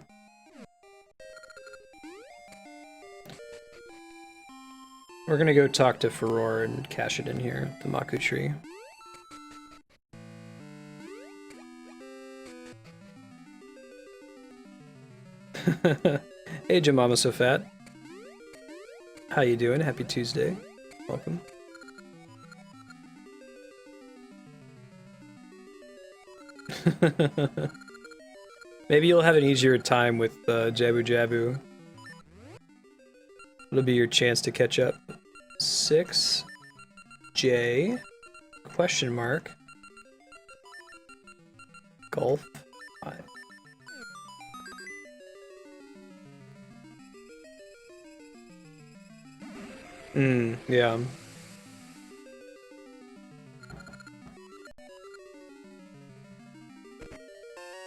We're gonna go talk to Furore and cash it in here, the Maku tree. Hey Jamama So Fat. How you doing? Happy Tuesday. Welcome. Maybe you'll have an easier time with Jabu Jabu. It'll be your chance to catch up. 6J question mark golf 5. Yeah.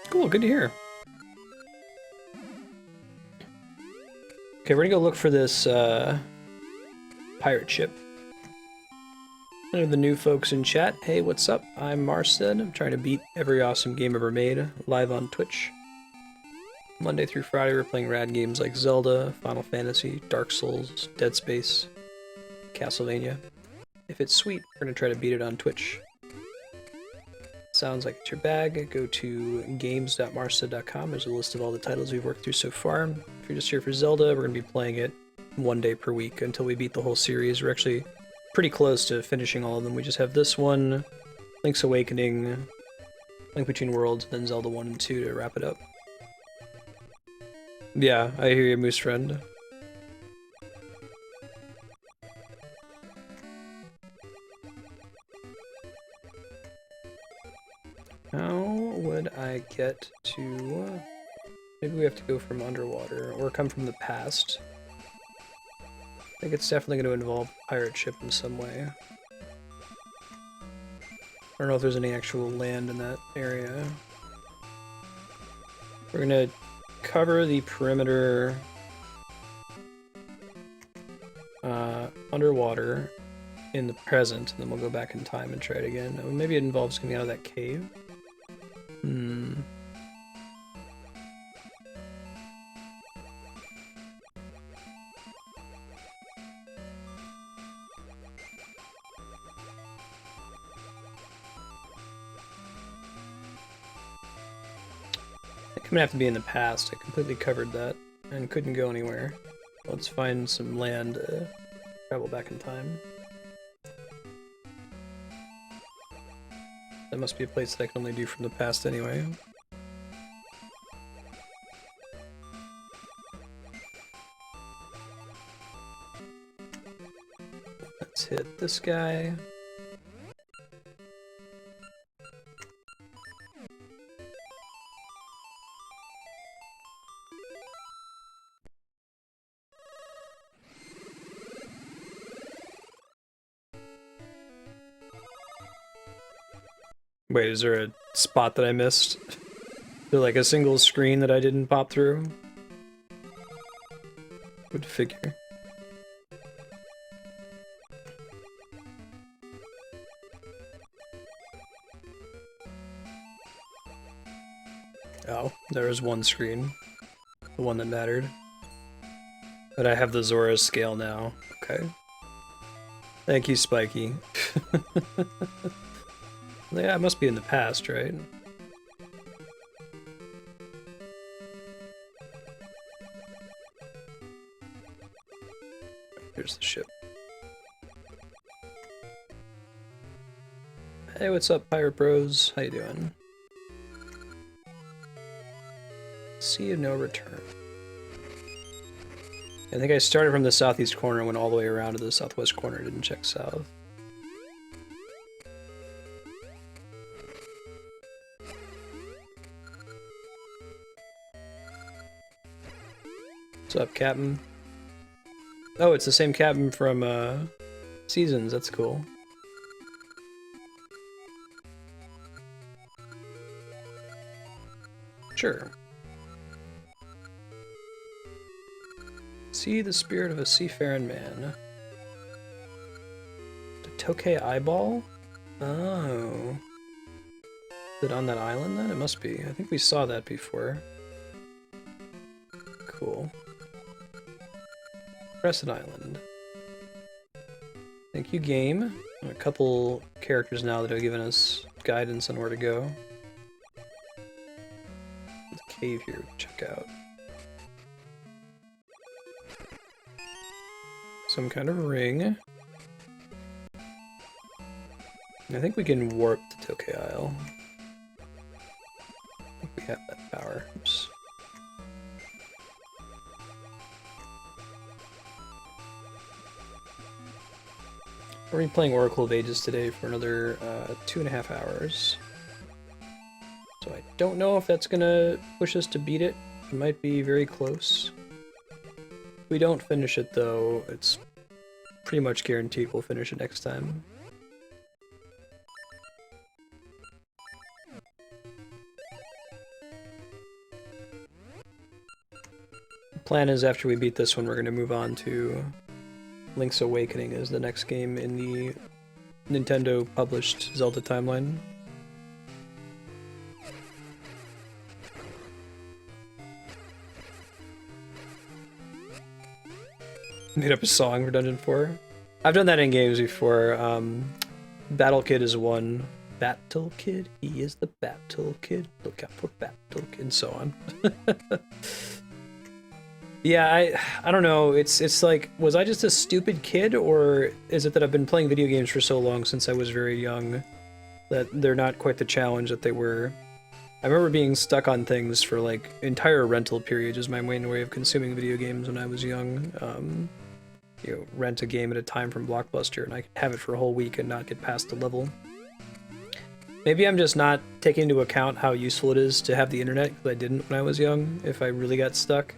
Cool, good to hear. Okay, we're gonna go look for this pirate ship. Hello, the new folks in chat. Hey, what's up? I'm Marstead. I'm trying to beat every awesome game ever made live on Twitch. Monday through Friday, we're playing rad games like Zelda, Final Fantasy, Dark Souls, Dead Space, Castlevania. If it's sweet, we're gonna try to beat it on Twitch. Sounds like it's your bag. Go to games.marstead.com. There's a list of all the titles we've worked through so far. If you're just here for Zelda, we're gonna be playing it 1 day per week until we beat the whole series. We're actually pretty close to finishing all of them. We just have this one, Link's Awakening, Link Between Worlds, then Zelda 1 and 2 to wrap it up. Yeah, I hear you, Moose Friend. How would I get to... Maybe we have to go from underwater, or come from the past. I think it's definitely going to involve a pirate ship in some way. I don't know if there's any actual land in that area. We're going to cover the perimeter underwater in the present, and then we'll go back in time and try it again. Oh, maybe it involves coming out of that cave. I'm gonna have to be in the past. I completely covered that and couldn't go anywhere. Let's find some land to travel back in time. That must be a place that I can only do from the past anyway. Let's hit this guy. Wait, is there a spot that I missed? Is there like a single screen that I didn't pop through? Would figure. Oh, there was one screen. The one that mattered. But I have the Zora scale now. Okay. Thank you, Spiky. Yeah, it must be in the past, right? Here's the ship. Hey, what's up, Pirate Bros? How you doing? Sea of no return. I think I started from the southeast corner and went all the way around to the southwest corner, didn't check south. What's up, Captain? Oh, it's the same Captain from Seasons, that's cool. Sure. See the spirit of a seafaring man. The Tokay eyeball? Oh. Is it on that island then? It must be. I think we saw that before. Cool. Crescent Island. Thank you, game. A couple characters now that have given us guidance on where to go. There's a cave here to check out. Some kind of ring. I think we can warp to Tokay Isle. I think we have that power. Oops. We're gonna be playing Oracle of Ages today for another 2.5 hours. So I don't know if that's gonna push us to beat it. It might be very close. If we don't finish it though, it's pretty much guaranteed we'll finish it next time. The plan is after we beat this one, we're gonna move on to Link's Awakening as the next game in the Nintendo published Zelda timeline. Made up a song for Dungeon 4. I've done that in games before. Battle Kid is one. Battle Kid, he is the Battle Kid. Look out for Battle Kid, and so on. Yeah, I don't know. It's like, was I just a stupid kid, or is it that I've been playing video games for so long since I was very young that they're not quite the challenge that they were? I remember being stuck on things for like entire rental periods as my main way of consuming video games when I was young. You know, rent a game at a time from Blockbuster, and I could have it for a whole week and not get past the level. Maybe I'm just not taking into account how useful it is to have the internet, because I didn't when I was young, if I really got stuck.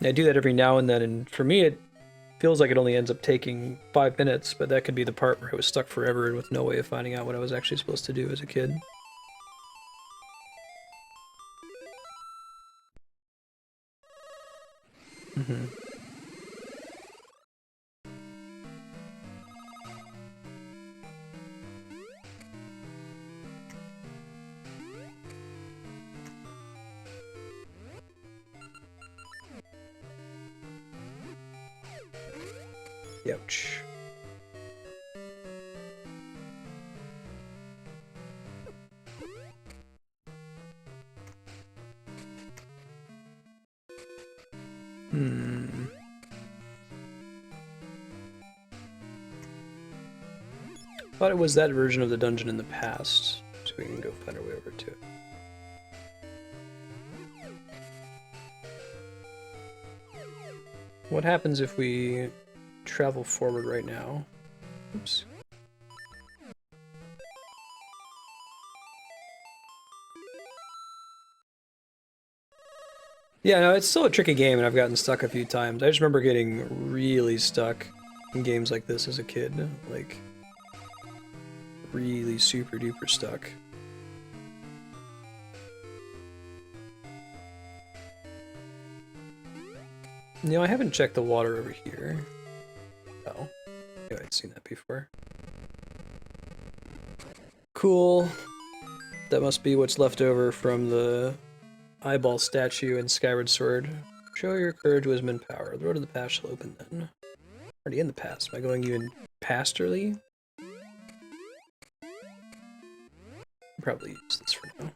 I do that every now and then, and for me it feels like it only ends up taking 5 minutes, but that could be the part where I was stuck forever and with no way of finding out what I was actually supposed to do as a kid. Mm-hmm. Ouch. Thought it was that version of the dungeon in the past, so we can go find our way over to it. What happens if we travel forward right now? Oops. Yeah, no, it's still a tricky game, and I've gotten stuck a few times. I just remember getting really stuck in games like this as a kid. Like, really super duper stuck. You know, I haven't checked the water over here. Oh, yeah, I'd seen that before. Cool. That must be what's left over from the eyeball statue in Skyward Sword. Show your courage, wisdom, and power. The road to the past shall open then. Already in the past. Am I going even pasterly? Probably use this for now.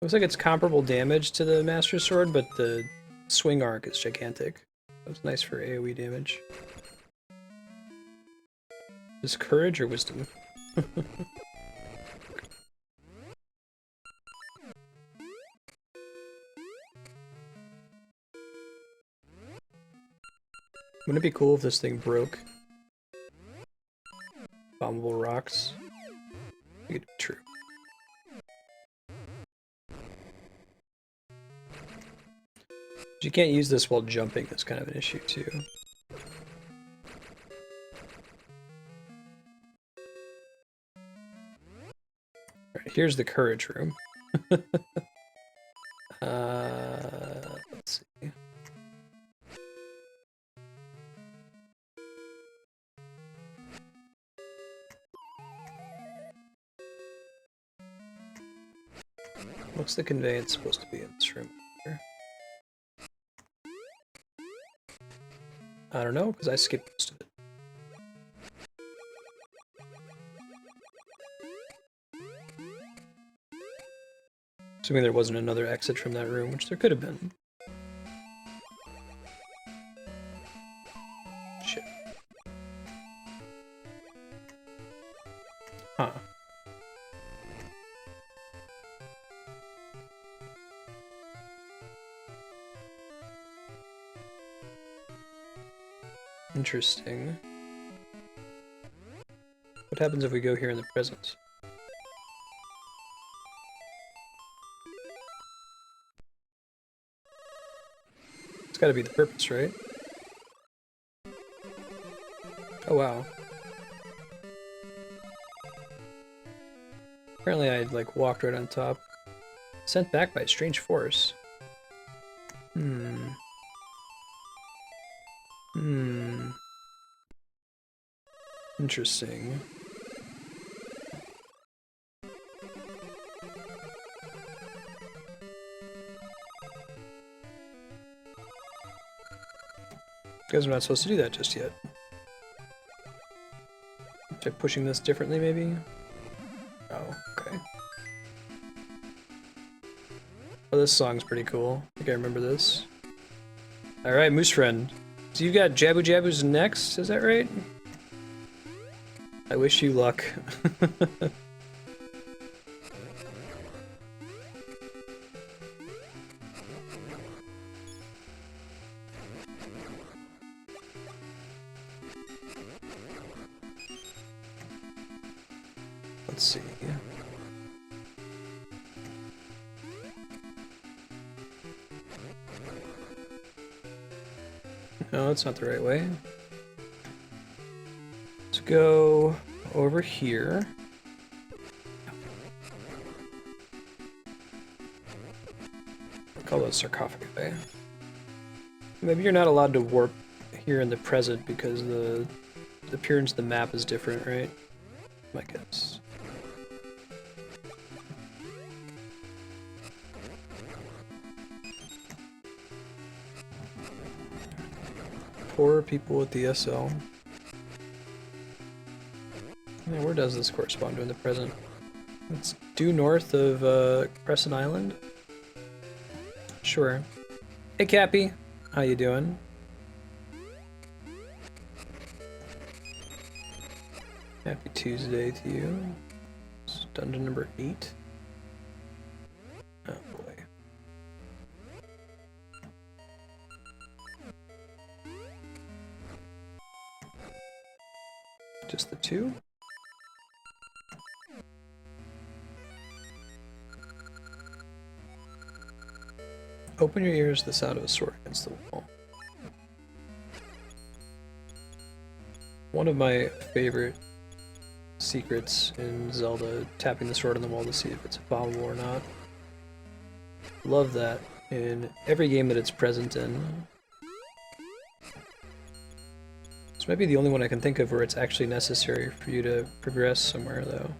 Looks like it's comparable damage to the Master Sword, but the swing arc is gigantic. That's nice for AoE damage. Is courage or wisdom? Wouldn't it be cool if this thing broke? Bombable rocks. Make it true. You can't use this while jumping, that's kind of an issue too. Alright, here's the courage room. Let's see. What's the conveyance supposed to be in this room here? I don't know, because I skipped most of it. Assuming there wasn't another exit from that room, which there could have been. Shit. Huh. Interesting. What happens if we go here in the present? It's gotta be the purpose, right? Oh wow. Apparently I like walked right on top. Sent back by a strange force. Interesting. Guess I'm not supposed to do that just yet. Try pushing this differently, maybe? Oh, okay. Oh, this song's pretty cool. I think I remember this. Alright, Moose Friend. So you got Jabu Jabu's next, is that right? I wish you luck. Let's see. No, that's not the right way. Let's go over here. I'll call that sarcophagi. Maybe you're not allowed to warp here in the present because the appearance of the map is different, right? My guess. Poor people with DSL. Yeah, where does this correspond to in the present? It's due north of Crescent Island? Sure. Hey Cappy, how you doing? Happy Tuesday to you. It's dungeon number 8. Oh boy. Just the 2? Open your ears to the sound of a sword against the wall. One of my favorite secrets in Zelda, tapping the sword on the wall to see if it's bombable or not. Love that in every game that it's present in. This might be the only one I can think of where it's actually necessary for you to progress somewhere, though.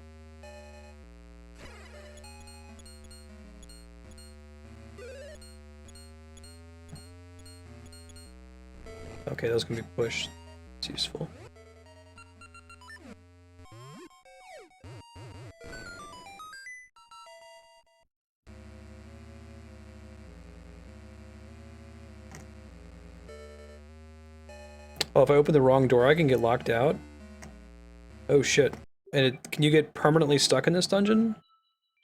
Okay, those can be pushed. It's useful. Oh, if I open the wrong door, I can get locked out? Oh shit. And can you get permanently stuck in this dungeon?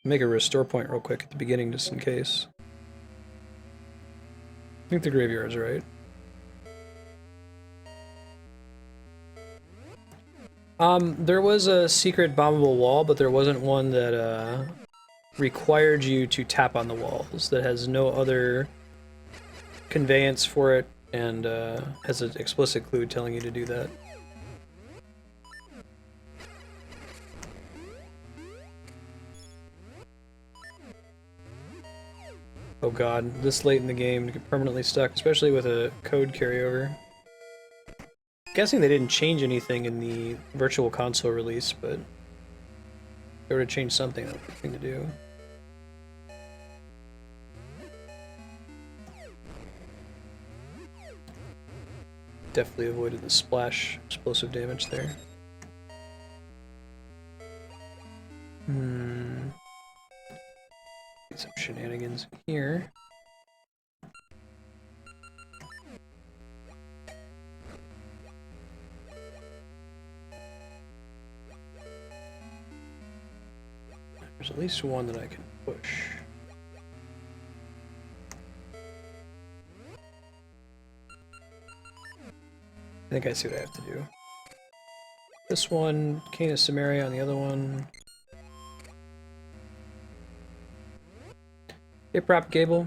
Make a restore point real quick at the beginning, just in case. I think the graveyard's right. There was a secret bombable wall, but there wasn't one that, required you to tap on the walls, that has no other conveyance for it, and, has an explicit clue telling you to do that. Oh god, this late in the game to get permanently stuck, especially with a code carryover. I'm guessing they didn't change anything in the Virtual Console release, but if they were to change something, that would be the thing to do. Definitely avoided the splash explosive damage there. Some shenanigans here. There's at least one that I can push. I think I see what I have to do. This one, Cane of Samaria on the other one. Hey, Prop Gable.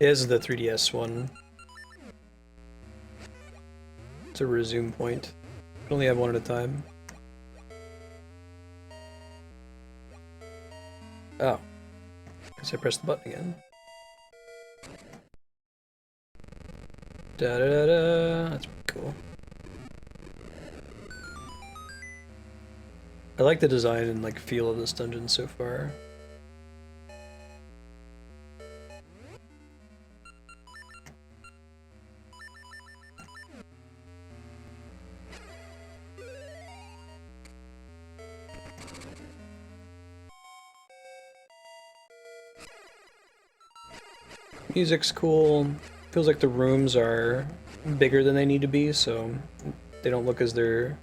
Yeah, this is the 3DS one. It's a resume point. You can only have one at a time. Oh. Guess I pressed the button again. Da da da da. That's pretty cool. I like the design and like feel of this dungeon so far. Music's cool. Feels like the rooms are bigger than they need to be, so they don't look as they're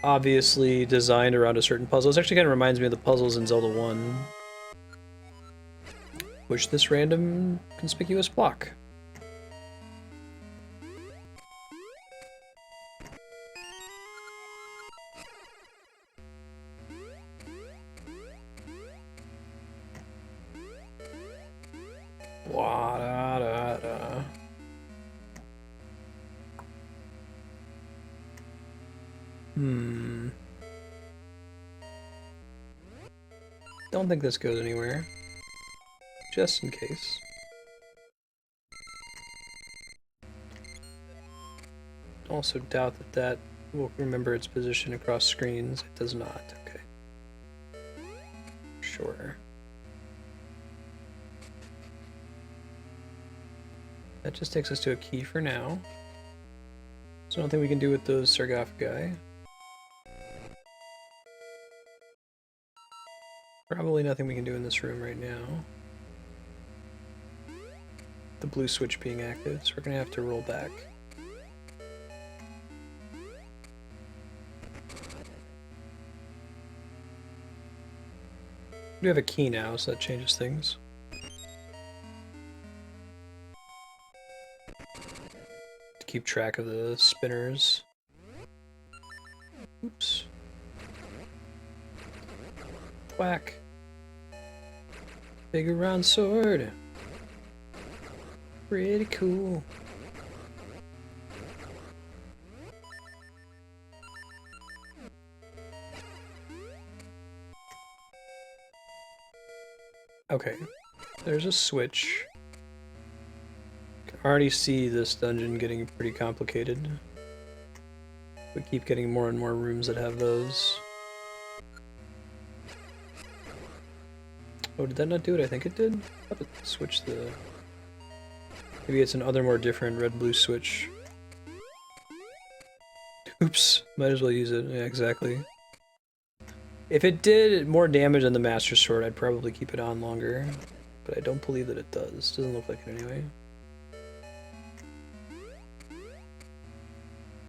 obviously designed around a certain puzzle. This actually kind of reminds me of the puzzles in Zelda 1. Push this random conspicuous block. Wa-da-da-da. Don't think this goes anywhere. Just in case. Also doubt that that will remember its position across screens. It does not. Okay. Sure. That just takes us to a key for now. So nothing we can do with those sarcophagi. Probably nothing we can do in this room right now. The blue switch being active, so we're gonna have to roll back. We have a key now, so that changes things. To keep track of the spinners. Oops. Whack. Big round sword. Pretty cool. Okay, there's a switch. Can already see this dungeon getting pretty complicated. We keep getting more and more rooms that have those. Oh, did that not do it? I think it did. I'll have to switch the... Maybe it's an other more different red-blue switch. Oops, might as well use it. Yeah, exactly. If it did more damage than the Master Sword, I'd probably keep it on longer. But I don't believe that it does. Doesn't look like it anyway.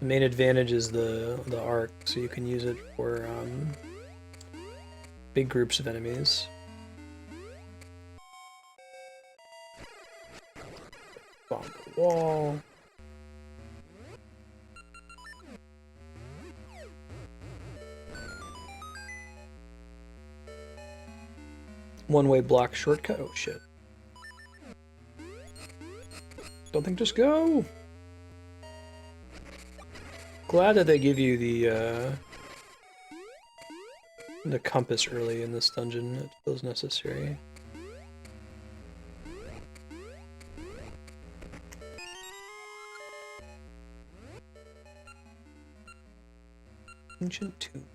The main advantage is the arc, so you can use it for big groups of enemies. Bomb the wall. One-way block shortcut. Oh shit. Don't think just go. Glad that they give you the compass early in this dungeon. It feels necessary. Ancient tomb.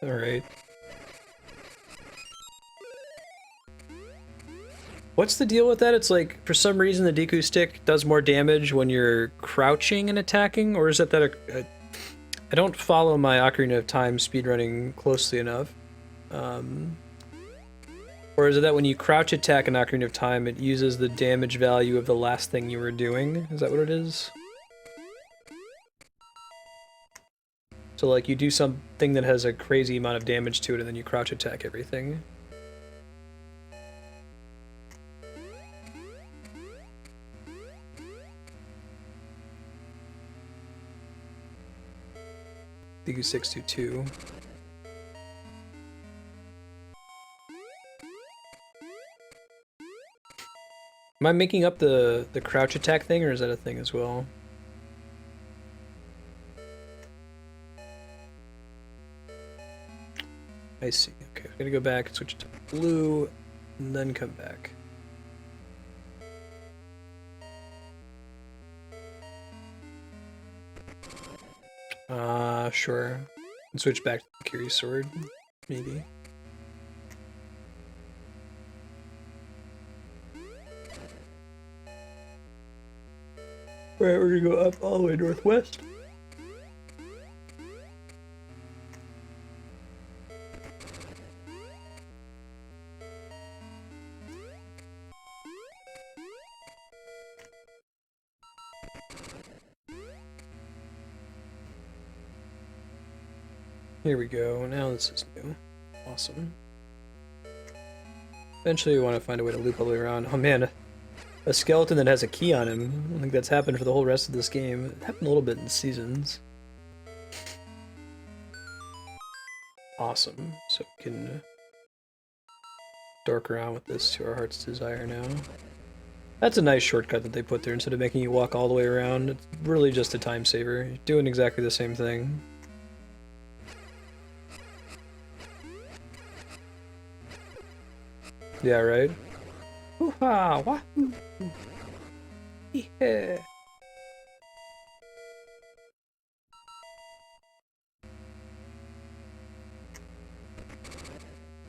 Alright. What's the deal with that? It's like, for some reason, the Deku Stick does more damage when you're crouching and attacking? Or is it that I don't follow my Ocarina of Time speedrunning closely enough. Or is it that when you crouch attack in Ocarina of Time, it uses the damage value of the last thing you were doing? Is that what it is? So like you do something that has a crazy amount of damage to it and then you crouch attack everything. Deku 622. Am I making up the crouch attack thing, or is that a thing as well? I see. Okay, I'm gonna go back and switch to blue, and then come back. Sure. And switch back to the Kiri sword, maybe. Alright, we're gonna go up all the way northwest. Here we go, now this is new. Awesome. Eventually we want to find a way to loop all the way around. Oh man, a skeleton that has a key on him. I don't think that's happened for the whole rest of this game. It happened a little bit in Seasons. Awesome. So we can dork around with this to our heart's desire now. That's a nice shortcut that they put there. Instead of making you walk all the way around, it's really just a time saver. You're doing exactly the same thing. Yeah, right? Woo-ha! Wahoo! Yeah!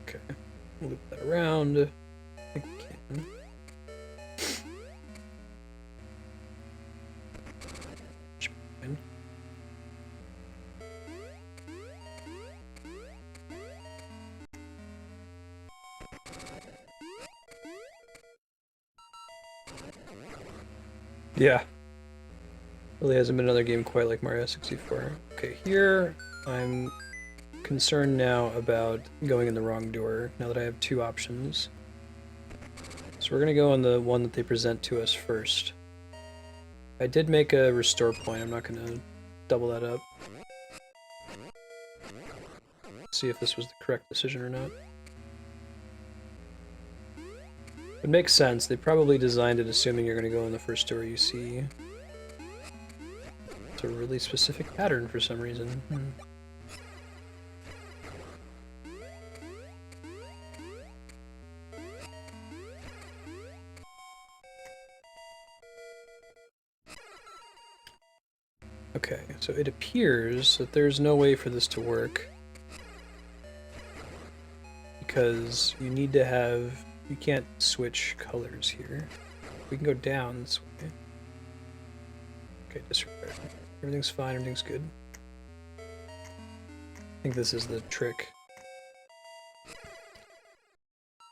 Okay, loop that around again. Yeah. Really hasn't been another game quite like Mario 64. Okay, here I'm concerned now about going in the wrong door, now that I have two options. So we're gonna go on the one that they present to us first. I did make a restore point, I'm not gonna double that up. See if this was the correct decision or not. It makes sense. They probably designed it assuming you're going to go in the first door you see. It's a really specific pattern for some reason. Okay, so it appears that there's no way for this to work. Because you need to have... You can't switch colors here. We can go down this way. Okay, disregard. Everything's fine, everything's good. I think this is the trick.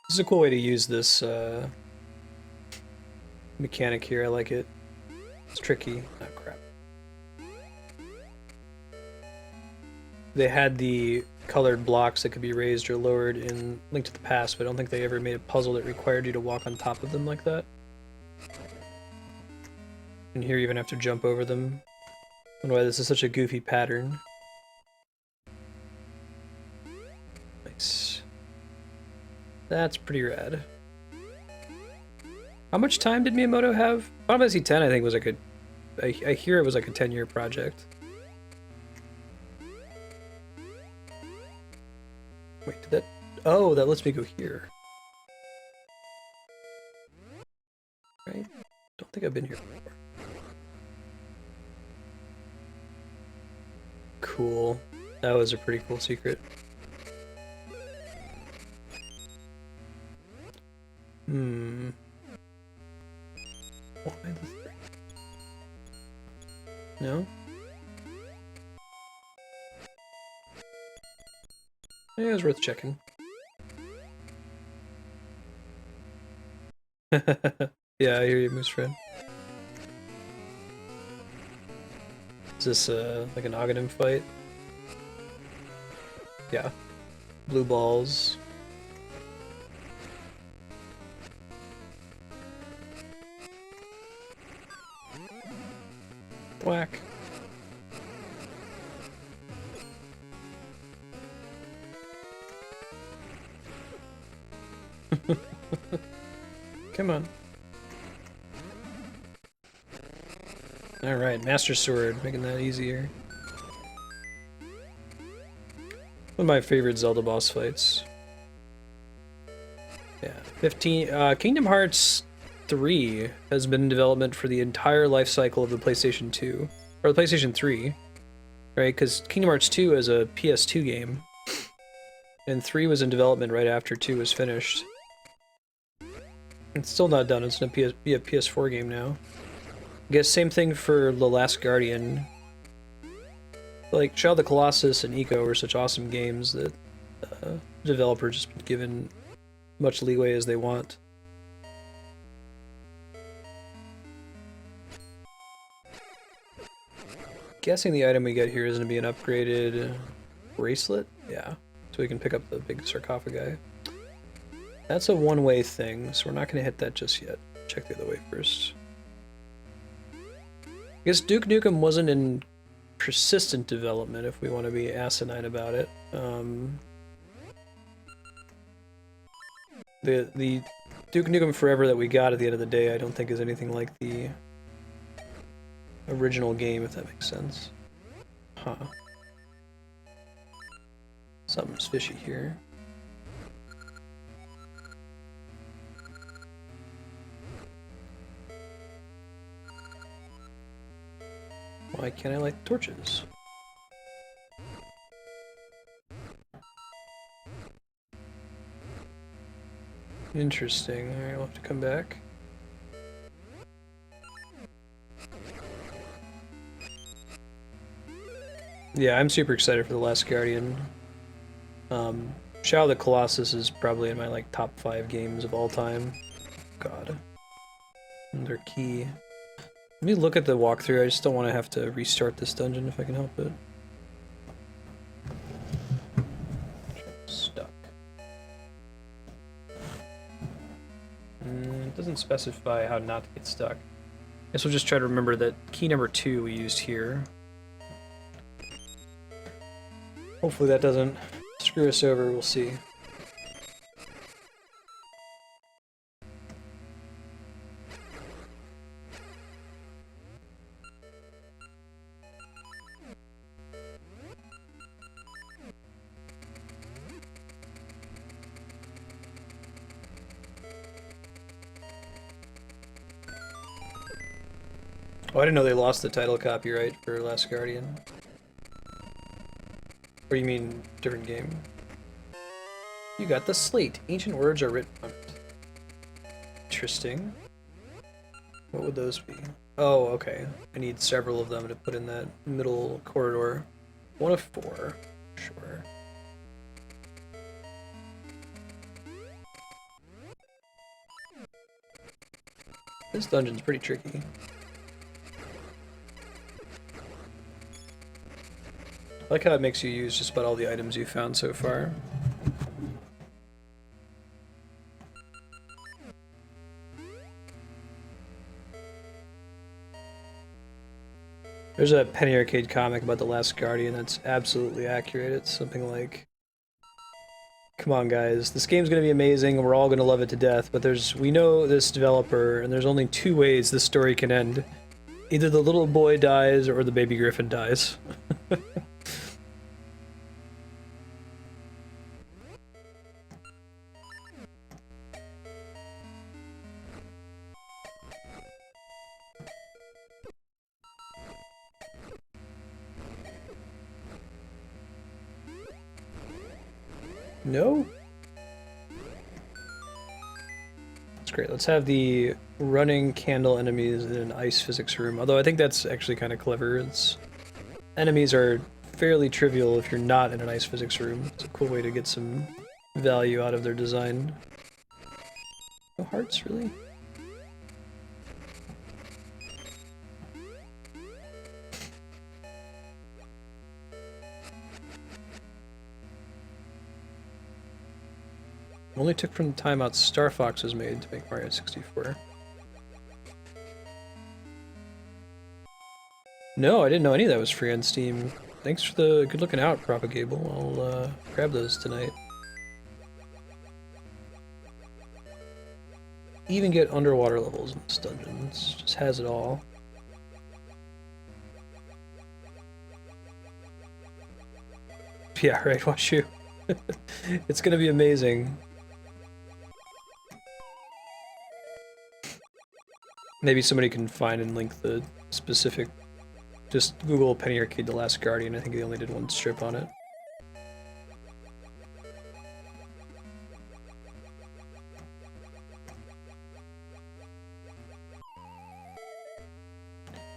This is a cool way to use this mechanic here, I like it. It's tricky. Oh crap. They had the colored blocks that could be raised or lowered in Link to the Past, but I don't think they ever made a puzzle that required you to walk on top of them like that. And here you even have to jump over them. I don't know why this is such a goofy pattern. Nice. That's pretty rad. How much time did Miyamoto have? Final Fantasy X, I think, was like a... I hear it was like a 10-year project. Wait, did that... Oh, that lets me go here. Right? Don't think I've been here before. Cool. That was a pretty cool secret. Hmm. Why the 3? No? Yeah, it was worth checking. Yeah, I hear you, Moose Friend. Is this like an Aghanim fight? Yeah. Blue balls. Whack. Come on. Alright, Master Sword, making that easier. One of my favorite Zelda boss fights. Yeah, 15. Kingdom Hearts 3 has been in development for the entire life cycle of the PlayStation 2. Or the PlayStation 3. Right, because Kingdom Hearts 2 is a PS2 game. And 3 was in development right after 2 was finished. It's still not done, it's gonna be a PS4 game now. I guess same thing for The Last Guardian. Like, Shadow of the Colossus and Eco were such awesome games that developers just been given much leeway as they want. Guessing the item we get here is going to be an upgraded bracelet? Yeah, so we can pick up the big sarcophagi. That's a one-way thing, so we're not going to hit that just yet. Check the other way first. I guess Duke Nukem wasn't in persistent development, if we want to be asinine about it. The Duke Nukem Forever that we got at the end of the day, I don't think is anything like the original game, if that makes sense. Huh. Something's fishy here. Why can't I light torches? Interesting. Alright, we'll have to come back. Yeah, I'm super excited for The Last Guardian. Shadow of the Colossus is probably in my like top 5 games of all time. God. And they're key. Let me look at the walkthrough, I just don't want to have to restart this dungeon if I can help it. Stuck. It doesn't specify how not to get stuck. I guess we'll just try to remember that key number 2 we used here. Hopefully that doesn't screw us over, we'll see. Oh, I didn't know they lost the title copyright for Last Guardian. What do you mean, different game? You got the slate. Ancient words are written on it. Interesting. What would those be? Oh, okay. I need several of them to put in that middle corridor. 1 of 4. Sure. This dungeon's pretty tricky. I like how it makes you use just about all the items you found so far. There's a Penny Arcade comic about the Last Guardian that's absolutely accurate. It's something like, come on guys, this game's gonna be amazing and we're all gonna love it to death, but we know this developer and there's only 2 ways this story can end. Either the little boy dies or the baby griffin dies. No? That's great. Let's have the running candle enemies in an ice physics room. Although I think that's actually kind of clever. Enemies are fairly trivial if you're not in an ice physics room. It's a cool way to get some value out of their design. No hearts, really? Only took from the time out Star Fox was made to make Mario 64. No, I didn't know any of that was free on Steam. Thanks for the good looking out, Propagable. I'll grab those tonight. Even get underwater levels in this dungeon. It just has it all. Yeah, right, watch you. It's gonna be amazing. Maybe somebody can find and link the specific. Just Google Penny Arcade The Last Guardian. I think they only did 1 strip on it.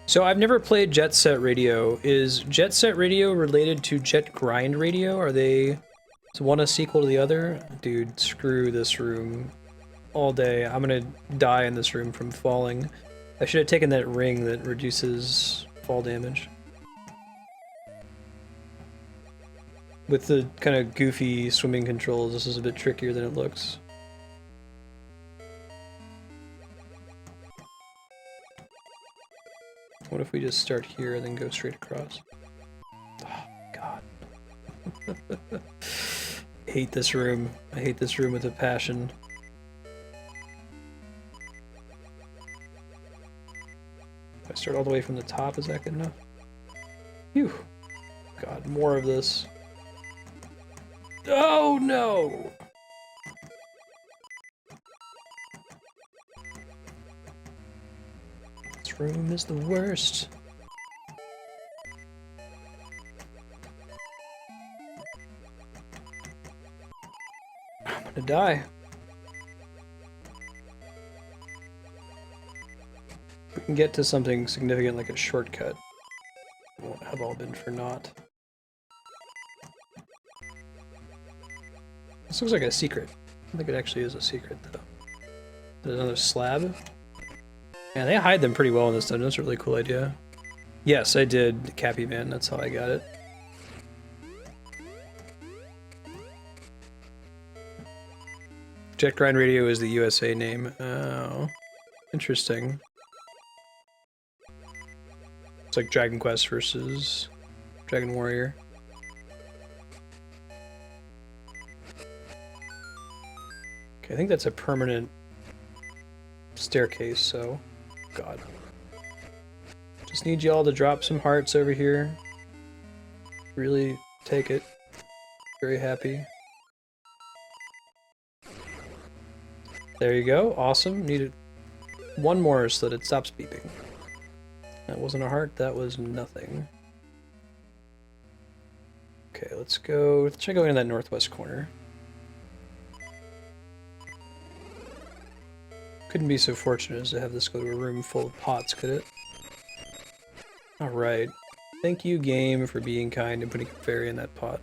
So I've never played Jet Set Radio. Is Jet Set Radio related to Jet Grind Radio? Are they... Is one a sequel to the other? Dude, screw this room. All day. I'm gonna die in this room from falling. I should have taken that ring that reduces fall damage. With the kind of goofy swimming controls, this is a bit trickier than it looks. What if we just start here and then go straight across? Oh, God. I hate this room. I hate this room with a passion. If I start all the way from the top, is that good enough? Phew. God, more of this. Oh, no! This room is the worst. I'm gonna die. We can get to something significant like a shortcut. It won't have all been for naught. This looks like a secret. I think it actually is a secret, though. There's another slab. Yeah, they hide them pretty well in this dungeon. That's a really cool idea. Yes, I did Cappy Man. That's how I got it. Jet Grind Radio is the USA name. Oh, interesting. It's like Dragon Quest versus Dragon Warrior. Okay, I think that's a permanent staircase, so... God. Just need y'all to drop some hearts over here. Really take it. Very happy. There you go. Awesome. Needed one more so that it stops beeping. That wasn't a heart, that was nothing. Okay, let's go. Let's try going in that northwest corner. Couldn't be so fortunate as to have this go to a room full of pots, could it? Alright. Thank you, game, for being kind and putting a fairy in that pot.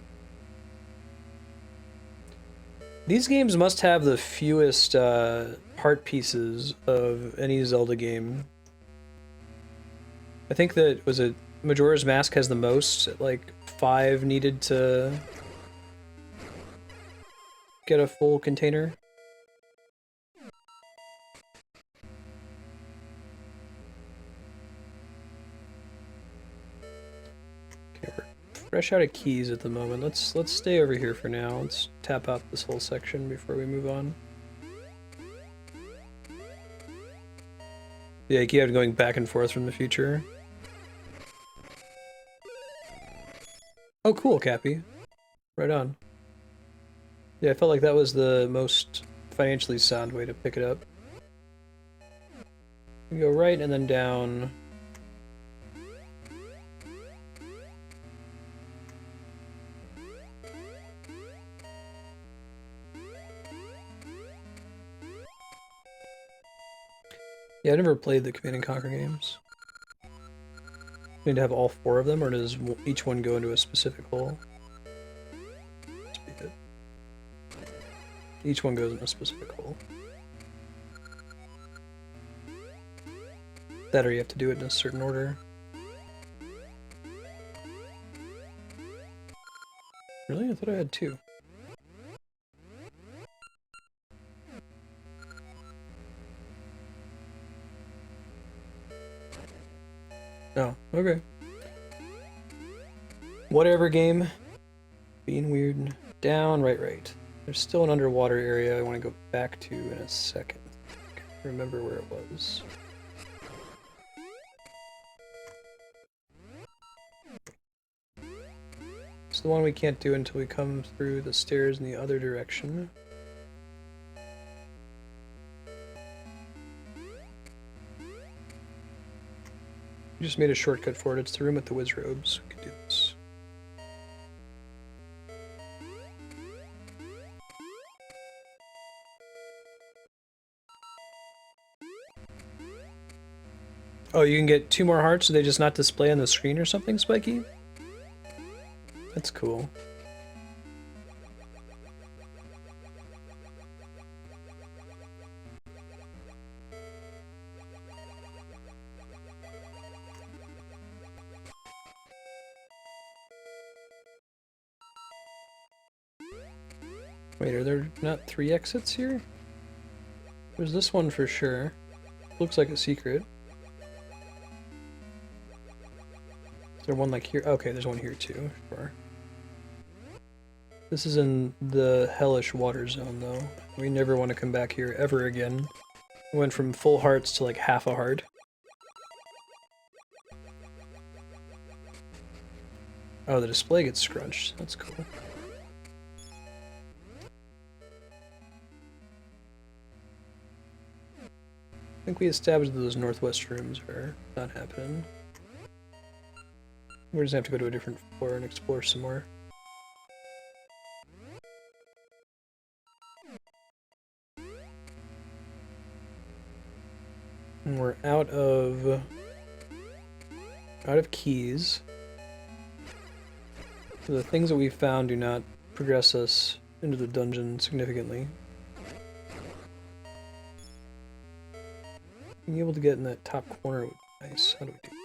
These games must have the fewest heart pieces of any Zelda game. I think that, was it Majora's Mask has the most, like 5 needed to get a full container. Okay, we're fresh out of keys at the moment. Let's stay over here for now. Let's tap out this whole section before we move on. Yeah, you keep going back and forth from the future. Oh, cool, Cappy. Right on. Yeah, I felt like that was the most financially sound way to pick it up. You go right and then down. Yeah, I never played the Command & Conquer games. You need to have all 4 of them, or does each one go into a specific hole? Must be it. Each one goes in a specific hole. That or you have to do it in a certain order. Really? I thought I had 2. Oh, okay. Whatever, game. Being weird. Down, right. There's still an underwater area I want to go back to in a second. I can't remember where it was. It's the one we can't do until we come through the stairs in the other direction. We just made a shortcut for it. It's the room with the whiz robes. We could do this. Oh, you can get 2 more hearts, so they just not display on the screen or something, Spiky? That's cool. Wait, are there not 3 exits here? There's this one for sure. Looks like a secret. Is there one like here? Okay, there's one here too. Sure. This is in the hellish water zone though. We never want to come back here ever again. We went from full hearts to like half a heart. Oh, the display gets scrunched. That's cool. I think we established that those northwest rooms are not happening. We're just gonna have to go to a different floor and explore some more. And we're out of keys. So the things that we found do not progress us into the dungeon significantly. Being able to get in that top corner would be nice. How do we do?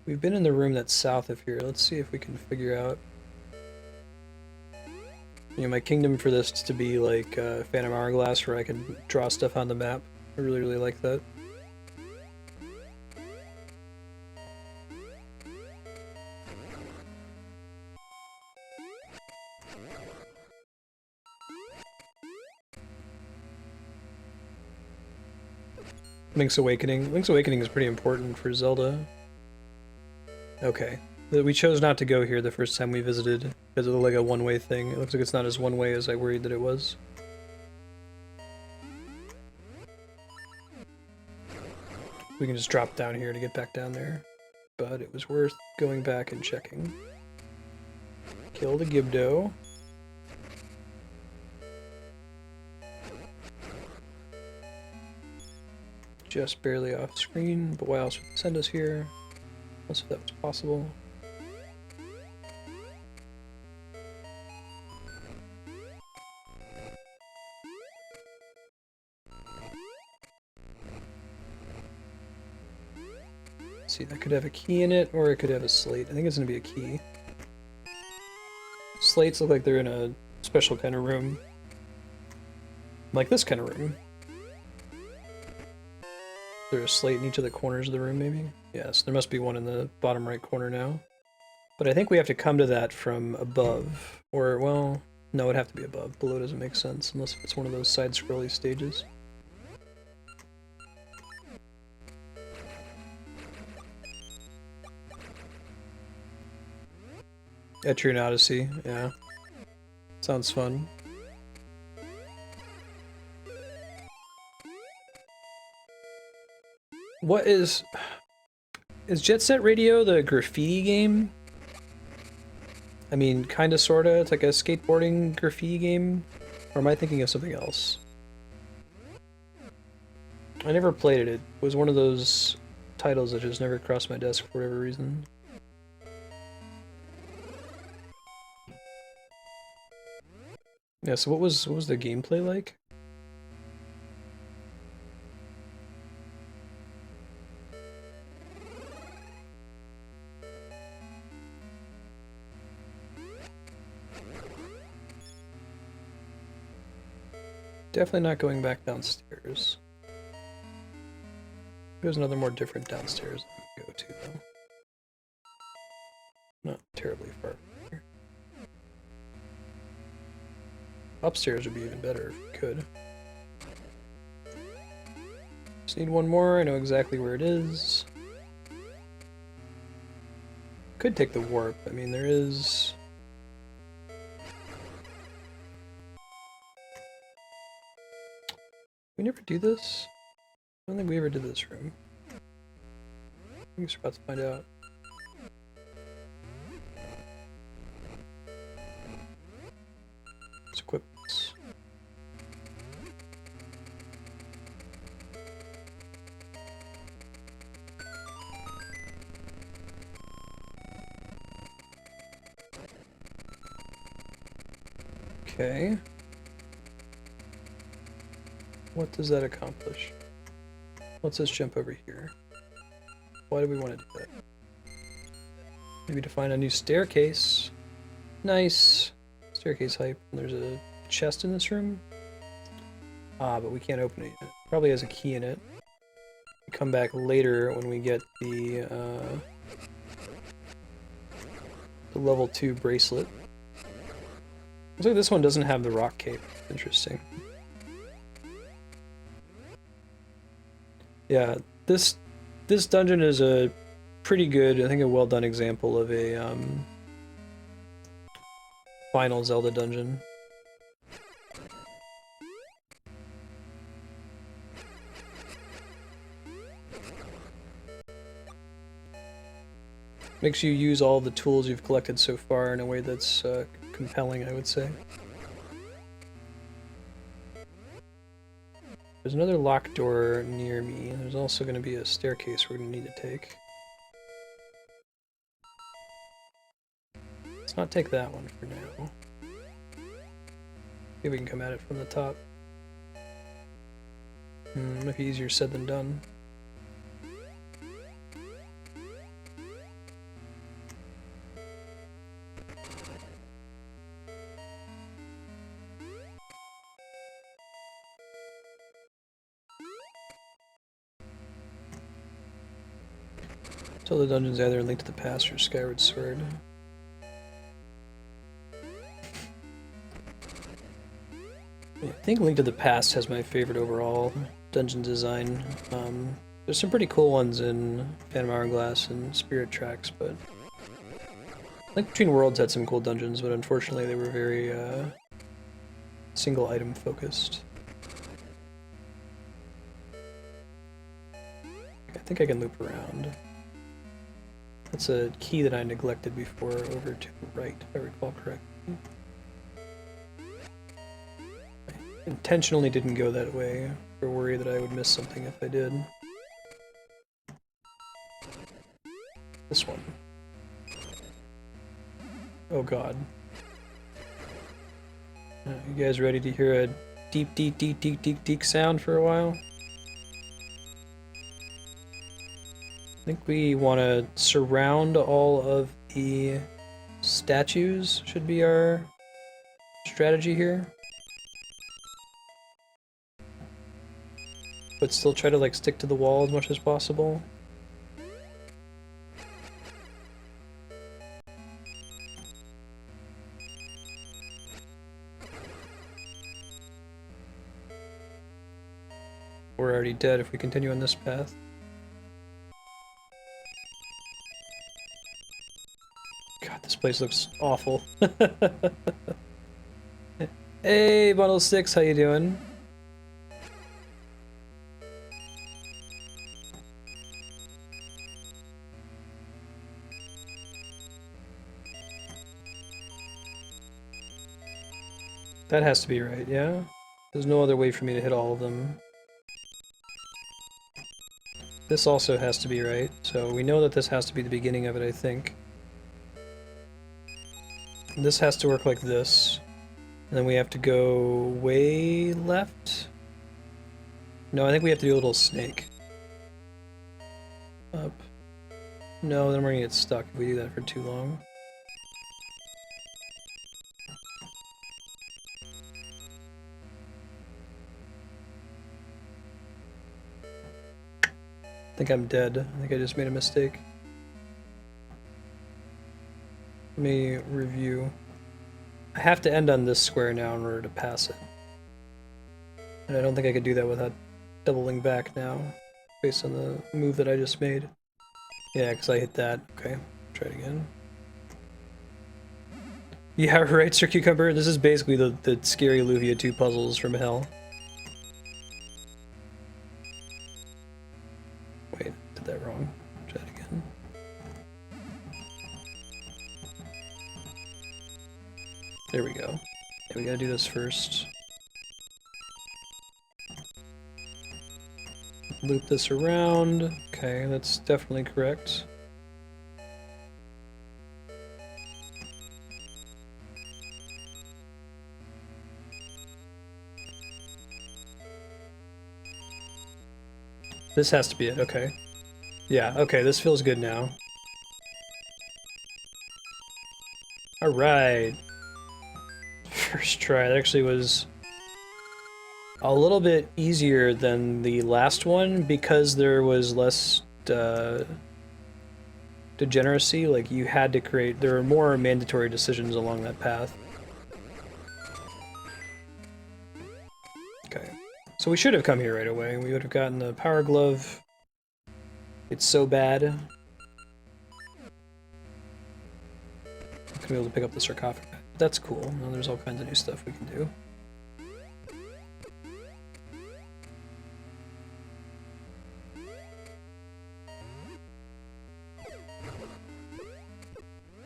We've been in the room that's south of here. Let's see if we can figure out. You know, my kingdom for this to be like Phantom Hourglass, where I can draw stuff on the map. I really like that. Link's Awakening. Link's Awakening is pretty important for Zelda. Okay. We chose not to go here the first time we visited, because it looked like a one-way thing. It looks like it's not as one-way as I worried that it was. We can just drop down here to get back down there. But it was worth going back and checking. Kill the Gibdo. Just barely off screen, but why else would it send us here? Unless that was possible. See, that could have a key in it, or it could have a slate. I think it's gonna be a key. Slates look like they're in a special kind of room. Like this kind of room. There's a slate in each of the corners of the room, maybe? Yes, there must be one in the bottom right corner now. But I think we have to come to that from above. Or, well, no, it'd have to be above. Below doesn't make sense, unless it's one of those side-scrolly stages. Etrian Odyssey, yeah. Sounds fun. What is Jet Set Radio the graffiti game? I mean, kinda sorta. It's like a skateboarding graffiti game? Or am I thinking of something else? I never played it. It was one of those titles that just never crossed my desk for whatever reason. Yeah, so what was the gameplay like? Definitely not going back downstairs. There's another more different downstairs we can go to, though. Not terribly far from here. Upstairs would be even better if we could. Just need one more, I know exactly where it is. Could take the warp, I mean there is... We never do this? I don't think we ever did this room. I guess we're about to find out. Let's equip this. Okay. What does that accomplish? Let's just jump over here. Why do we want to do that? Maybe to find a new staircase. Nice. Staircase hype. There's a chest in this room. Ah, but we can't open it yet. Probably has a key in it. We come back later when we get the level 2 bracelet. Looks like this one doesn't have the rock cape. Interesting. Yeah, this dungeon is a pretty good, I think a well done example of a final Zelda dungeon. Makes you use all the tools you've collected so far in a way that's compelling, I would say. There's another locked door near me. There's also going to be a staircase we're going to need to take. Let's not take that one for now. Maybe we can come at it from the top. Might be easier said than done. So the dungeon's either linked to the past or Skyward Sword. Yeah, I think Link to the Past has my favorite overall dungeon design. There's some pretty cool ones in Phantom Hourglass and Spirit Tracks, but Link Between Worlds had some cool dungeons, but unfortunately they were very single item focused. I think I can loop around. That's a key that I neglected before, over to the right, if I recall correctly. I intentionally didn't go that way, for worry that I would miss something if I did. This one. Oh god. You guys ready to hear a deep, deep, deep, deep, deep, deep sound for a while? I think we want to surround all of the statues, should be our strategy here. But still try to like stick to the wall as much as possible. We're already dead if we continue on this path. God, this place looks awful. Hey, Bundle 6, how you doing? That has to be right, yeah? There's no other way for me to hit all of them. This also has to be right, so we know that this has to be the beginning of it, I think. This has to work like this. And then we have to go way left? No, I think we have to do a little snake. Up. No, then we're gonna get stuck if we do that for too long. I think I'm dead. I think I just made a mistake. Let me review. I have to end on this square now in order to pass it. And I don't think I could do that without doubling back now, based on the move that I just made. Yeah, because I hit that. Okay, try it again. Yeah, right, Sir Cucumber. This is basically the scary Luvia 2 puzzles from hell. Wait, did that wrong. Try it again. There we go. Yeah, we gotta do this first. Loop this around. Okay, that's definitely correct. This has to be it, okay. Yeah, okay, this feels good now. Alright. First try, that actually was a little bit easier than the last one because there was less degeneracy. Like, you had to create, there were more mandatory decisions along that path. Okay. So we should have come here right away. We would have gotten the power glove. It's so bad. I'm gonna be able to pick up the sarcophagus. That's cool. Now there's all kinds of new stuff we can do.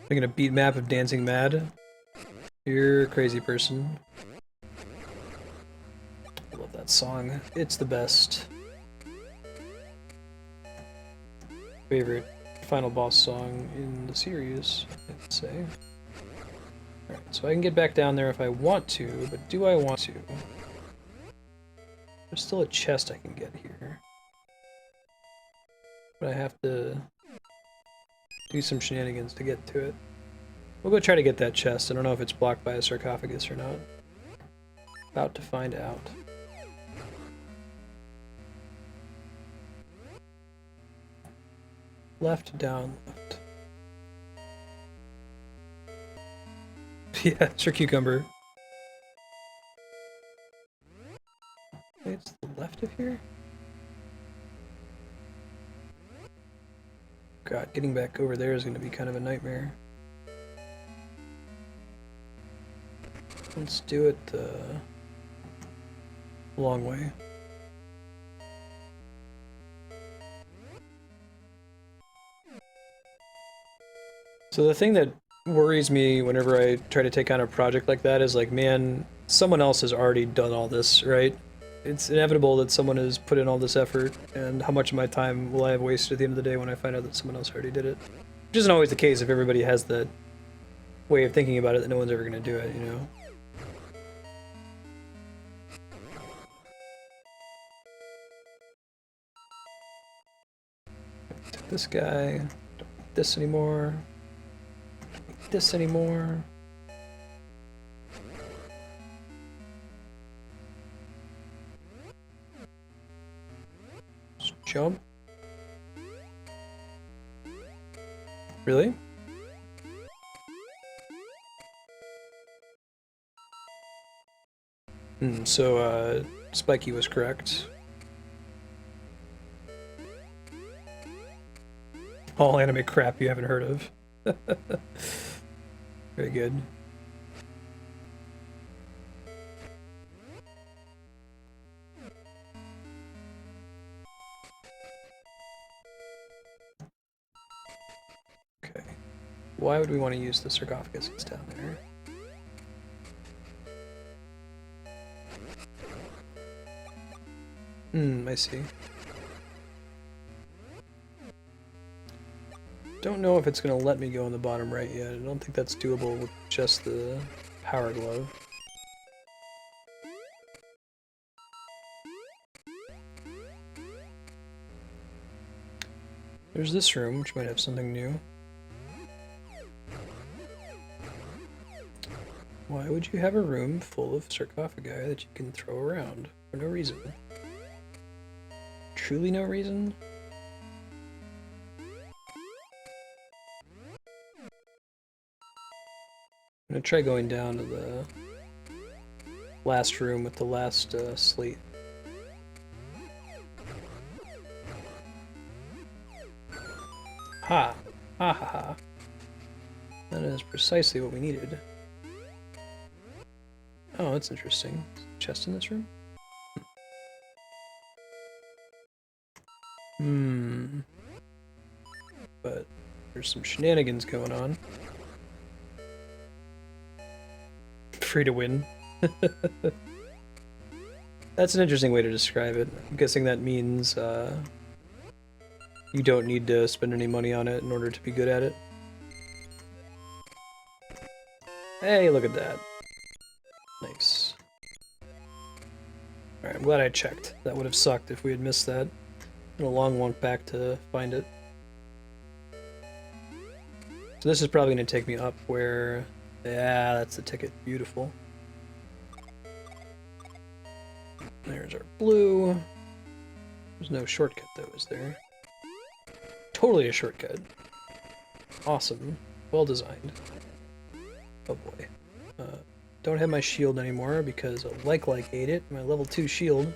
Making a beat map of Dancing Mad. You're a crazy person. I love that song. It's the best. Favorite final boss song in the series, I'd say. Alright, so I can get back down there if I want to, but do I want to? There's still a chest I can get here. But I have to do some shenanigans to get to it. We'll go try to get that chest. I don't know if it's blocked by a sarcophagus or not. About to find out. Left, down, left. Yeah, Sir Cucumber. Wait, it's the left of here? God, getting back over there is going to be kind of a nightmare. Let's do it the long way. So the thing that worries me whenever I try to take on a project like that is like, man, someone else has already done all this, right? It's inevitable that someone has put in all this effort, and how much of my time will I have wasted at the end of the day when I find out that someone else already did it? Which isn't always the case if everybody has that way of thinking about it that no one's ever going to do it, you know? Take this guy. Don't need this anymore. Don't need this anymore. Just jump. Really? So, Spiky was correct. All anime crap you haven't heard of. Very good. Okay. Why would we want to use the sarcophagus that's down there? I see. Don't know if it's gonna let me go on the bottom right yet. I don't think that's doable with just the power glove. There's this room, which might have something new. Why would you have a room full of sarcophagi that you can throw around for no reason? Truly no reason? I'm gonna try going down to the last room with the last slate. Ha! Ha ha ha. That is precisely what we needed. Oh, that's interesting. Chest in this room? But there's some shenanigans going on. Free to win. That's an interesting way to describe it. I'm guessing that means you don't need to spend any money on it in order to be good at it. Hey, look at that. Nice. Alright, I'm glad I checked. That would have sucked if we had missed that. Been a long walk back to find it. So this is probably going to take me up where... Yeah, that's the ticket. Beautiful. There's our blue. There's no shortcut though, is there? Totally a shortcut. Awesome. Well designed. Oh boy. Don't have my shield anymore because a like ate it. My level 2 shield.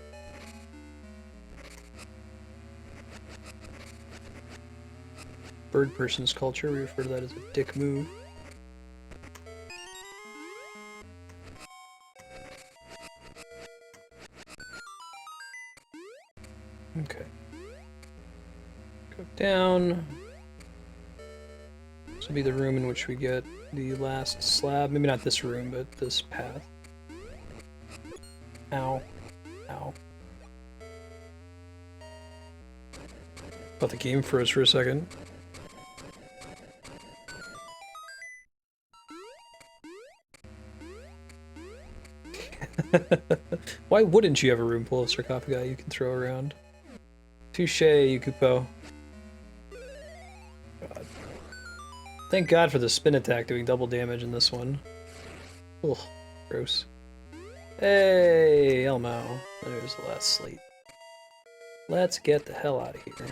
Bird person's culture, we refer to that as a dick move. Okay. Go down. This will be the room in which we get the last slab. Maybe not this room, but this path. Ow. Ow. Thought the game froze for a second. Why wouldn't you have a room full of sarcophagi you can throw around? Touche, Yukupo. God. Thank God for the spin attack doing double damage in this one. Ugh, gross. Hey, Elmo. There's the last slate. Let's get the hell out of here.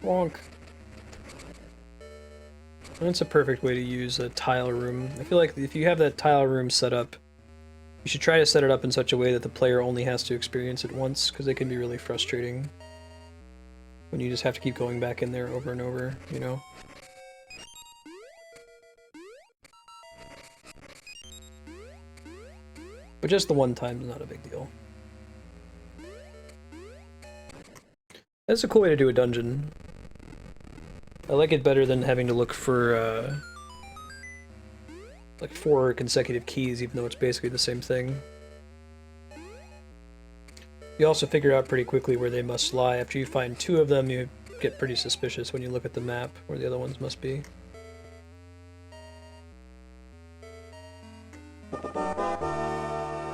Wonk. That's a perfect way to use a tile room. I feel like if you have that tile room set up, you should try to set it up in such a way that the player only has to experience it once, because it can be really frustrating when you just have to keep going back in there over and over, you know? But just the one time is not a big deal. That's a cool way to do a dungeon. I like it better than having to look for, like 4 consecutive keys, even though it's basically the same thing. You also figure out pretty quickly where they must lie. After you find 2 of them, you get pretty suspicious when you look at the map where the other ones must be.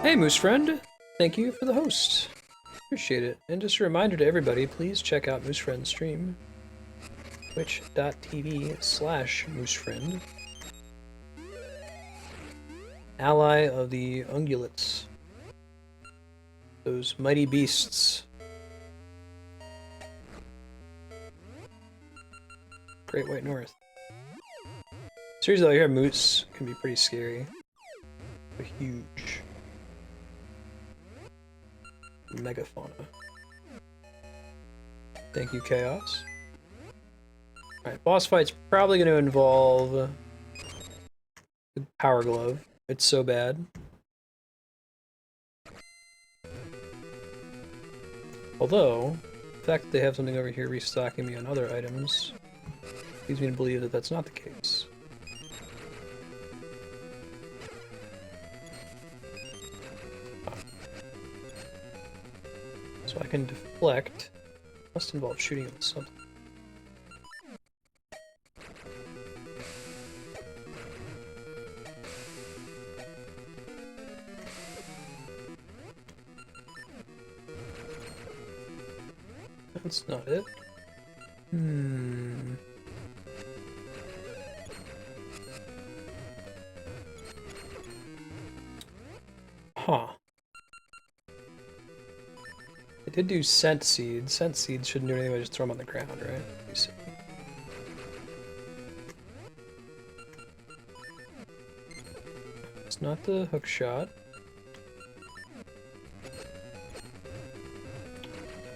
Hey, Moose Friend! Thank you for the host. Appreciate it. And just a reminder to everybody, please check out Moose Friend's stream. Twitch.tv/MooseFriend. Ally of the ungulates. Those mighty beasts. Great White North. Seriously, I hear moose can be pretty scary. They're huge. Megafauna. Thank you, Chaos. Alright, boss fight's probably going to involve the Power Glove. It's so bad. Although, the fact that they have something over here restocking me on other items leads me to believe that that's not the case. So I can deflect. Must involve shooting at something. That's not it. Huh. I did do scent seeds. Scent seeds shouldn't do anything, I just throw them on the ground, right? Let me see. It's not the hook shot.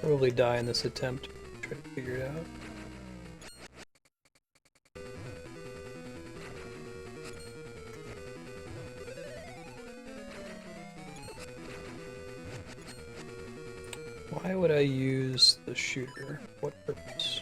Probably die in this attempt. Try to figure it out. Why would I use the shooter? What purpose?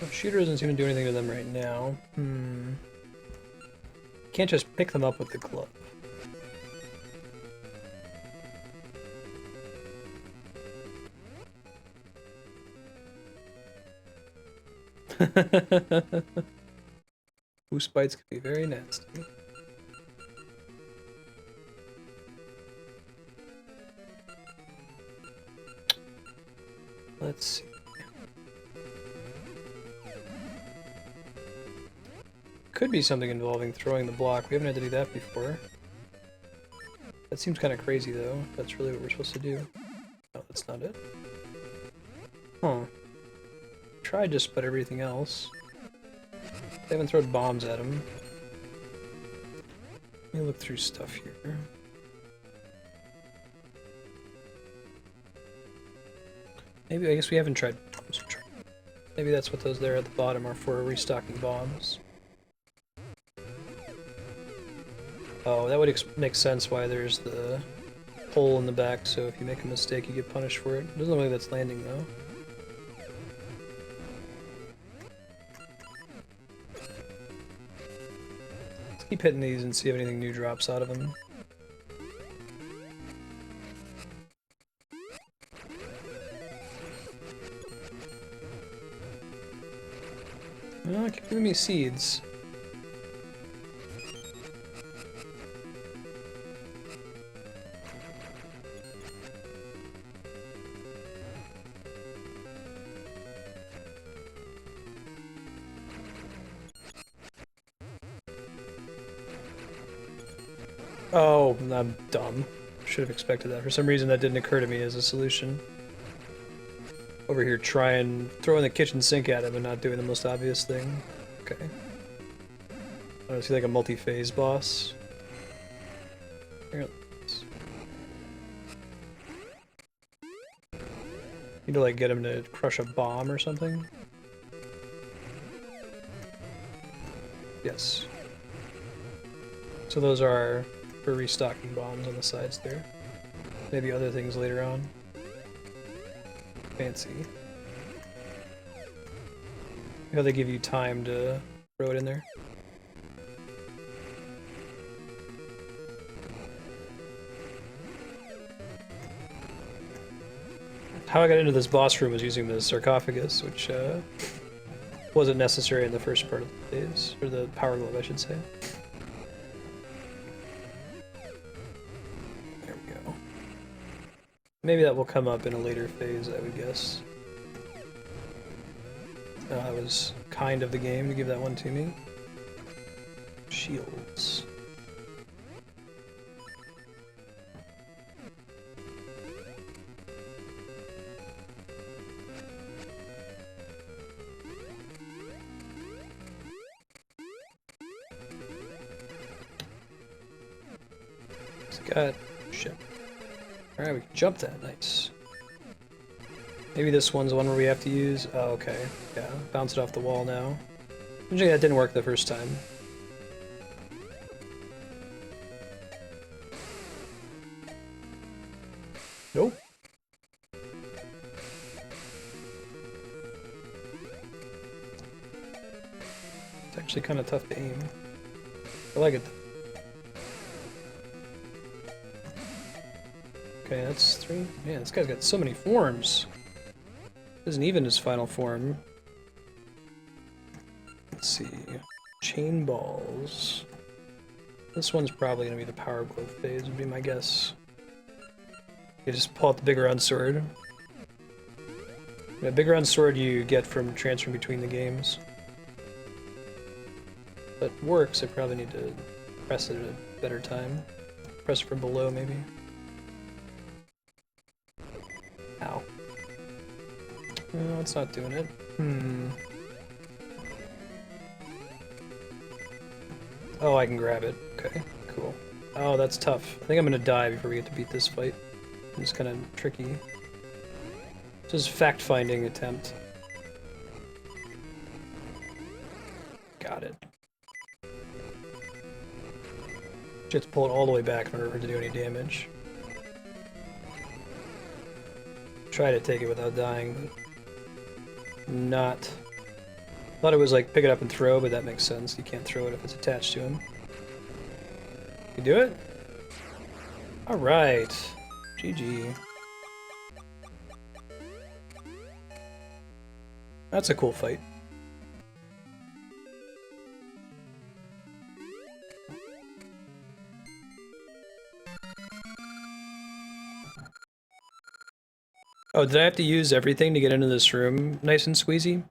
The shooter doesn't seem to do anything to them right now. Can't just pick them up with the glove. Moose bites can be very nasty. Let's see. Could be something involving throwing the block. We haven't had to do that before. That seems kind of crazy though. That's really what we're supposed to do. No, that's not it. Huh. Tried just about everything else. They haven't thrown bombs at him. Let me look through stuff here. Maybe, I guess we haven't tried bombs. Maybe that's what those there at the bottom are for, restocking bombs. Oh, that would make sense why there's the hole in the back, so if you make a mistake you get punished for it. Doesn't look like that's landing though. Let's keep hitting these and see if anything new drops out of them. Oh, keep giving me seeds. Oh, I'm dumb. Should have expected that. For some reason that didn't occur to me as a solution. Over here trying throwing the kitchen sink at him and not doing the most obvious thing. Okay. Oh, is he like a multi-phase boss? Here, need to like get him to crush a bomb or something? Yes. So those are for restocking bombs on the sides there. Maybe other things later on. Fancy. How they give you time to throw it in there. How I got into this boss room was using the sarcophagus, which wasn't necessary in the first part of the phase, or the power glove, I should say. There we go. Maybe that will come up in a later phase, I would guess. That was kind of the game to give that one to me. Shields. Got shit. Alright, we can jump that. Nice. Maybe this one's the one where we have to use... Oh, okay. Yeah, bounce it off the wall now. Usually that didn't work the first time. Nope. It's actually kind of tough to aim. I like it. Okay, that's 3. Man, this guy's got so many forms. Isn't even his final form. Let's see. Chain balls. This one's probably gonna be the power glove phase, would be my guess. You just pull out the big round sword. The big round sword you get from transferring between the games. But works, I probably need to press it at a better time. Press it from below, maybe. Ow. No, it's not doing it. Oh, I can grab it. Okay, cool. Oh, that's tough. I think I'm gonna die before we get to beat this fight. It's kind of tricky. This is fact-finding attempt. Got it. You have to pull it all the way back in order for it to do any damage. Try to take it without dying, but not. Thought it was like pick it up and throw, but that makes sense. You can't throw it if it's attached to him. You do it? Alright. GG. That's a cool fight. Oh, did I have to use everything to get into this room nice and squeezy?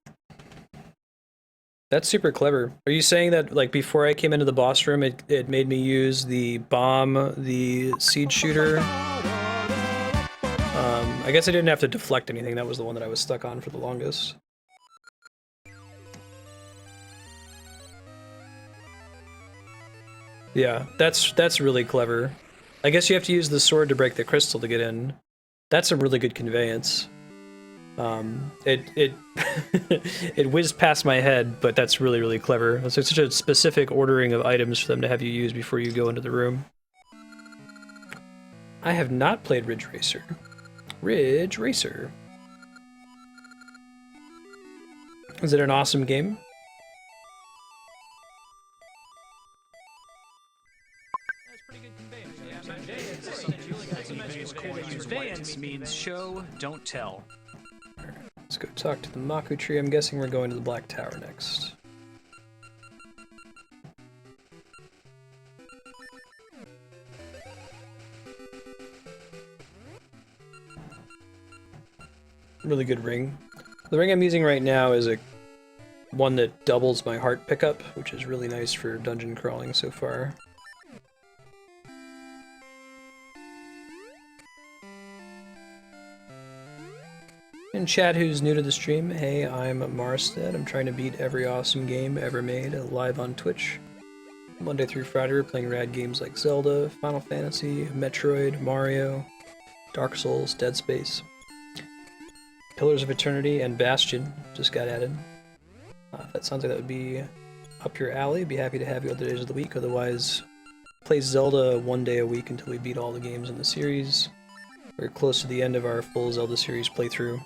That's super clever. Are you saying that, like, before I came into the boss room, it made me use the bomb, the seed shooter? I guess I didn't have to deflect anything. That was the one that I was stuck on for the longest. Yeah, that's really clever. I guess you have to use the sword to break the crystal to get in. That's a really good conveyance. It it whizzed past my head, but that's really, really clever. It's such a specific ordering of items for them to have you use before you go into the room. I have not played Ridge Racer. Ridge Racer. Is it an awesome game? Conveyance means show, don't tell. Alright, let's go talk to the Maku tree. I'm guessing we're going to the Black Tower next. Really good ring. The ring I'm using right now is one that doubles my heart pickup, which is really nice for dungeon crawling so far. And chat, who's new to the stream, hey, I'm Marstead. I'm trying to beat every awesome game ever made live on Twitch. Monday through Friday, we're playing rad games like Zelda, Final Fantasy, Metroid, Mario, Dark Souls, Dead Space. Pillars of Eternity and Bastion just got added. That sounds like that would be up your alley. Be happy to have you other days of the week. Otherwise, play Zelda 1 day a week until we beat all the games in the series. We're close to the end of our full Zelda series playthrough.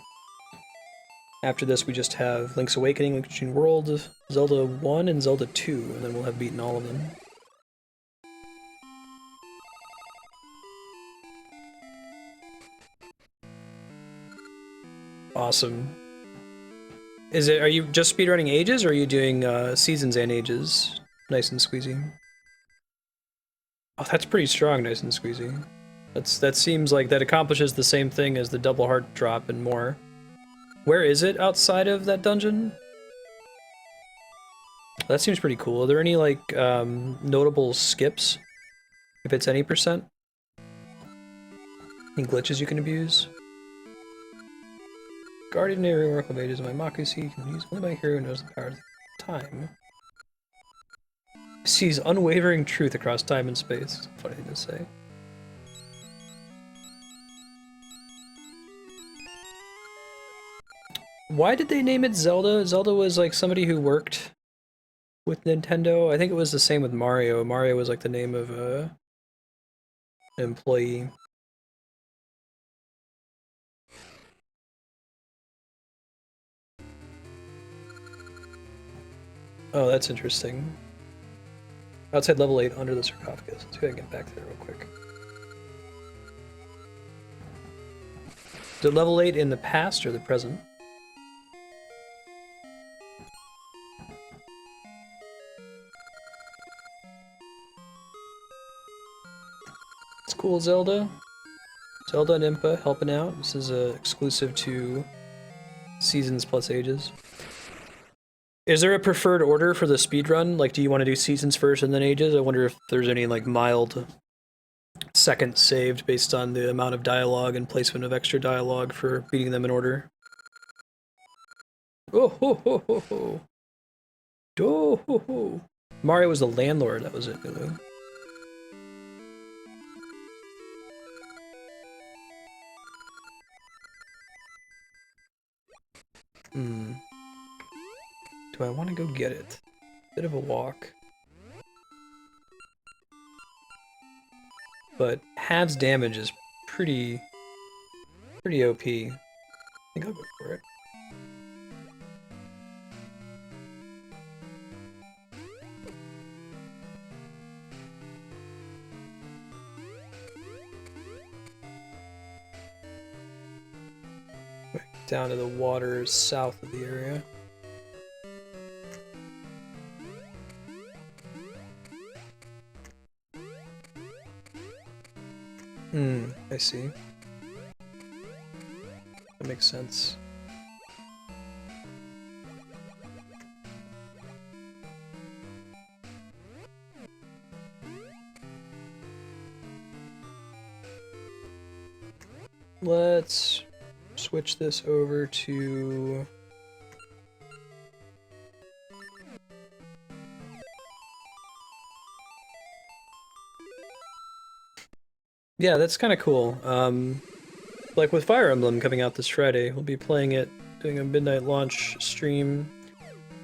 After this, we just have Link's Awakening, Link's Between Worlds, Zelda 1, and Zelda 2, and then we'll have beaten all of them. Awesome. Are you just speedrunning ages, or are you doing seasons and ages? Nice and squeezy. Oh, that's pretty strong, nice and squeezy. That seems like that accomplishes the same thing as the double heart drop and more. Where is it outside of that dungeon? That seems pretty cool. Are there any, like, notable skips? If it's any percent? Any glitches you can abuse? Guardian area Oracle of Ages, my Makusi can use only by hero who knows the power of time. Sees unwavering truth across time and space. Funny thing to say. Why did they name it Zelda? Zelda was like somebody who worked with Nintendo. I think it was the same with Mario. Mario was like the name of an employee. Oh, that's interesting. Outside level 8 under the sarcophagus. Let's see if I can get back there real quick. Is it level 8 in the past or the present? It's cool, Zelda. Zelda and Impa helping out. This is exclusive to Seasons plus Ages. Is there a preferred order for the speedrun? Like, do you want to do Seasons first and then Ages? I wonder if there's any, like, mild seconds saved based on the amount of dialogue and placement of extra dialogue for beating them in order. Oh ho ho ho ho! Oh ho ho! Mario was the landlord, that was it, Lulu. Do I want to go get it? Bit of a walk. But halves damage is pretty OP. I think I'll go for it. Down to the waters south of the area. I see. That makes sense. Let's switch this over to... Yeah, that's kind of cool. Like with Fire Emblem coming out this Friday, we'll be playing it, doing a midnight launch stream,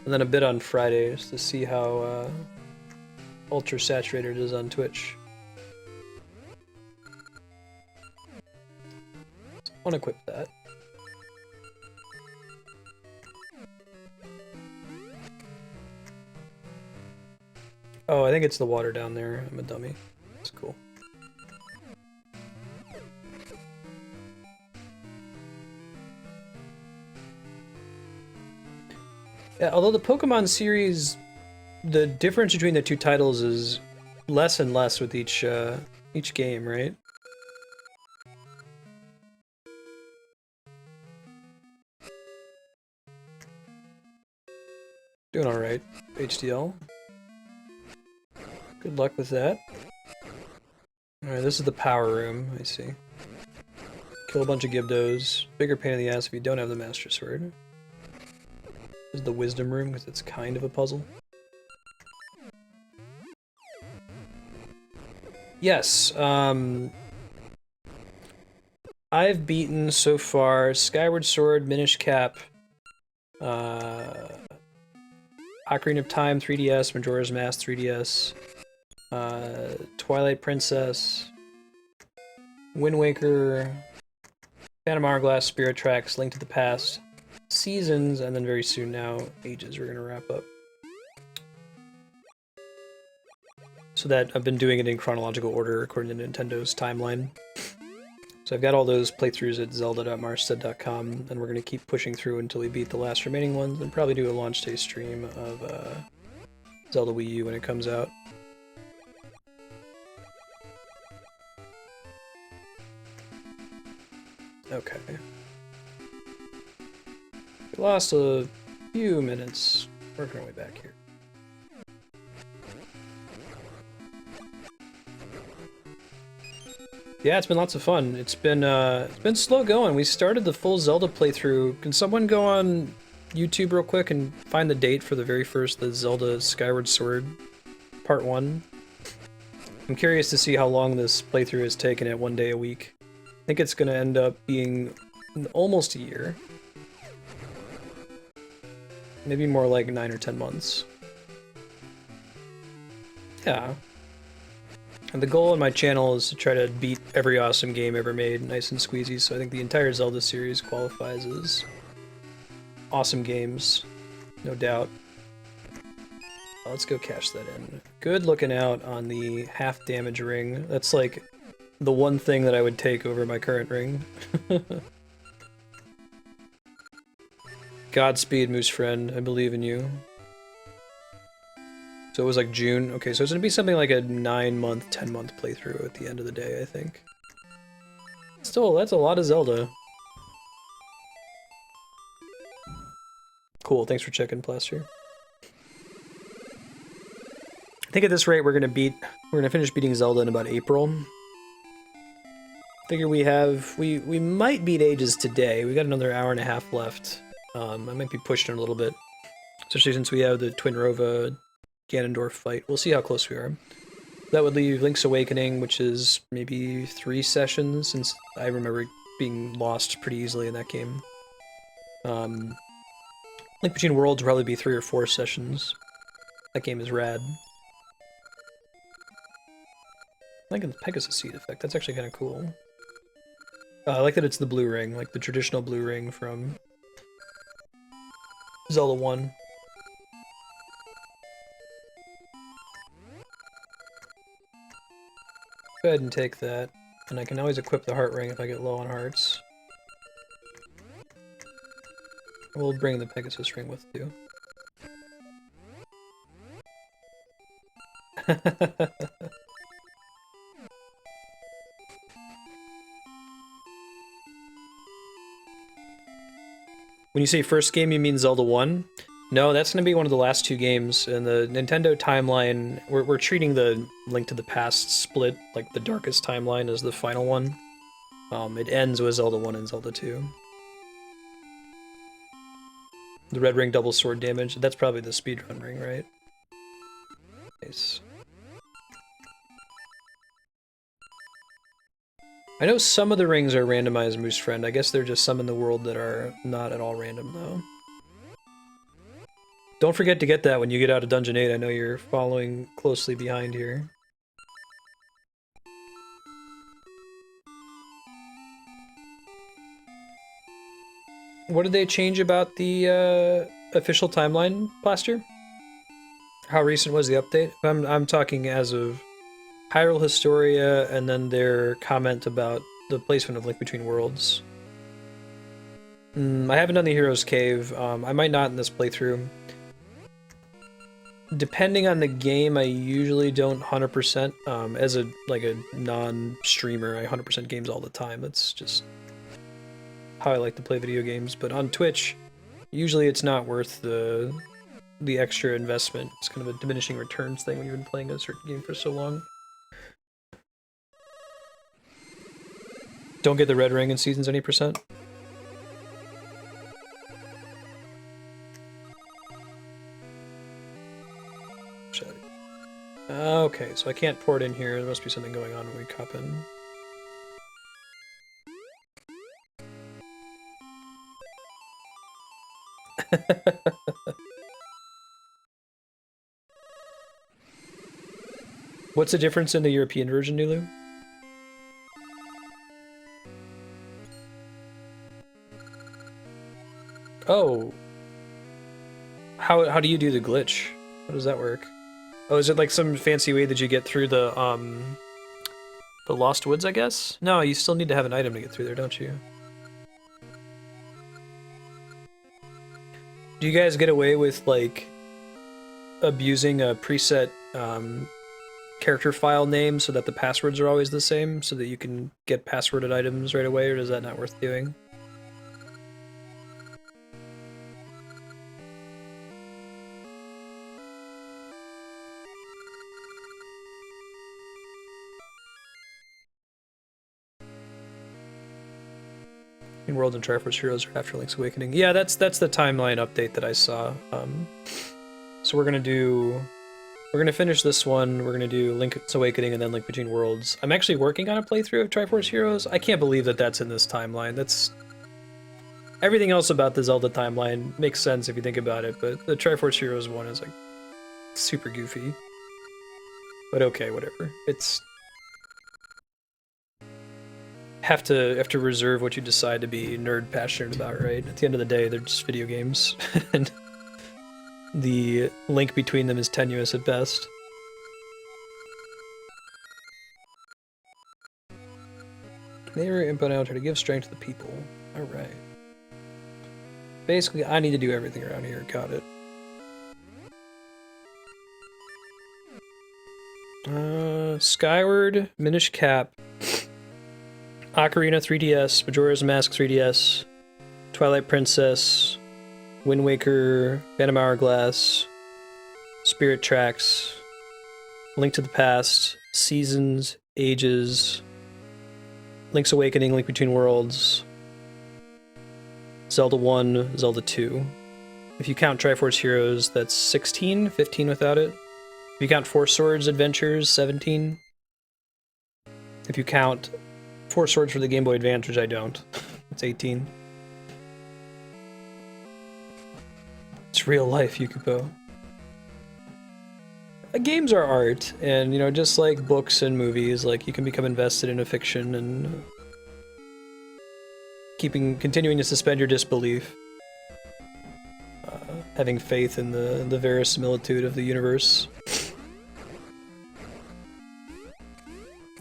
and then a bit on Fridays to see how ultra saturated it is on Twitch. So unequip that. Oh, I think it's the water down there. I'm a dummy. That's cool. Yeah, although the Pokemon series, the difference between the two titles is less and less with each game, right? Doing all right, HDL. Good luck with that. All right, this is the power room. I see. Kill a bunch of Gibdos. Bigger pain in the ass if you don't have the Master Sword. This is the wisdom room because it's kind of a puzzle. Yes, I've beaten so far Skyward Sword, Minish Cap. I Ocarina of Time 3DS, Majora's Mask 3DS, Twilight Princess, Wind Waker, Phantom Hourglass, Spirit Tracks, Link to the Past, Seasons, and then very soon now, Ages we're gonna wrap up. So that I've been doing it in chronological order according to Nintendo's timeline. So I've got all those playthroughs at zelda.marstead.com, and we're going to keep pushing through until we beat the last remaining ones, and probably do a launch day stream of Zelda Wii U when it comes out. Okay. We lost a few minutes. Working our way back here. Yeah, it's been lots of fun. It's been slow going. We started the full Zelda playthrough. Can someone go on YouTube real quick and find the date for the very first the Zelda Skyward Sword Part 1? I'm curious to see how long this playthrough has taken at 1 day a week. I think it's gonna end up being almost a year. Maybe more like 9 or 10 months. Yeah. And the goal on my channel is to try to beat every awesome game ever made, nice and squeezy, so I think the entire Zelda series qualifies as awesome games, no doubt. Let's go cash that in. Good looking out on the half damage ring. That's like the one thing that I would take over my current ring. Godspeed, Moose Friend, I believe in you. So it was like June. Okay, so it's gonna be something like a 9-month, 10-month playthrough at the end of the day, I think. Still, that's a lot of Zelda. Cool, thanks for checking, Plaster. I think at this rate we're gonna finish beating Zelda in about April. Figure we might beat Ages today. We got another hour and a half left. I might be pushing it a little bit, especially since we have the Twin Rova Ganondorf fight. We'll see how close we are. That would leave Link's Awakening, which is maybe 3 sessions, since I remember being lost pretty easily in that game. Link Between Worlds will probably be 3 or 4 sessions. That game is rad. I like the Pegasus Seed effect, that's actually kind of cool. I like that it's the blue ring, like the traditional blue ring from Zelda 1. Go ahead and take that, and I can always equip the heart ring if I get low on hearts. We'll bring the Pegasus ring with you. When you say first game, you mean Zelda 1? No, that's going to be one of the last 2 games. In the Nintendo timeline, we're treating the Link to the Past split, like the darkest timeline, as the final one. It ends with Zelda 1 and Zelda 2. The red ring double sword damage, that's probably the speedrun ring, right? Nice. I know some of the rings are randomized, Moose Friend. I guess there are just some in the world that are not at all random, though. Don't forget to get that when you get out of Dungeon 8. I know you're following closely behind here. What did they change about the official timeline, Plaster? How recent was the update? I'm talking as of Hyrule Historia, and then their comment about the placement of Link Between Worlds. I haven't done the Hero's Cave. I might not in this playthrough. Depending on the game, I usually don't 100%. As a non-streamer, I 100% games all the time. That's just how I like to play video games. But on Twitch, usually it's not worth the extra investment. It's kind of a diminishing returns thing when you've been playing a certain game for so long. Don't get the red ring in Seasons any percent. Okay, so I can't pour it in here. There must be something going on when we cup in. What's the difference in the European version, Nulu? Oh. How do you do the glitch? How does that work? Oh, is it like some fancy way that you get through the Lost Woods, I guess? No, you still need to have an item to get through there, don't you? Do you guys get away with, like, abusing a preset character file name so that the passwords are always the same, so that you can get passworded items right away, or is that not worth doing? In World and Triforce Heroes are after Link's Awakening. Yeah, that's the timeline update that I saw. So we're gonna finish this one. We're gonna do Link's Awakening and then Link Between Worlds. I'm actually working on a playthrough of Triforce Heroes. I can't believe that that's in this timeline. That's everything else about the Zelda timeline makes sense if you think about it, but the Triforce Heroes one is like super goofy. But okay, whatever. It's have to reserve what you decide to be nerd passionate about, right? At the end of the day, they're just video games, and the link between them is tenuous at best. Neighbor input outer to give strength to the people. Alright. Basically, I need to do everything around here. Got it. Skyward, Minish Cap, Ocarina 3DS, Majora's Mask 3DS, Twilight Princess, Wind Waker, Phantom Hourglass, Spirit Tracks, Link to the Past, Seasons, Ages, Link's Awakening, Link Between Worlds, Zelda 1, Zelda 2. If you count Triforce Heroes, that's 16, 15 without it. If you count Four Swords Adventures, 17. If you count Four Swords for the Game Boy Advance, which I don't, it's 18. It's real life, Yukipo. Games are art, and, you know, just like books and movies, like, you can become invested in a fiction and continuing to suspend your disbelief. Having faith in the verisimilitude of the universe.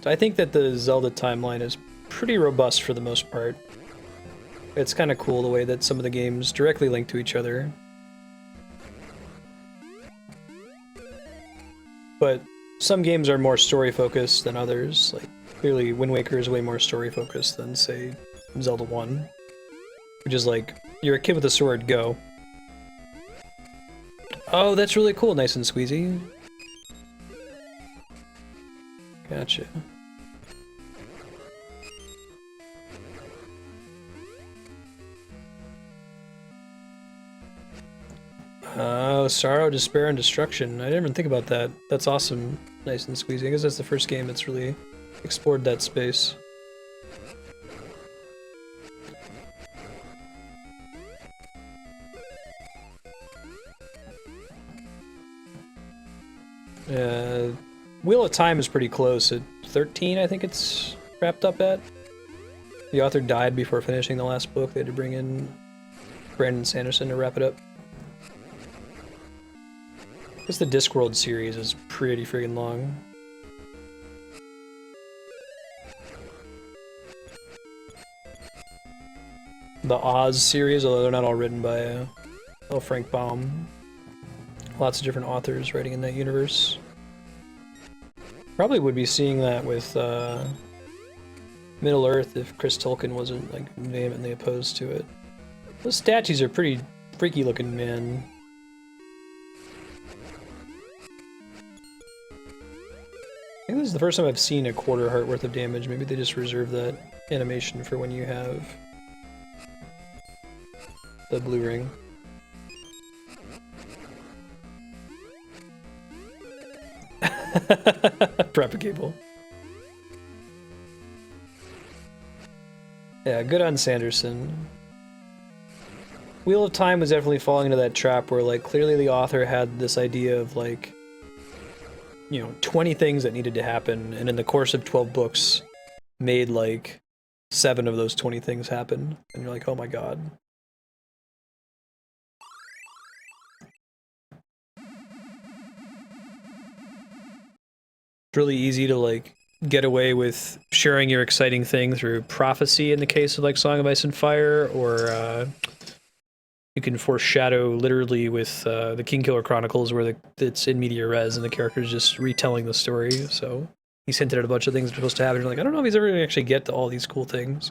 So I think that the Zelda timeline is pretty robust for the most part. It's kind of cool the way that some of the games directly link to each other. But some games are more story-focused than others. Like, clearly Wind Waker is way more story-focused than, say, Zelda 1. Which is like, you're a kid with a sword, go. Oh, that's really cool, nice and squeezy. Gotcha. Oh, Sorrow, Despair, and Destruction. I didn't even think about that. That's awesome. Nice and squeezy. I guess that's the first game that's really explored that space. Wheel of Time is pretty close. At 13, I think it's wrapped up at. The author died before finishing the last book. They had to bring in Brandon Sanderson to wrap it up. I guess the Discworld series is pretty friggin' long. The Oz series, although they're not all written by L. Frank Baum. Lots of different authors writing in that universe. Probably would be seeing that with Middle Earth if Chris Tolkien wasn't like vehemently opposed to it. Those statues are pretty freaky looking, man. I think this is the first time I've seen a quarter heart worth of damage. Maybe they just reserve that animation for when you have the blue ring. Propagable. Yeah, good on Sanderson. Wheel of Time was definitely falling into that trap where, like, clearly the author had this idea of, like, you know, 20 things that needed to happen, and in the course of 12 books, made like 7 of those 20 things happen, and you're like, oh my god. It's really easy to like get away with sharing your exciting thing through prophecy in the case of like Song of Ice and Fire, or you can foreshadow literally with the Kingkiller Chronicles, where it's in media res and the character's just retelling the story. So he's hinted at a bunch of things that are supposed to happen. You're like, I don't know if he's ever gonna actually get to all these cool things.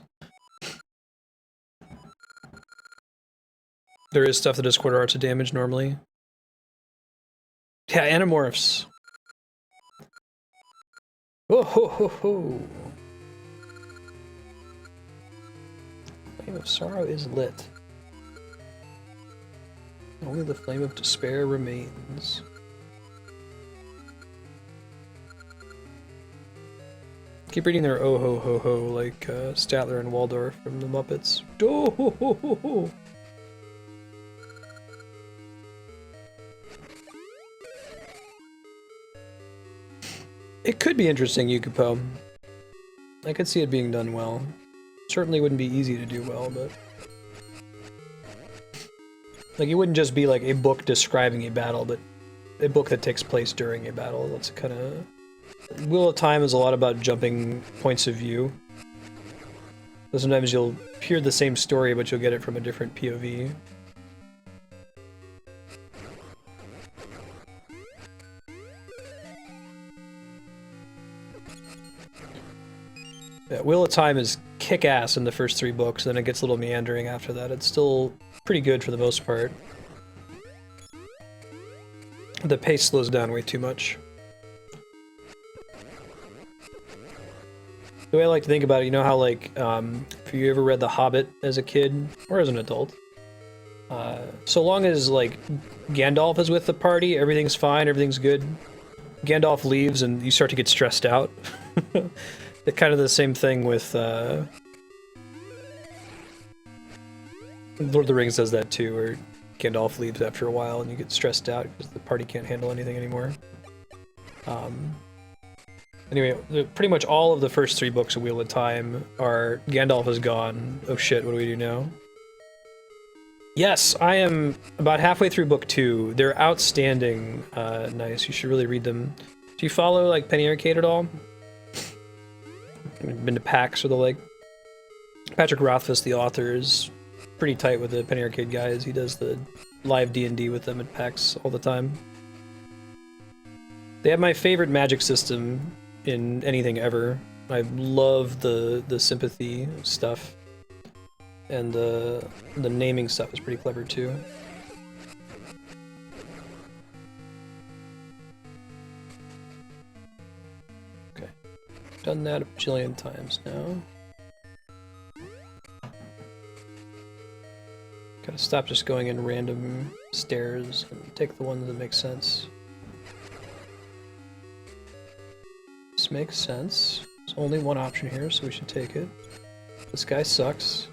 There is stuff that does quarter arts of damage normally. Yeah, Animorphs. Oh ho ho ho! Flame of sorrow is lit. Only the flame of despair remains. Keep reading their oh ho ho ho like Statler and Waldorf from the Muppets. Oh ho ho ho ho! It could be interesting, Yukipo. I could see it being done well. Certainly wouldn't be easy to do well, but... like, it wouldn't just be like a book describing a battle, but a book that takes place during a battle. That's kind of... Wheel of Time is a lot about jumping points of view. So sometimes you'll hear the same story, but you'll get it from a different POV. Yeah, Wheel of Time is kick-ass in the first 3 books, then it gets a little meandering after that. It's still pretty good for the most part. The pace slows down way too much. The way I like to think about it, you know how, like, if you ever read The Hobbit as a kid, or as an adult, so long as, like, Gandalf is with the party, everything's fine, everything's good. Gandalf leaves and you start to get stressed out. It's kind of the same thing with, Lord of the Rings does that too, where Gandalf leaves after a while and you get stressed out because the party can't handle anything anymore. Anyway, pretty much all of the first 3 books of Wheel of Time are Gandalf is gone. Oh shit, what do we do now? Yes, I am about halfway through book 2. They're outstanding. Nice, you should really read them. Do you follow, like, Penny Arcade at all? Been to PAX or the like? Patrick Rothfuss, the author, is pretty tight with the Penny Arcade guys. He does the live D&D with them at PAX all the time. They have my favorite magic system in anything ever. I love the sympathy stuff. And the naming stuff is pretty clever too. Okay. Done that a bajillion times now. Gotta stop just going in random stairs and take the ones that make sense. This makes sense. There's only one option here, so we should take it. This guy sucks.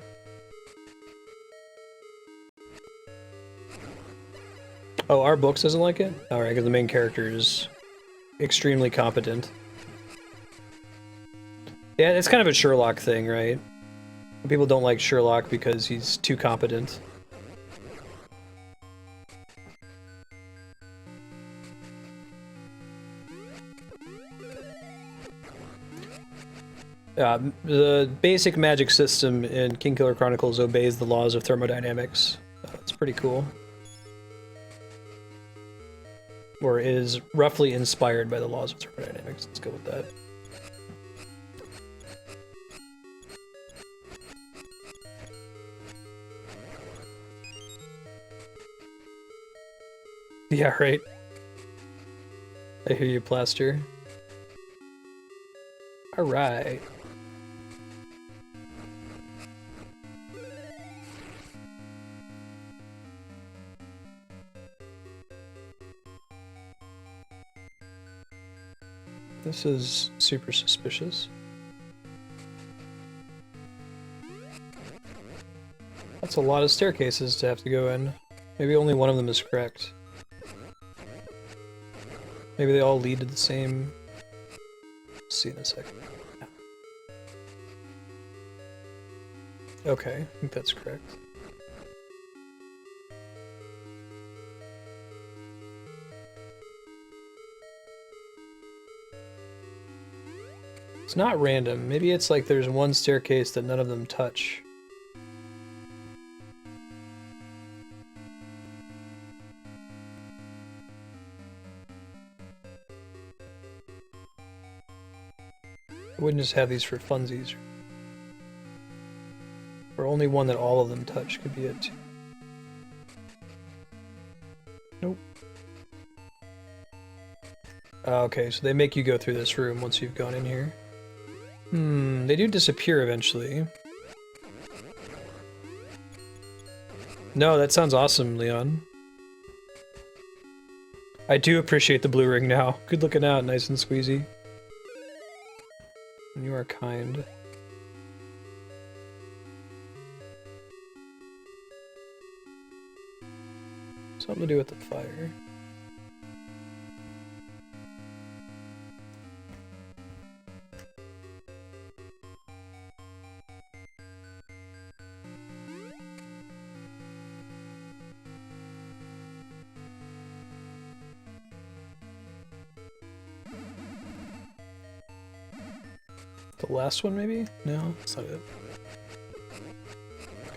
Oh, our books doesn't like it? Alright, because the main character is extremely competent. Yeah, it's kind of a Sherlock thing, right? People don't like Sherlock because he's too competent. The basic magic system in Kingkiller Chronicles obeys the laws of thermodynamics. It's pretty cool. Or is roughly inspired by the laws of thermodynamics. Let's go with that. Yeah, right. I hear you, Plaster. Alright. This is super suspicious. That's a lot of staircases to have to go in. Maybe only one of them is correct. Maybe they all lead to the same... See in a second. Okay, I think that's correct. It's not random. Maybe it's like there's one staircase that none of them touch. I wouldn't just have these for funsies. Or only one that all of them touch could be it too. Nope. Okay, so they make you go through this room once you've gone in here. They do disappear eventually. No, that sounds awesome, Leon. I do appreciate the blue ring now. Good looking out, nice and squeezy. You are kind. Something to do with the fire. The last one, maybe? No, that's not it.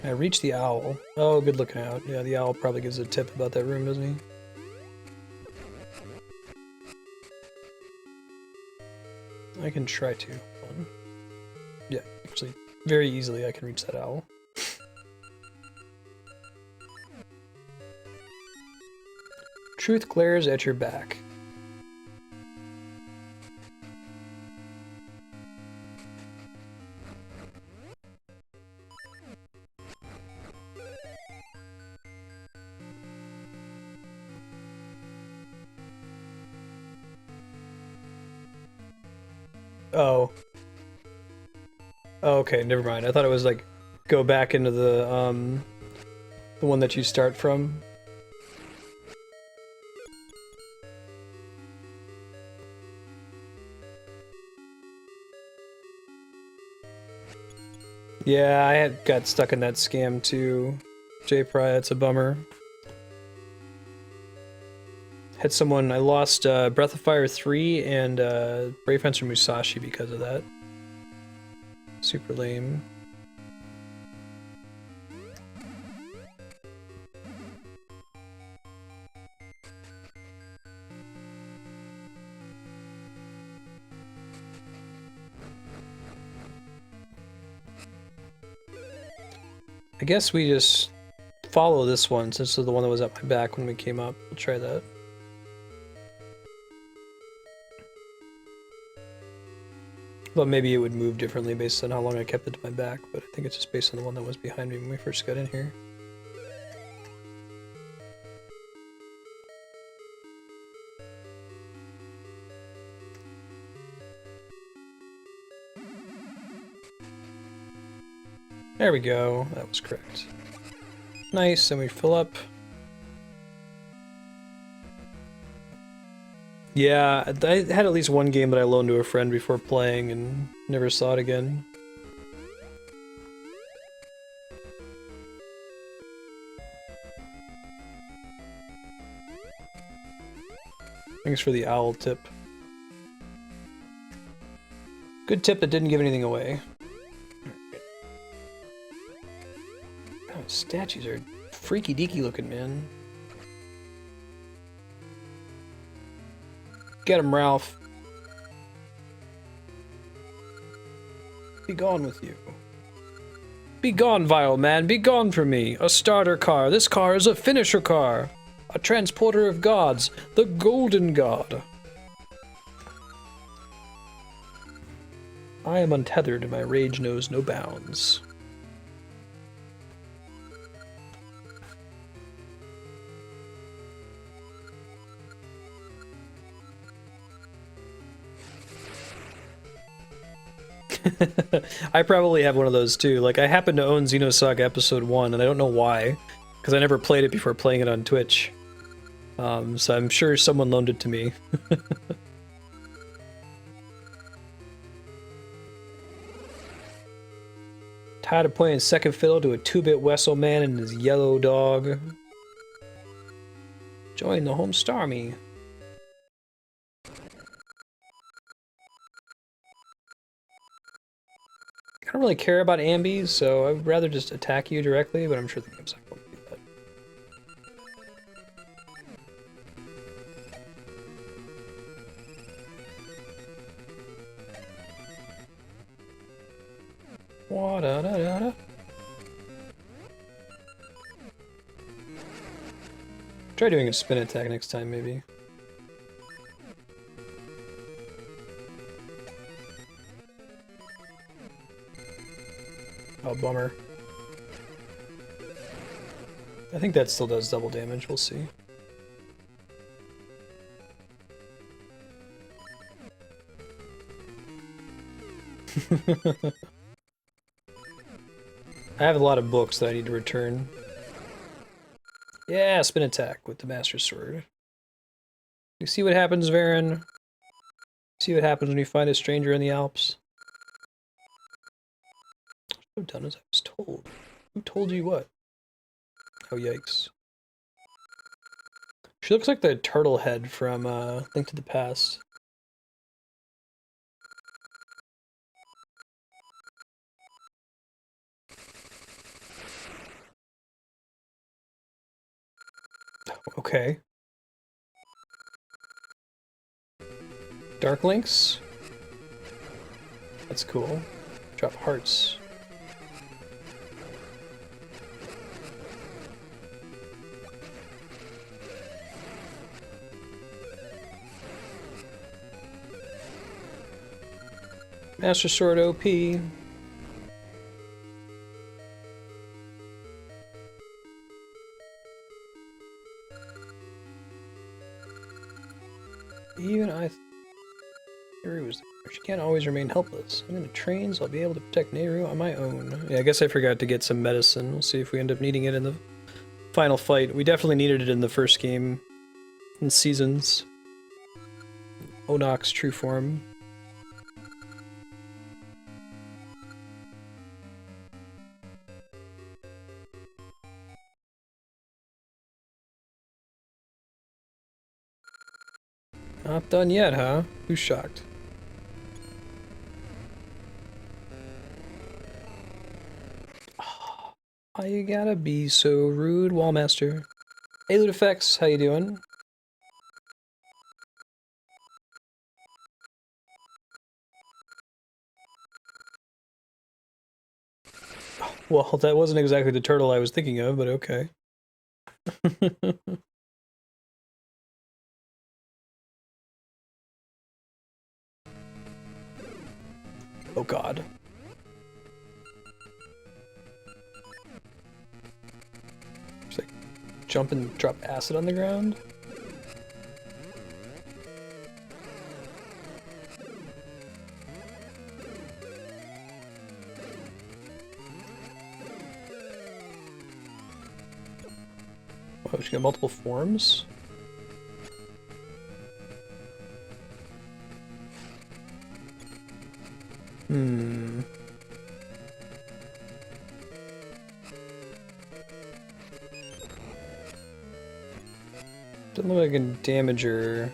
Can I reach the owl? Oh, good looking out. Yeah, the owl probably gives a tip about that room, doesn't he? I can try to. Hold on. Yeah, actually, very easily I can reach that owl. Truth glares at your back. Oh. Oh, okay, never mind. I thought it was like go back into the one that you start from. Yeah, I had got stuck in that scam too. J-Pry, it's a bummer. Had someone, I lost Breath of Fire 3 and Brave Fencer Musashi because of that. Super lame. I guess we just follow this one since it's the one that was at my back when we came up. We'll try that. But maybe it would move differently based on how long I kept it to my back, but I think it's just based on the one that was behind me when we first got in here. There we go, that was correct. Nice, and we fill up. Yeah, I had at least one game that I loaned to a friend before playing and never saw it again. Thanks for the owl tip. Good tip that didn't give anything away. God, statues are freaky deaky looking, man. Get him, Ralph. Be gone with you. Be gone, vile man, be gone from me. A starter car. This car is a finisher car. A transporter of gods. The golden god. I am untethered and my rage knows no bounds. I probably have one of those too. Like, I happen to own Xenosaga Episode 1, and I don't know why, because I never played it before playing it on Twitch. So I'm sure someone loaned it to me. Tired of playing second fiddle to a 2-bit Wessel man and his yellow dog. Join the Homestar Army. I don't really care about ambies, so I'd rather just attack you directly, but I'm sure the game's not going to do that. Wa-da-da-da-da. Try doing a spin attack next time, maybe. Oh, bummer. I think that still does double damage, we'll see. I have a lot of books that I need to return. Yeah, spin attack with the Master Sword. You see what happens, Varen? See what happens when you find a stranger in the Alps? I should have done as I was told. Who told you what? Oh, yikes. She looks like the turtle head from Link to the Past. Okay. Dark Links? That's cool. Drop hearts. Master Sword OP. Even I Nehru was there. She can't always remain helpless. I'm in a train, so I'll be able to protect Nehru on my own. Yeah, I guess I forgot to get some medicine. We'll see if we end up needing it in the final fight. We definitely needed it in the first game. In Seasons. Onok's true form. Not done yet, huh? Who's shocked? Oh, why you gotta be so rude, Wallmaster? Hey, Ludifex, how you doing? Well, that wasn't exactly the turtle I was thinking of, but okay. Oh god. Just like jump and drop acid on the ground? Oh, she got multiple forms? Hmm. Doesn't look like I can damage her in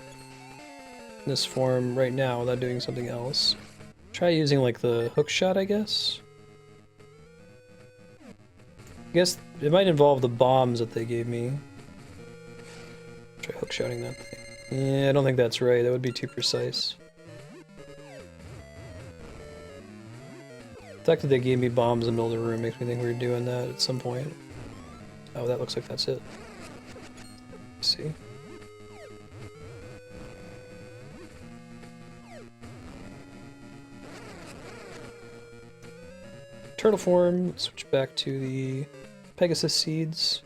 this form right now without doing something else. Try using like the hook shot, I guess? I guess it might involve the bombs that they gave me. Try hook shotting that thing. Yeah, I don't think that's right. That would be too precise. The fact that they gave me bombs in the middle of the room makes me think we were doing that at some point. Oh, that looks like that's it. Let's see. Turtle form, switch back to the Pegasus seeds.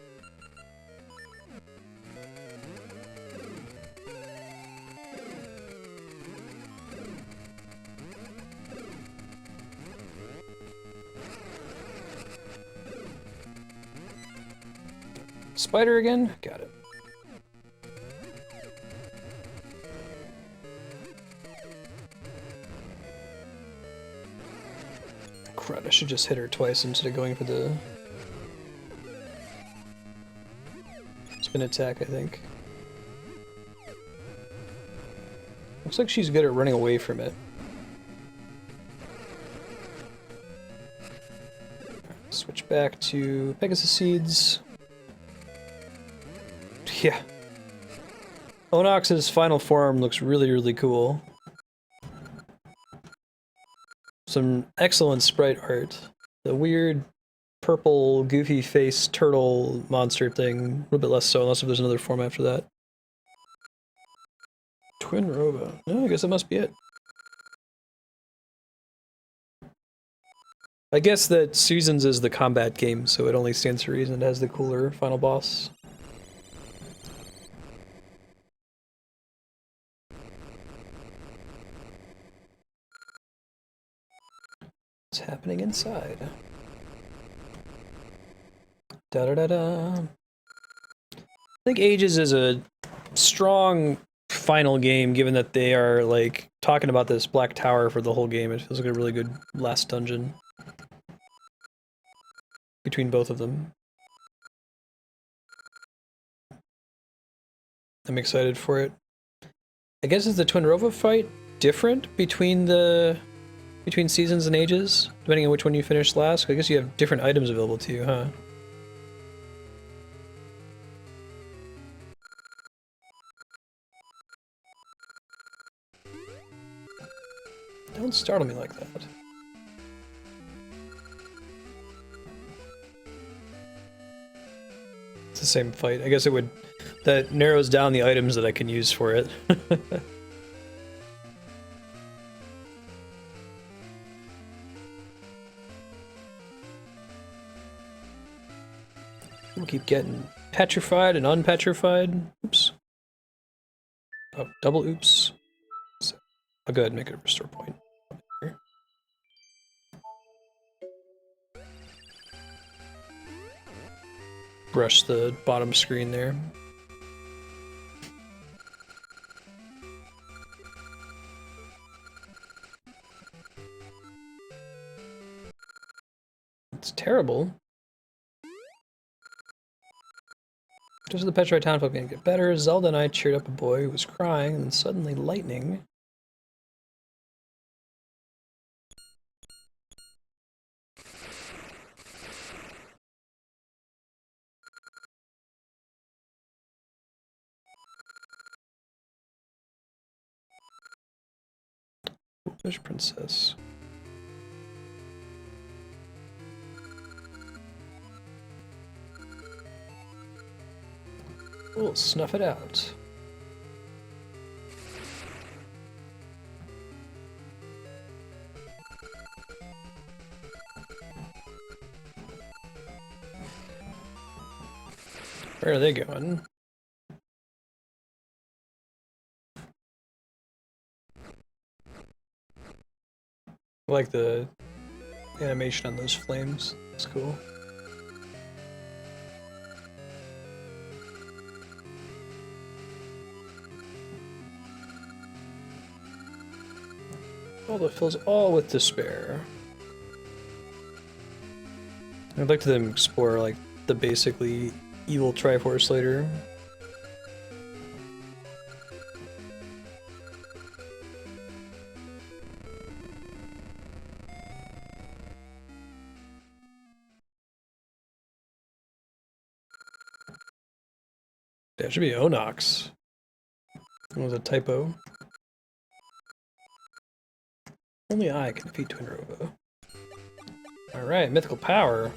Spider again? Got it. God, I should just hit her twice instead of going for the spin attack, I think. Looks like she's good at running away from it. Switch back to Pegasus Seeds. Yeah. Onox's final form looks really, really cool. Some excellent sprite art. The weird purple goofy face turtle monster thing, a little bit less so, unless if there's another form after that. Twin Rova. Oh, I guess that must be it. I guess that Seasons is the combat game, so it only stands to reason it has the cooler final boss. What's happening inside? Da-da-da-da. I think Ages is a strong final game, given that they are, like, talking about this Black Tower for the whole game. It feels like a really good last dungeon between both of them. I'm excited for it. I guess is the Twin Rova fight different between Seasons and Ages, depending on which one you finish last? I guess you have different items available to you, huh? Don't startle me like that. It's the same fight. I guess it would... That narrows down the items that I can use for it. We'll keep getting petrified and unpetrified. Oops. Oh, double oops. So I'll go ahead and make it a restore point. Here. Brush the bottom screen there. It's terrible. Just as the petrified townfolk began to get better, Zelda and I cheered up a boy who was crying, and then suddenly lightning. Fish Princess. We'll snuff it out. Where are they going? I like the animation on those flames. It's cool. Oh, that fills all with despair. I'd like to them explore like the basically evil Triforce later. That should be Onox. That was a typo. Only I can defeat Twin Rova. Alright, mythical power.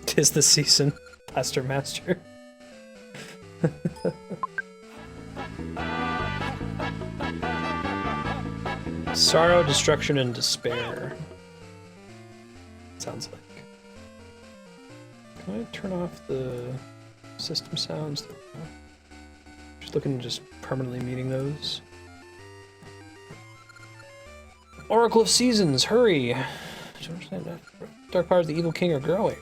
'Tis the season, Blaster Master. Sorrow, destruction, and despair. Sounds like. Can I turn off the system sounds? There we go. Just looking to just permanently muting those. Oracle of Seasons, hurry! Don't understand that. Dark powers of the evil king are growing.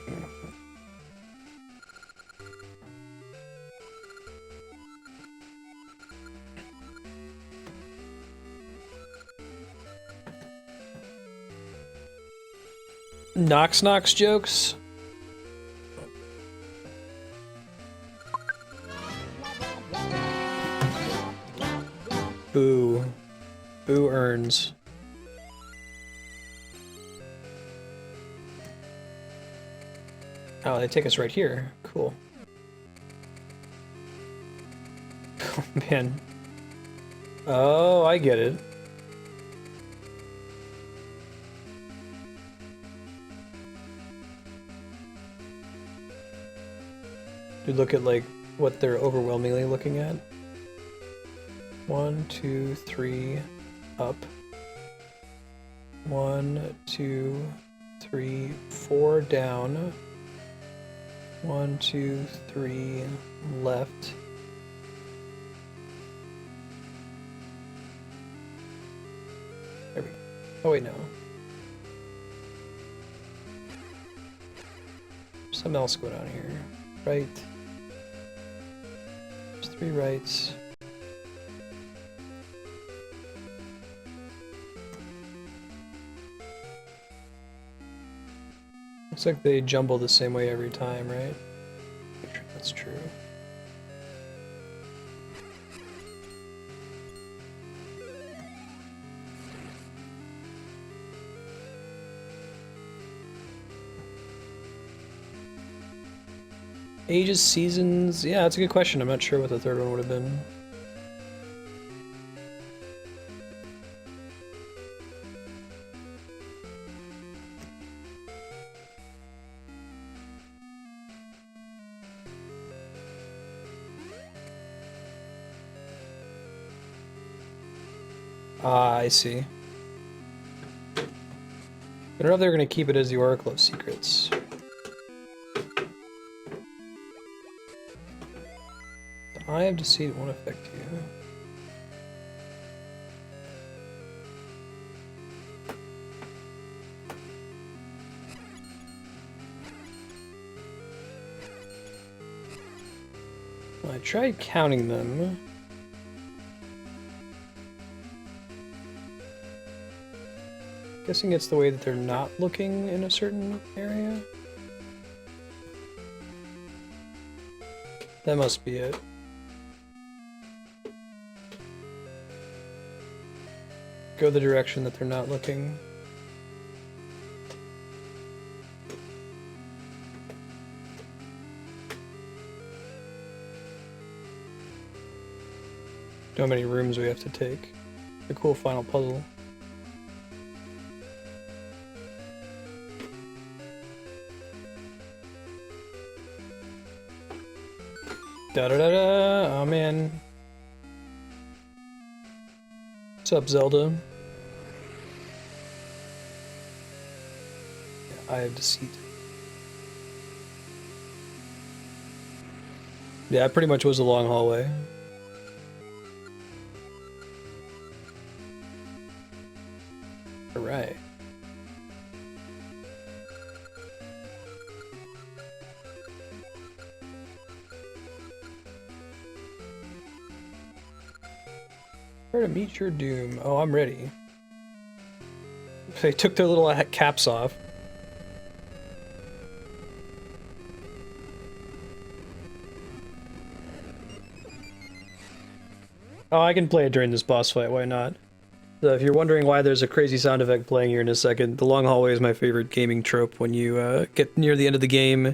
Knox jokes. Boo. Boo earns. Oh, they take us right here. Cool. Oh, man. Oh, I get it. You look at, like, what they're overwhelmingly looking at. 1, 2, 3, up. 1, 2, 3, 4, down. 1, 2, 3, left. There we go. Oh wait, no. Something else going on here. Right. There's 3 rights. Looks like they jumble the same way every time, right? That's true. Ages, seasons, yeah, that's a good question. I'm not sure what the third one would have been. Ah, I see. I don't know if they're going to keep it as the Oracle of Secrets. The Eye of Deceit won't affect you. Well, I tried counting them. Guessing it's the way that they're not looking in a certain area. That must be it. Go the direction that they're not looking. Know how many rooms we have to take. A cool final puzzle. Da da da da! Oh man. What's up, Zelda? Eye of Deceit. Yeah, it pretty much was a long hallway. Alright. Prepare to meet your doom. Oh, I'm ready. They took their little caps off. Oh, I can play it during this boss fight, why not? So if you're wondering why there's a crazy sound effect playing here in a second, the long hallway is my favorite gaming trope. When you get near the end of the game,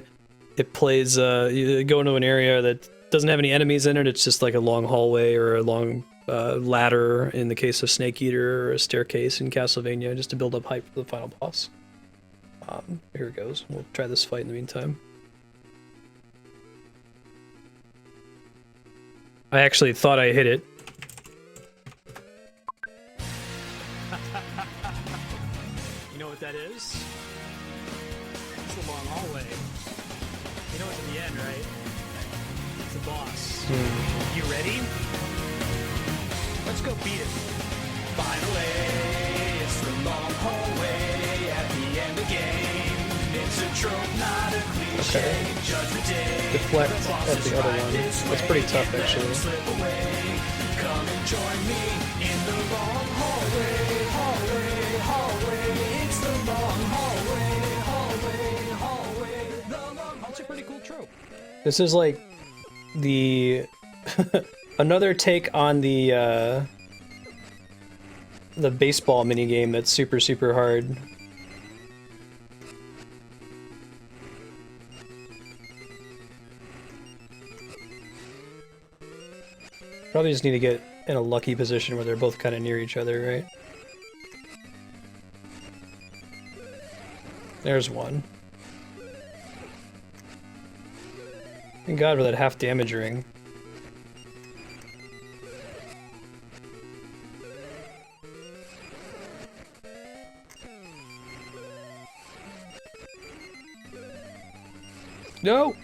it plays, you go into an area that doesn't have any enemies in it, it's just like a long hallway or a long ladder in the case of Snake Eater, or a staircase in Castlevania, just to build up hype for the final boss. Here it goes. We'll try this fight in the meantime. I actually thought I hit it. You know what that is? It's the long hallway. You know it's at the end, right? It's the boss. You ready? Let's go beat it. Finally, it's the long hallway at the end of the game. It's a trope, not a cliche. Okay. Judgment Day. Deflect at the other one. That's pretty tough, actually. Come and join me in the long hallway, hallway, hallway. It's the long hallway, hallway. a pretty cool trope. This is like the another take on the baseball minigame that's super, super hard. Probably just need to get in a lucky position where they're both kind of near each other, right? There's one. Thank God for that half damage ring. No!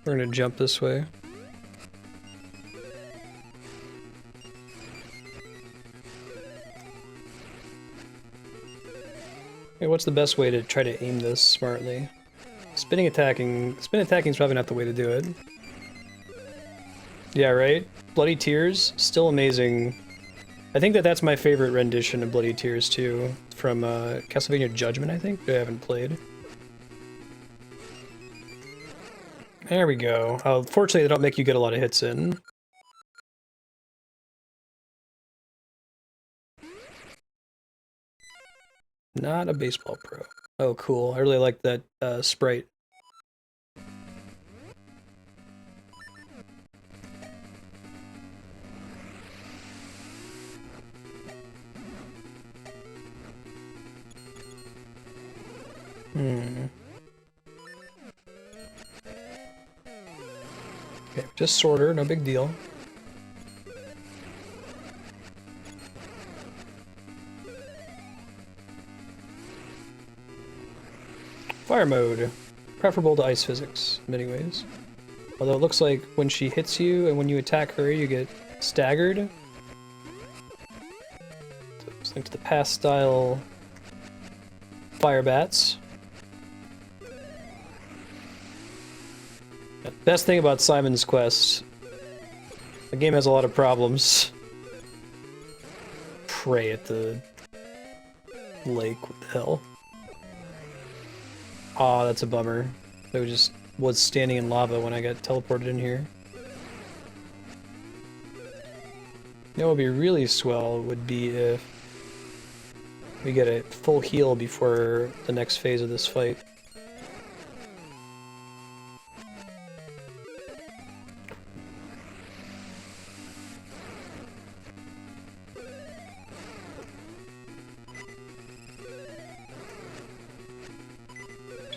We're gonna jump this way. Okay, what's the best way to try to aim this smartly? Spin attacking is probably not the way to do it. Yeah, right? Bloody Tears, still amazing. I think that's my favorite rendition of Bloody Tears too, from Castlevania Judgment, I think, that I haven't played. There we go. Fortunately, they don't make you get a lot of hits in. Not a baseball pro. Oh, cool. I really like that sprite. Okay, just sorter, no big deal. Fire mode. Preferable to ice physics, in many ways. Although it looks like when she hits you and when you attack her, you get staggered. So it's linked to the past style fire bats. Best thing about Simon's Quest, the game has a lot of problems. Pray at the lake, what the hell? Aw, that's a bummer. I just was standing in lava when I got teleported in here. You know what would be really swell would be if we get a full heal before the next phase of this fight.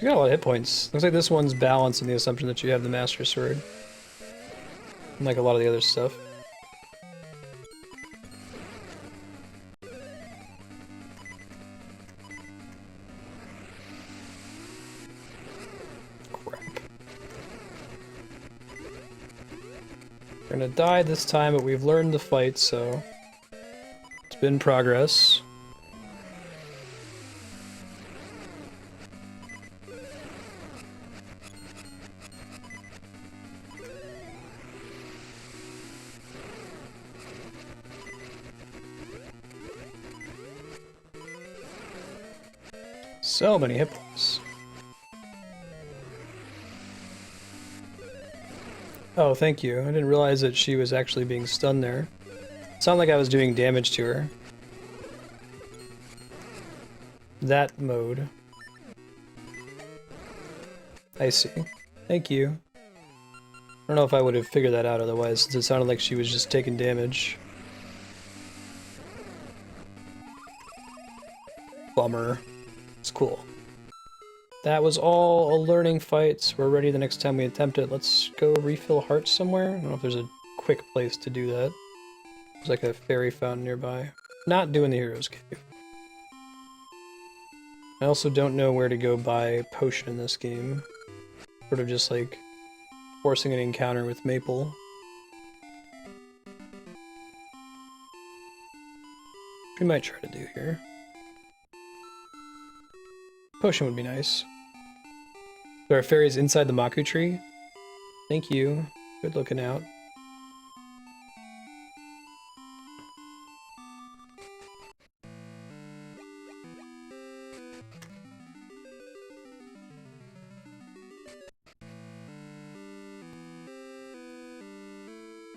You got a lot of hit points. Looks like this one's balanced in the assumption that you have the Master Sword. Unlike a lot of the other stuff. Crap. We're gonna die this time, but we've learned to fight, so it's been progress. So many hit points. Oh, thank you. I didn't realize that she was actually being stunned there. It sounded like I was doing damage to her. That mode. I see. Thank you. I don't know if I would have figured that out otherwise, since it sounded like she was just taking damage. Bummer. It's cool. That was all a learning fight. We're ready the next time we attempt it. Let's go refill hearts somewhere. I don't know if there's a quick place to do that. There's like a fairy fountain nearby. Not doing the Hero's Cave. I also don't know where to go buy potion in this game. Sort of just like forcing an encounter with Maple. We might try to do here. Potion would be nice. There are fairies inside the Maku tree. Thank you. Good looking out.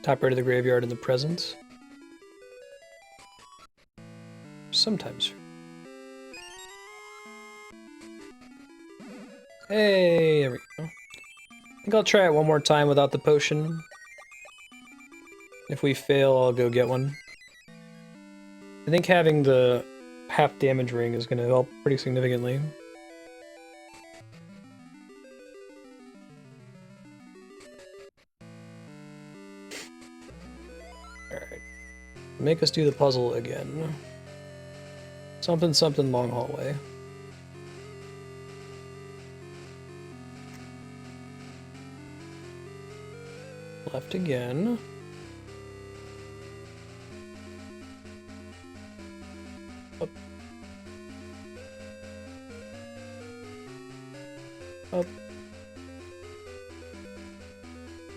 Top right of the graveyard in the present. Sometimes. Hey, there we go. I think I'll try it one more time without the potion. If we fail, I'll go get one. I think having the half damage ring is going to help pretty significantly. Alright. Make us do the puzzle again. Something, something, long hallway. Left again. Up. Up.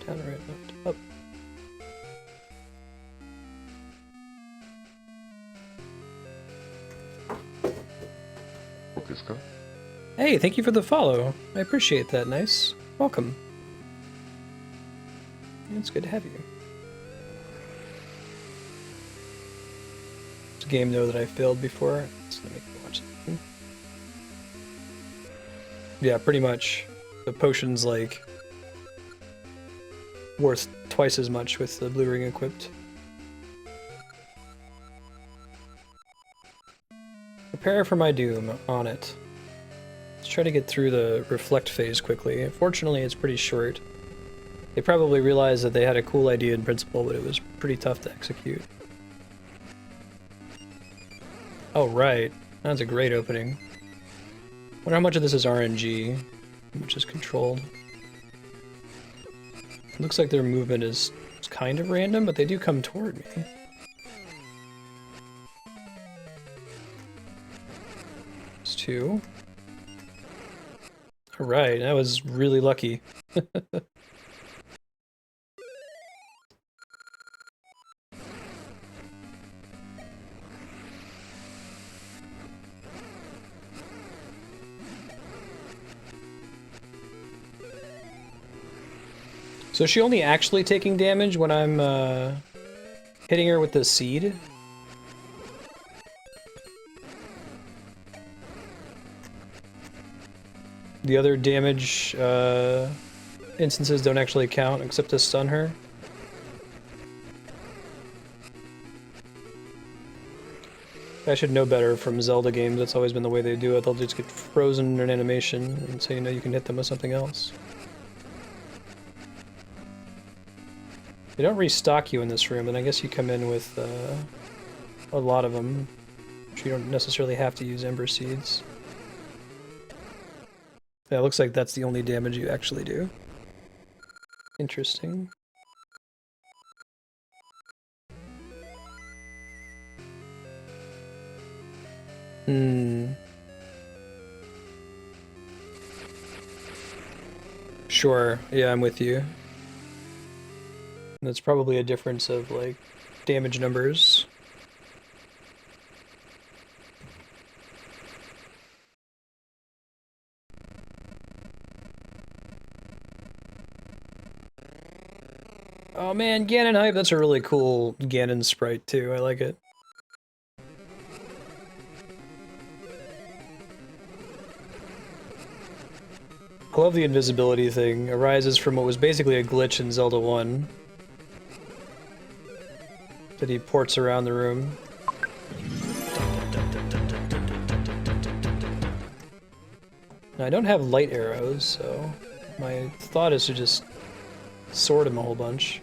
Down, right, left, up. Hey, thank you for the follow. I appreciate that. Nice. Welcome. It's good to have you. It's a game, though, that I failed before. So let me watch it. Yeah, pretty much. The potion's, like, worth twice as much with the blue ring equipped. Prepare for my doom. On it. Let's try to get through the reflect phase quickly. Fortunately, it's pretty short. They probably realized that they had a cool idea in principle, but it was pretty tough to execute. Oh, right. That's a great opening. Wonder how much of this is RNG, which is controlled. Looks like their movement is kind of random, but they do come toward me. There's two. Alright, that was really lucky. So is she only actually taking damage when I'm hitting her with the seed? The other damage instances don't actually count except to stun her? I should know better from Zelda games. That's always been the way they do it. They'll just get frozen in an animation, and so you know you can hit them with something else. They don't restock you in this room, and I guess you come in with a lot of them, which you don't necessarily have to use Ember Seeds. Yeah, it looks like that's the only damage you actually do. Interesting. Sure, yeah, I'm with you. That's probably a difference of, like, damage numbers. Oh man, Ganon Hype, that's a really cool Ganon sprite too, I like it. I love the invisibility thing. Arises from what was basically a glitch in Zelda 1. That he ports around the room. Now, I don't have light arrows, so my thought is to just sword him a whole bunch.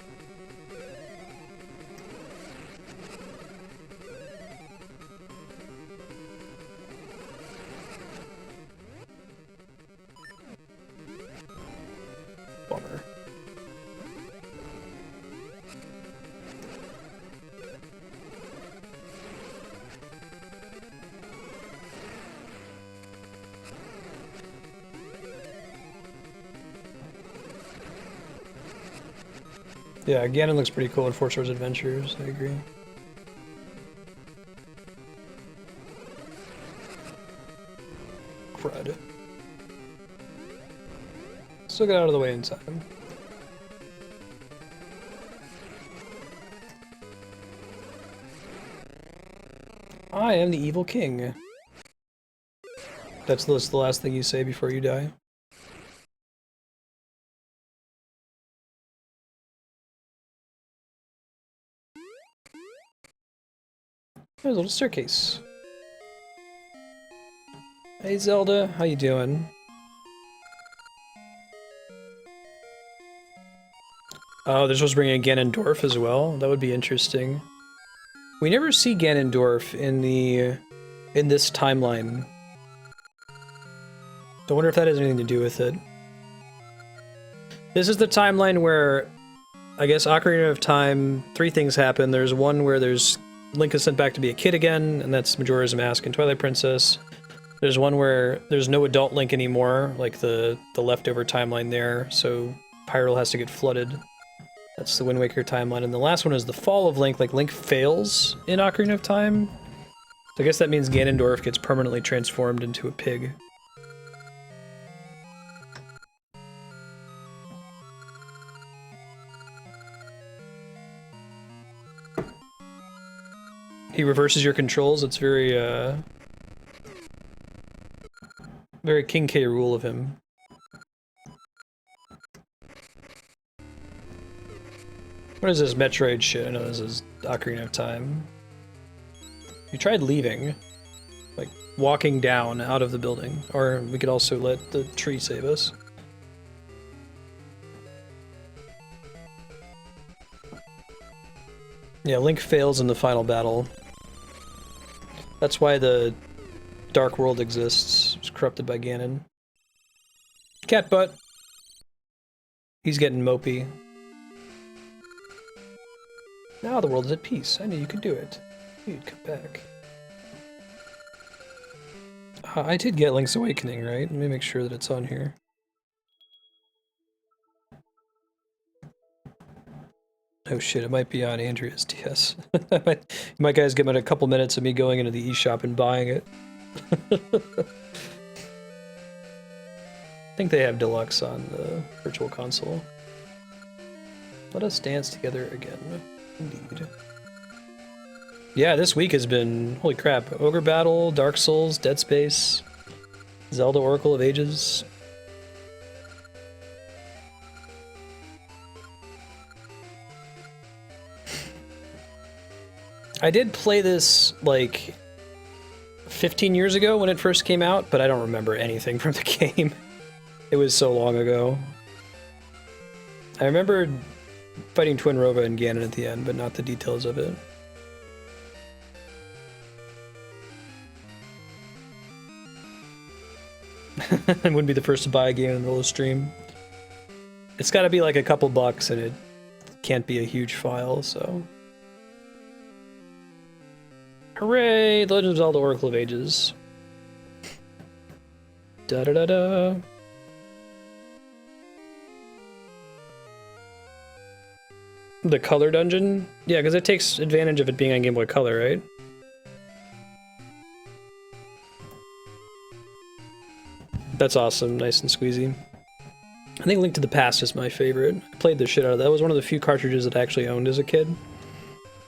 Bummer. Yeah, Ganon looks pretty cool in Four Swords Adventures, I agree. Crud. Still get out of the way in time. I am the evil king. That's the last thing you say before you die. There's a little staircase. Hey Zelda, how you doing? Oh, they're supposed to bring in Ganondorf as well? That would be interesting. We never see Ganondorf in this timeline. I wonder if that has anything to do with it. This is the timeline where, I guess, Ocarina of Time, 3 things happen. There's one where Link is sent back to be a kid again, and that's Majora's Mask and Twilight Princess. There's one where there's no adult Link anymore, like the leftover timeline there, so Hyrule has to get flooded. That's the Wind Waker timeline. And the last one is the fall of Link, like Link fails in Ocarina of Time. So I guess that means Ganondorf gets permanently transformed into a pig. He reverses your controls. It's very, very King K. rule of him. What is this Metroid shit? I know this is Ocarina of Time. You tried leaving. Like, walking down out of the building. Or we could also let the tree save us. Yeah, Link fails in the final battle. That's why the Dark World exists. It's corrupted by Ganon. Cat butt! He's getting mopey. Now the world is at peace. I knew you could do it. You'd come back. I did get Link's Awakening, right? Let me make sure that it's on here. Oh shit, it might be on Andrea's DS. You might guys get a couple minutes of me going into the eShop and buying it. I think they have Deluxe on the Virtual Console. Let us dance together again. Indeed. Yeah, this week has been, holy crap, Ogre Battle, Dark Souls, Dead Space, Zelda Oracle of Ages. I did play this, like, 15 years ago when it first came out, but I don't remember anything from the game. It was so long ago. I remember fighting Twin Rova and Ganon at the end, but not the details of it. I wouldn't be the first to buy a game in the middle of stream. It's gotta be like a couple bucks and it can't be a huge file, so... Hooray! The Legend of Zelda Oracle of Ages. Da-da-da-da. The color dungeon? Yeah, because it takes advantage of it being on Game Boy Color, right? That's awesome, nice and squeezy. I think Link to the Past is my favorite. I played the shit out of that. That was one of the few cartridges that I actually owned as a kid,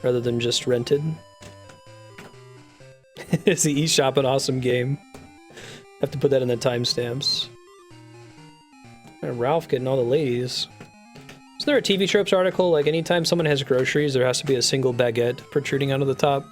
rather than just rented. Is the eShop an awesome game? Have to put that in the timestamps. Ralph getting all the ladies. Isn't there a TV Tropes article, like anytime someone has groceries, there has to be a single baguette protruding out of the top?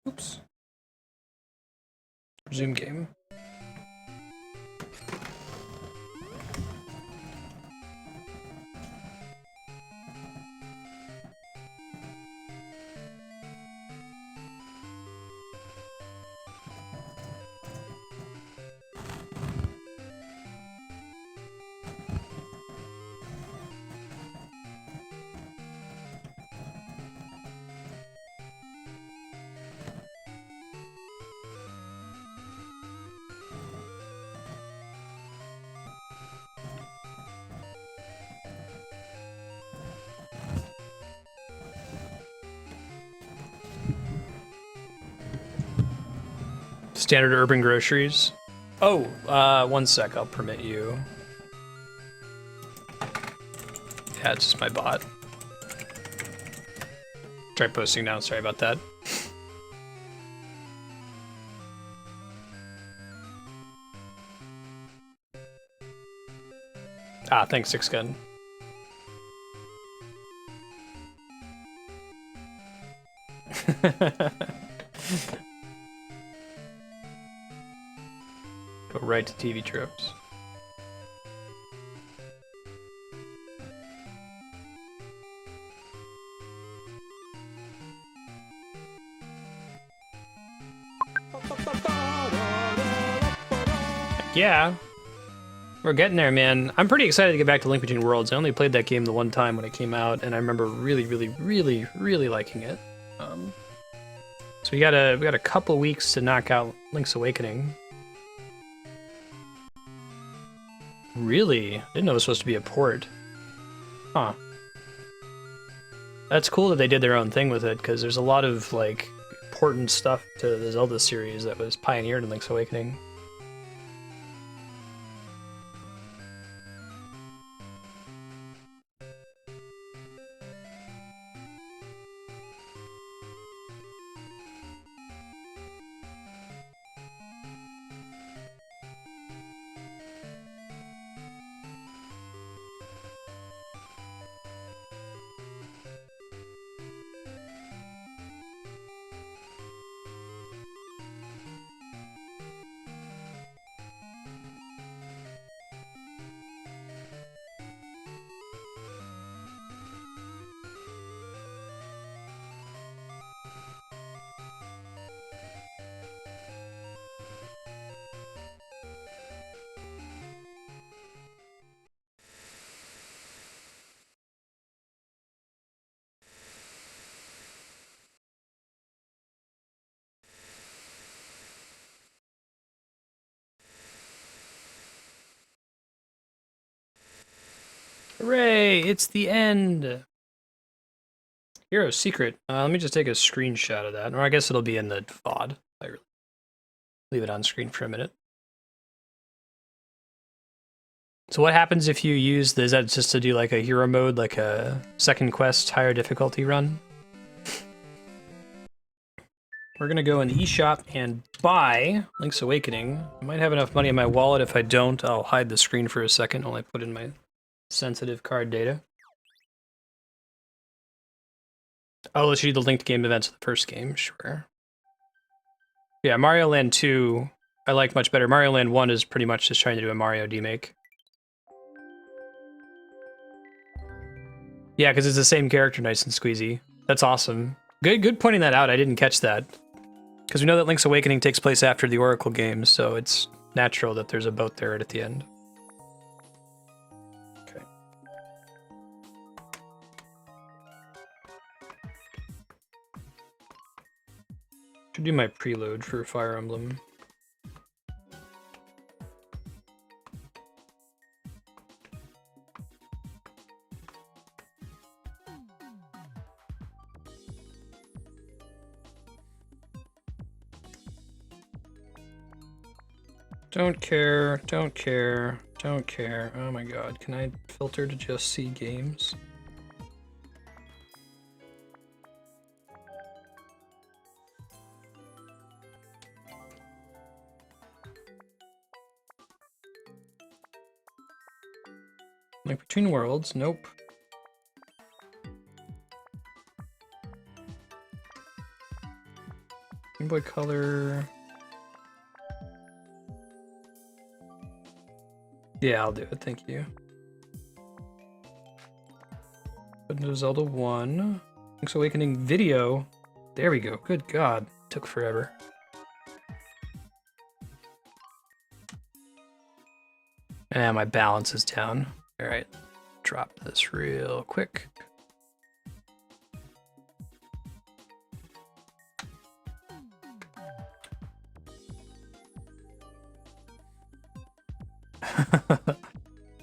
Oops. Zoom game. Standard urban groceries. Oh, 1 sec, I'll permit you. Yeah, it's just my bot. Try posting now, sorry about that. Ah, thanks, Six Gun. Go right to TV tropes. Yeah. We're getting there, man. I'm pretty excited to get back to Link Between Worlds. I only played that game the one time when it came out, and I remember really, really, really, really liking it. So we got a couple weeks to knock out Link's Awakening. Really? Didn't know it was supposed to be a port. Huh. That's cool that they did their own thing with it, because there's a lot of, like, important stuff to the Zelda series that was pioneered in Link's Awakening. Hooray! It's the end! Hero's Secret. Let me just take a screenshot of that. Or I guess it'll be in the VOD. I really leave it on screen for a minute. So what happens if you use the... Is that just to do like a hero mode, like a second quest, higher difficulty run? We're gonna go in the eShop and buy Link's Awakening. I might have enough money in my wallet. If I don't, I'll hide the screen for a second while I put in my sensitive card data. Oh, let's do the linked game events of the first game, sure. Yeah, Mario Land 2, I like much better. Mario Land 1 is pretty much just trying to do a Mario demake. Yeah, because it's the same character, nice and squeezy. That's awesome. Good pointing that out. I didn't catch that. Because we know that Link's Awakening takes place after the Oracle games, so it's natural that there's a boat there at the end. Okay. Should do my preload for Fire Emblem. Don't care, don't care, don't care. Oh my god, can I filter to just see games? Like Between Worlds, nope. Game Boy Color. Yeah, I'll do it, thank you. Put into Zelda 1. Link's Awakening video. There we go, good god. Took forever. And my balance is down. Alright, drop this real quick.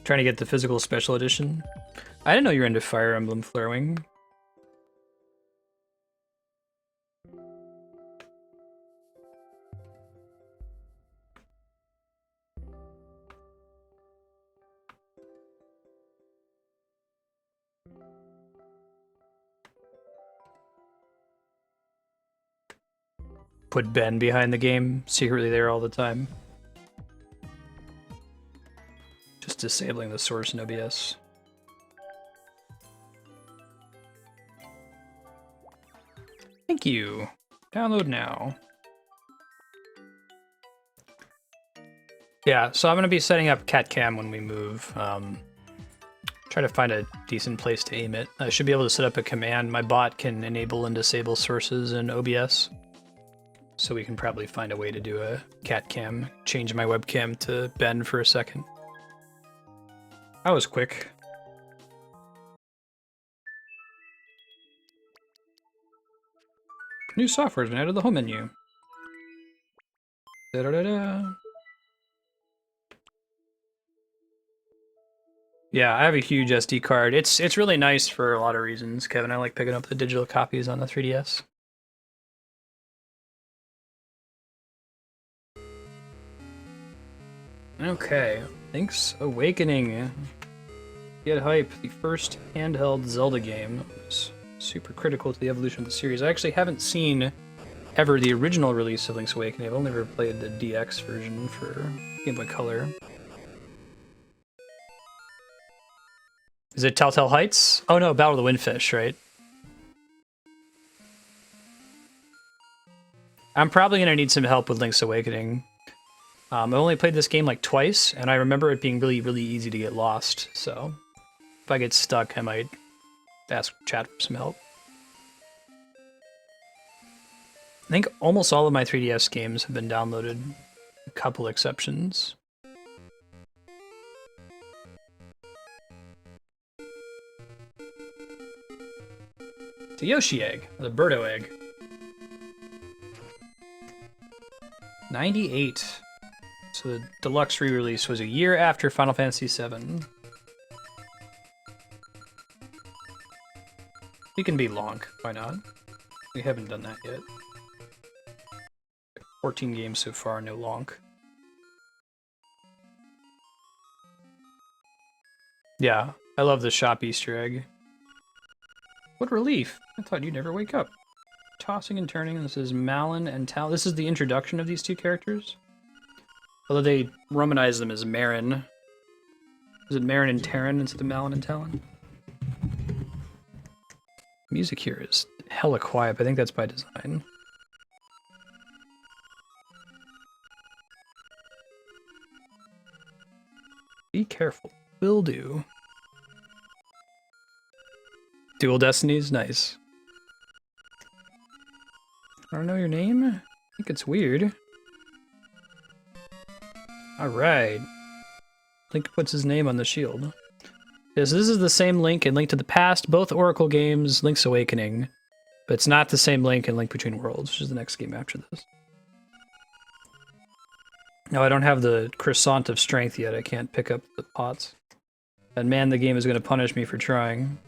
Trying to get the physical special edition. I didn't know you were into Fire Emblem Flurwing. put Ben behind the game, secretly there all the time. Just disabling the source in OBS. Thank you. Download now. Yeah, so I'm going to be setting up cat cam when we move. Try to find a decent place to aim it. I should be able to set up a command. My bot can enable and disable sources in OBS. So we can probably find a way to do a cat cam. Change my webcam to Ben for a second. That was quick. New software has been added to the home menu. Da-da-da-da. Yeah, I have a huge SD card. It's really nice for a lot of reasons, Kevin. I like picking up the digital copies on the 3DS. Okay, Link's Awakening. Get hype. The first handheld Zelda game was super critical to the evolution of the series. I actually haven't seen ever the original release of Link's Awakening. I've only ever played the DX version for Game Boy Color. Is it Telltale Heights? Oh no, Battle of the Windfish, right? I'm probably gonna need some help with Link's Awakening. I've only played this game like twice, and I remember it being really, really easy to get lost, so if I get stuck, I might ask chat for some help. I think almost all of my 3DS games have been downloaded, a couple exceptions. It's a Yoshi egg, the Birdo egg. 98. So the deluxe re-release was a year after Final Fantasy VII. We can be long, why not? We haven't done that yet. 14 games so far, no long. Yeah, I love the shop Easter egg. What relief! I thought you'd never wake up. Tossing and turning, this is Malin and Talon. This is the introduction of these two characters. Although they Romanize them as Marin. Is it Marin and Terran instead of Malin and Talon? Music here is hella quiet, but I think that's by design. Be careful. Will do. Dual Destinies? Nice. I don't know your name? I think it's weird. Alright. Link puts his name on the shield. Yes, this is the same Link in Link to the Past, both Oracle games, Link's Awakening. But it's not the same Link in Link Between Worlds, which is the next game after this. No, I don't have the croissant of strength yet. I can't pick up the pots. And man, the game is going to punish me for trying.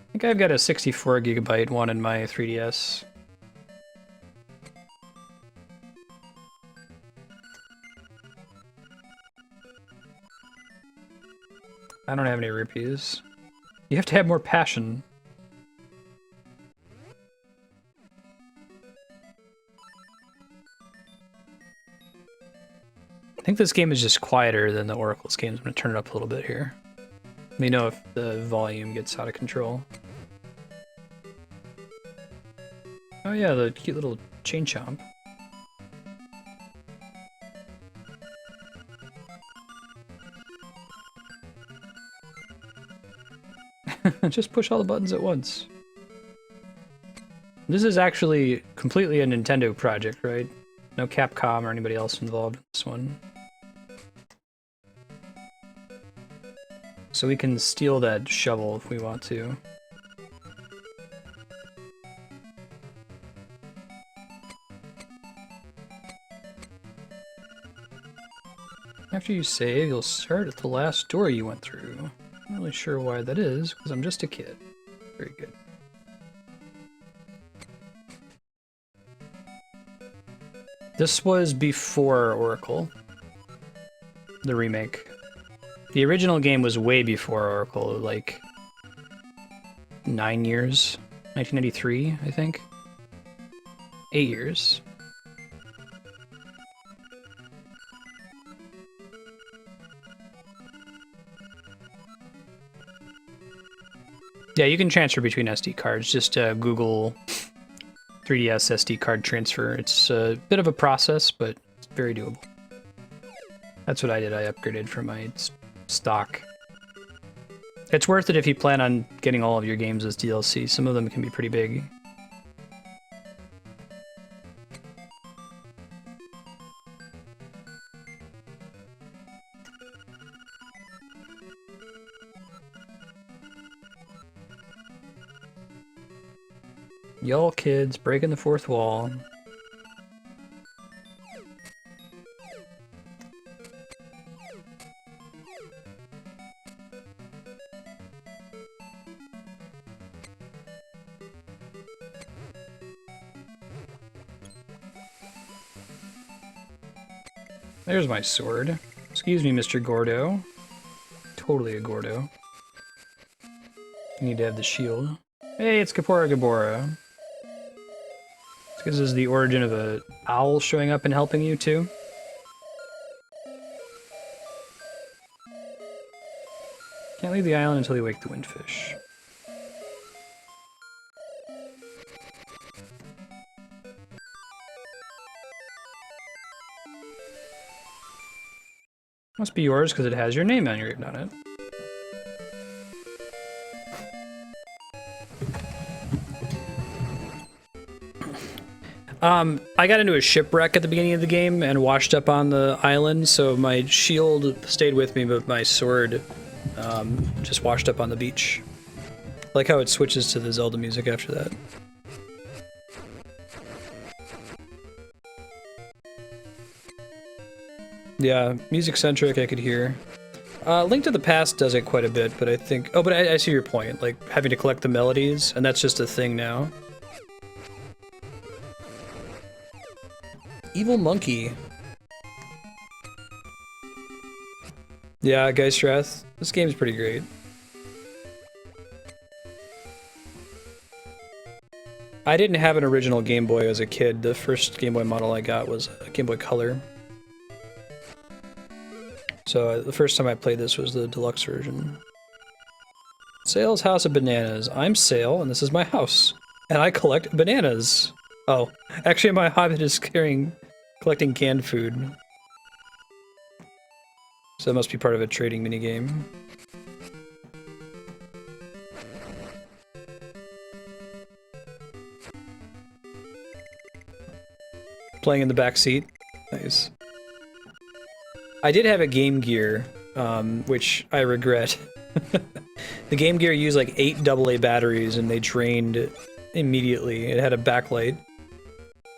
I think I've got a 64 gigabyte one in my 3DS. I don't have any rupees. You have to have more passion. I think this game is just quieter than the Oracle's games. I'm going to turn it up a little bit here. Let me know if the volume gets out of control. Oh yeah, the cute little chain chomp. Just push all the buttons at once. This is actually completely a Nintendo project, right? No Capcom or anybody else involved in this one. So we can steal that shovel if we want to. After you save, you'll start at the last door you went through. Not really sure why that is, because I'm just a kid. Very good. This was before Oracle, the remake. The original game was way before Oracle, like 9 years. 1993, I think. 8 years. Yeah, you can transfer between SD cards. Just Google 3DS SD card transfer. It's a bit of a process, but it's very doable. That's what I did. I upgraded from my stock. It's worth it if you plan on getting all of your games as DLC. Some of them can be pretty big. Y'all kids breaking the fourth wall. There's my sword. Excuse me, Mr. Gordo. Totally a Gordo. You need to have the shield. Hey, it's Kapora Gabora. This is the origin of a owl showing up and helping you too. Can't leave the island until you wake the windfish. Must be yours because it has your name engraved on it. I got into a shipwreck at the beginning of the game and washed up on the island, so my shield stayed with me, but my sword just washed up on the beach. I like how it switches to the Zelda music after that. Yeah, music-centric I could hear. Link to the Past does it quite a bit, but I think... Oh, but I see your point, like having to collect the melodies, and that's just a thing now. Evil Monkey. Yeah, Geistrath. This game's pretty great. I didn't have an original Game Boy as a kid. The first Game Boy model I got was a Game Boy Color. So the first time I played this was the deluxe version. Sale's House of Bananas. I'm Sale, and this is my house. And I collect bananas. Oh, actually my hobby is collecting canned food. So that must be part of a trading minigame. Playing in the back seat. Nice. I did have a Game Gear, which I regret. The Game Gear used like 8 AA batteries and they drained immediately. It had a backlight.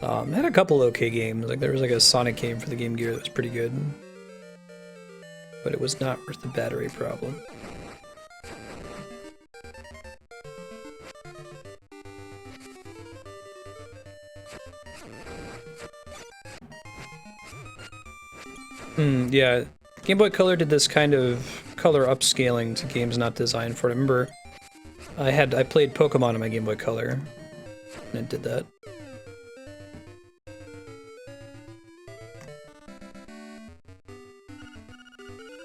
It had a couple okay games. Like there was like a Sonic game for the Game Gear that was pretty good. But it was not worth the battery problem. Yeah, Game Boy Color did this kind of color upscaling to games not designed for it. I remember I played Pokemon on my Game Boy Color, and it did that.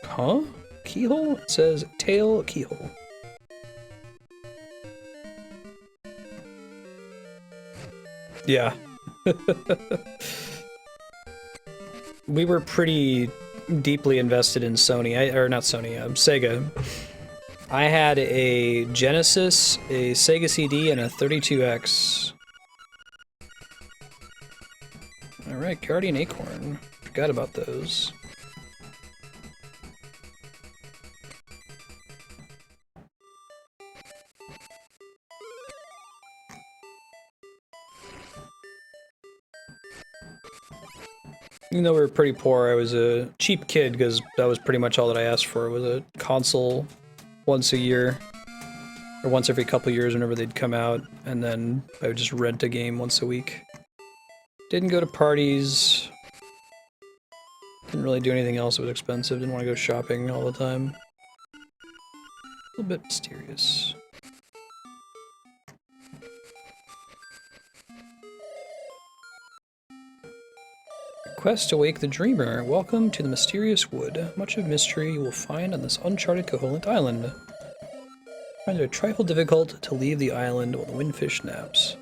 Huh? Keyhole? It says tail keyhole. Yeah. We were pretty deeply invested in Sony, Sega. I had a Genesis, a Sega CD, and a 32X. Alright, Guardian Acorn. Forgot about those. Even though we were pretty poor, I was a cheap kid because that was pretty much all that I asked for, was a console once a year. Or once every couple years whenever they'd come out, and then I would just rent a game once a week. Didn't go to parties. Didn't really do anything else that was expensive, didn't want to go shopping all the time. A little bit mysterious. quest to wake the dreamer. Welcome to the mysterious wood. Much of mystery you will find on this uncharted Koholint Island. Find it a trifle difficult to leave the island while the windfish naps.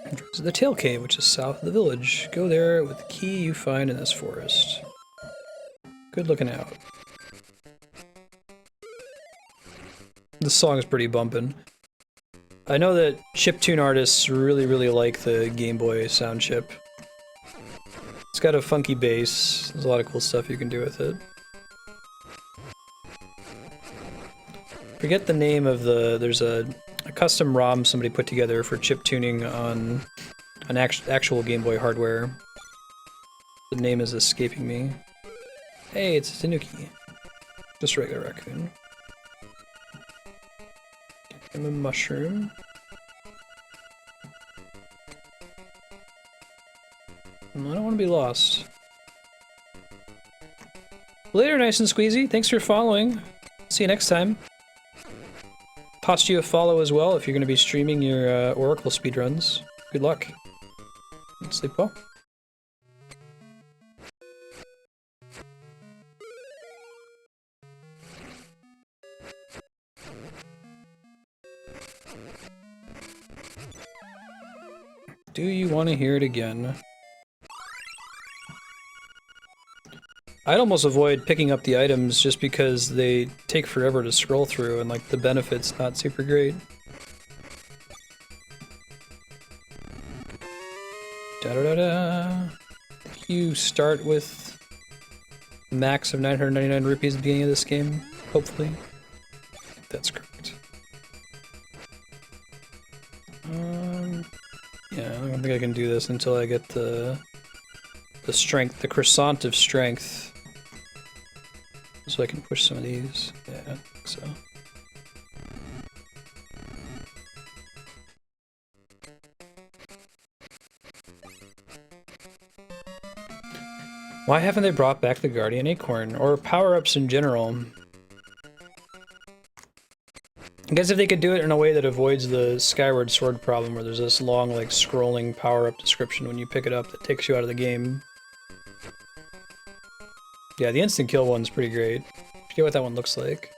Entrance to the Tail Cave, which is south of the village. Go there with the key you find in this forest. Good looking out. This song is pretty bumpin'. I know that chiptune artists really like the Game Boy sound chip. It's got a funky bass. There's a lot of cool stuff you can do with it. Forget the name of the... There's a custom ROM somebody put together for chip tuning on an actual Game Boy hardware. The name is escaping me. Hey, it's a Tanuki. Just a regular raccoon. Give him a mushroom. I don't want to be lost. Later, nice and squeezy. Thanks for following. See you next time. Tossed you a follow as well if you're going to be streaming your Oracle speedruns. Good luck. And sleep well. Do you want to hear it again? I'd almost avoid picking up the items just because they take forever to scroll through and like the benefit's not super great. Da-da-da-da. You start with max of 999 rupees at the beginning of this game, hopefully. I think that's correct. Yeah, I don't think I can do this until I get the strength, the croissant of strength. So I can push some of these. Yeah, I think so. Why haven't they brought back the Guardian Acorn? Or power-ups in general? I guess if they could do it in a way that avoids the Skyward Sword problem where there's this long, like, scrolling power-up description when you pick it up that takes you out of the game. Yeah, the instant kill one's pretty great. I forget what that one looks like.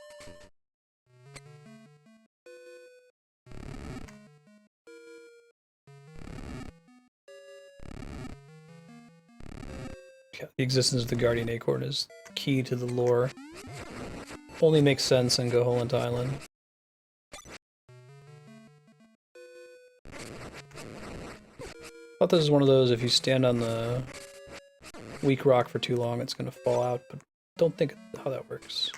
Yeah, the existence of the Guardian Acorn is key to the lore. Only makes sense in Koholint Island. I thought this is one of those, if you stand on the weak rock for too long, it's gonna fall out, but don't think how that works.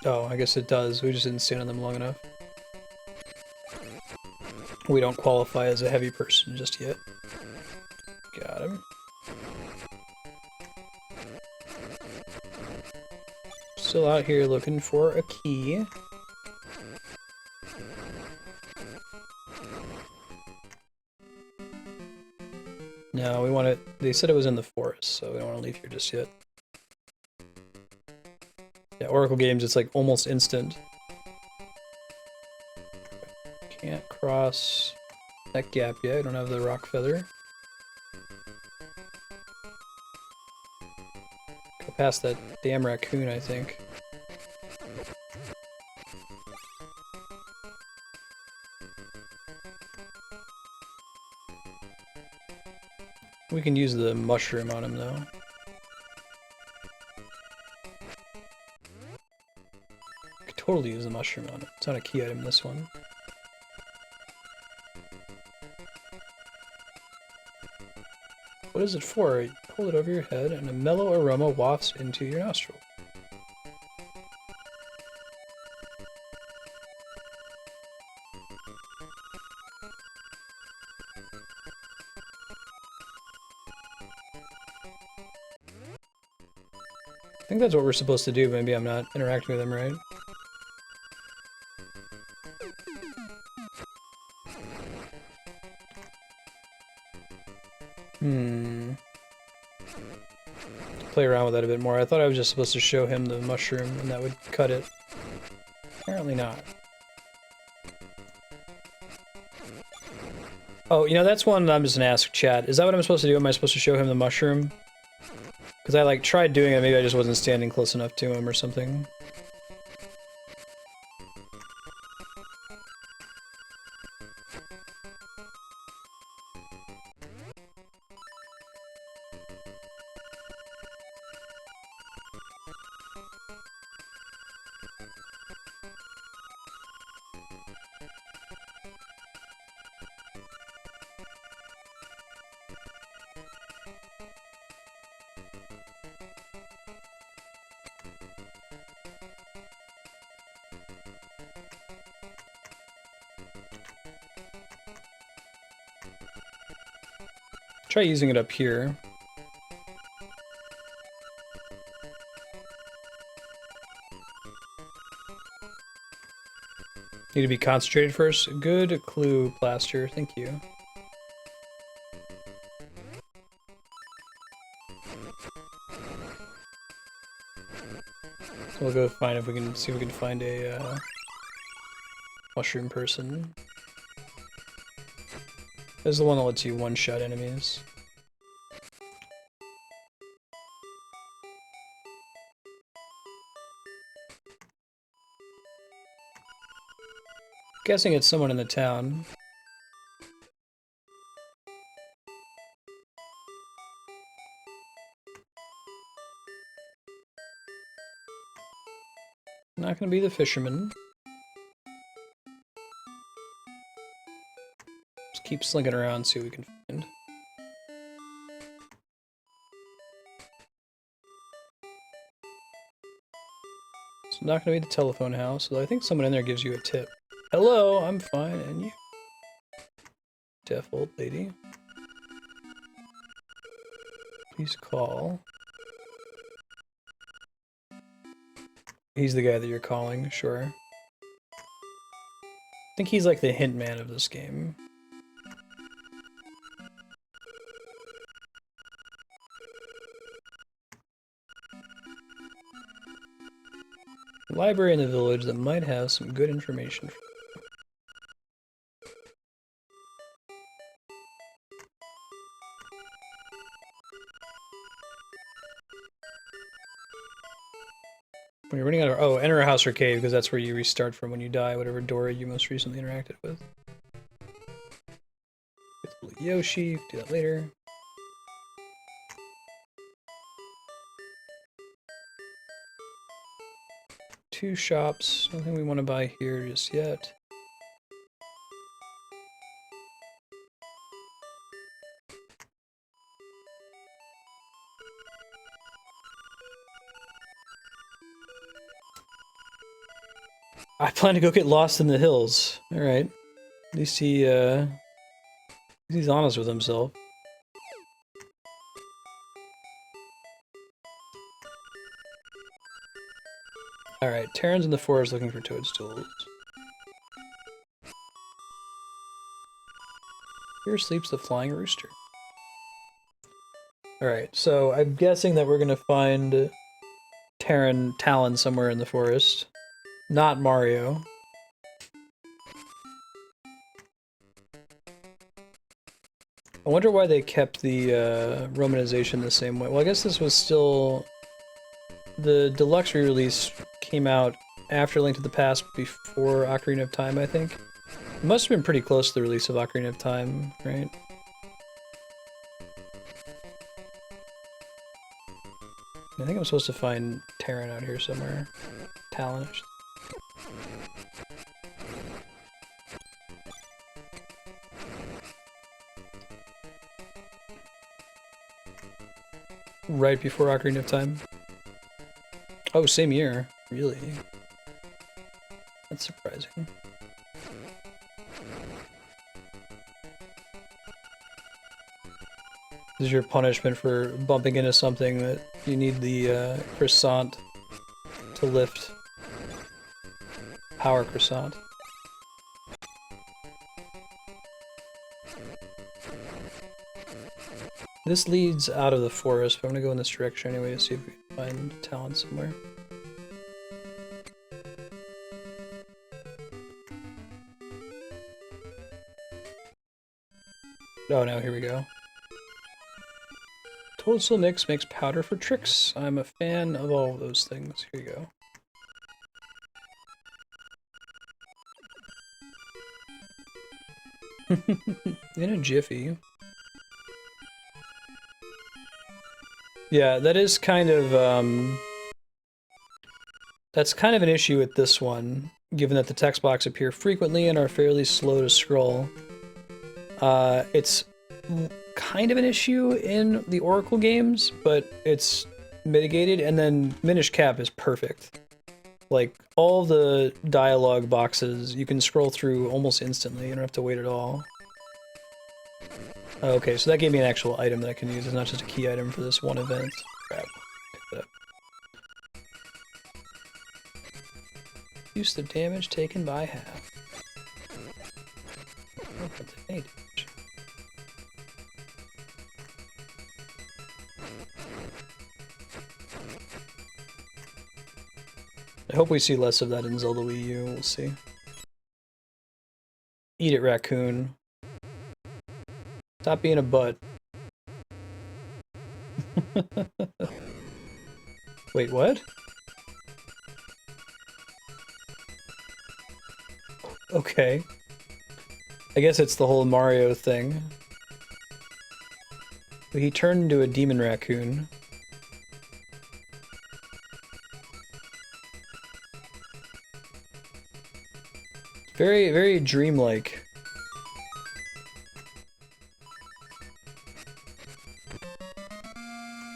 Oh, I guess it does. We just didn't stand on them long enough. We don't qualify as a heavy person just yet. Got him. Still out here looking for a key. No, we want it. They said it was in the forest, so we don't want to leave here just yet. Yeah, Oracle games, it's like almost instant. Can't cross that gap yet. I don't have the rock feather. Go past that damn raccoon, I think. We can use the mushroom on him, though. Could totally use the mushroom on it. It's not a key item, this one. What is it for? You pull it over your head, and a mellow aroma wafts into your nostril. I think that's what we're supposed to do, maybe I'm not interacting with them right. Play around with that a bit more. I thought I was just supposed to show him the mushroom and that would cut it. Apparently not. Oh, you know, that's one that I'm just gonna ask chat. Is that what I'm supposed to do? Am I supposed to show him the mushroom? Because I, like, tried doing it, maybe I just wasn't standing close enough to him or something. Try using it up here. Need to be concentrated first. Good clue, Plaster. Thank you. So we'll go find if we can see if we can find a mushroom person. This is the one that lets you one-shot enemies. Guessing it's someone in the town. Not gonna be the fisherman. Just keep slinking around, see what we can find. It's not gonna be the telephone house, although I think someone in there gives you a tip. Hello, I'm fine, and you? Deaf old lady. Please call. He's the guy that you're calling, sure. I think he's like the hint man of this game. Library in the village that might have some good information. When you're running out of— oh, enter a house or cave, because that's where you restart from when you die, whatever Dora you most recently interacted with. Yoshi, do that later. Two shops, nothing we want to buy here just yet. I plan to go get lost in the hills. Alright. At least he's honest with himself. Alright, Terran's in the forest looking for toadstools. Here sleeps the flying rooster. Alright, so I'm guessing that we're gonna find Talon somewhere in the forest. Not Mario. I wonder why they kept the romanization the same way. Well, I guess this was still... the deluxe re-release came out after Link to the Past, before Ocarina of Time, I think. It must have been pretty close to the release of Ocarina of Time, right? I think I'm supposed to find Terran out here somewhere. Talon. Right before Ocarina of Time. Oh, same year. Really? That's surprising. This is your punishment for bumping into something that you need the croissant to lift. Power croissant. This leads out of the forest, but I'm gonna go in this direction anyway to see if we can find Talon somewhere. Oh no, here we go. Toadstool Mix makes powder for tricks. I'm a fan of all of those things. Here you go. In a jiffy. Yeah, that is kind of, that's kind of an issue with this one, given that the text box appear frequently and are fairly slow to scroll. It's kind of an issue in the Oracle games, but it's mitigated, and then Minish Cap is perfect. Like, all the dialogue boxes, you can scroll through almost instantly, you don't have to wait at all. Okay, so that gave me an actual item that I can use, it's not just a key item for this one event. Crap. Pick that up. Reduce the damage taken by half. Oh, but they made damage. I hope we see less of that in Zelda Wii U, we'll see. Eat it, raccoon. Stop being a butt. Wait, what? Okay. I guess it's the whole Mario thing. But he turned into a demon raccoon. Very, very dreamlike.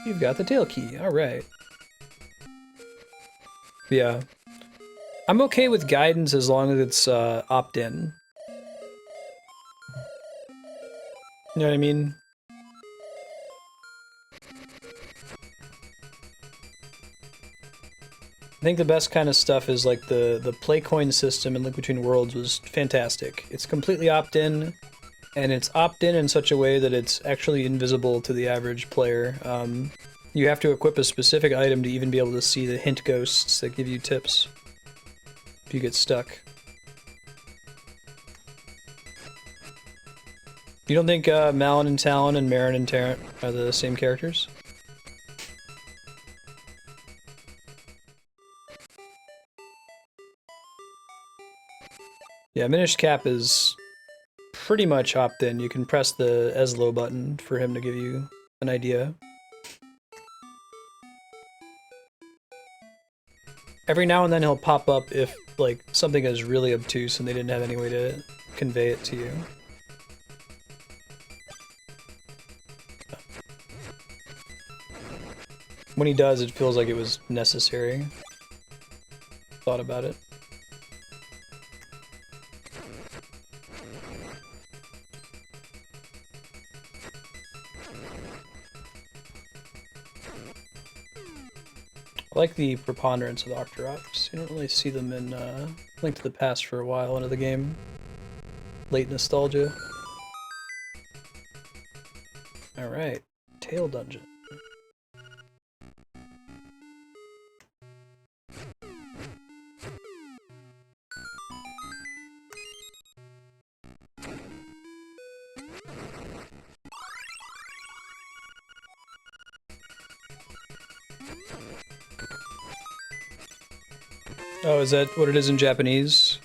You've got the tail key, alright. Yeah. I'm okay with guidance as long as it's opt-in. You know what I mean? I think the best kind of stuff is like the play coin system in Link Between Worlds was fantastic. It's completely opt-in, and it's opt-in in such a way that it's actually invisible to the average player. You have to equip a specific item to even be able to see the hint ghosts that give you tips if you get stuck. You don't think Malin and Talon and Marin and Tarrant are the same characters? Yeah, Minish Cap is pretty much opt-in. You can press the Eslo button for him to give you an idea. Every now and then he'll pop up if, like, something is really obtuse and they didn't have any way to convey it to you. When he does, it feels like it was necessary. Thought about it. I like the preponderance of the Octoroks. You don't really see them in Link to the Past for a while into the game. Late nostalgia. Alright, Tail Dungeon. Oh, is that what it is in Japanese?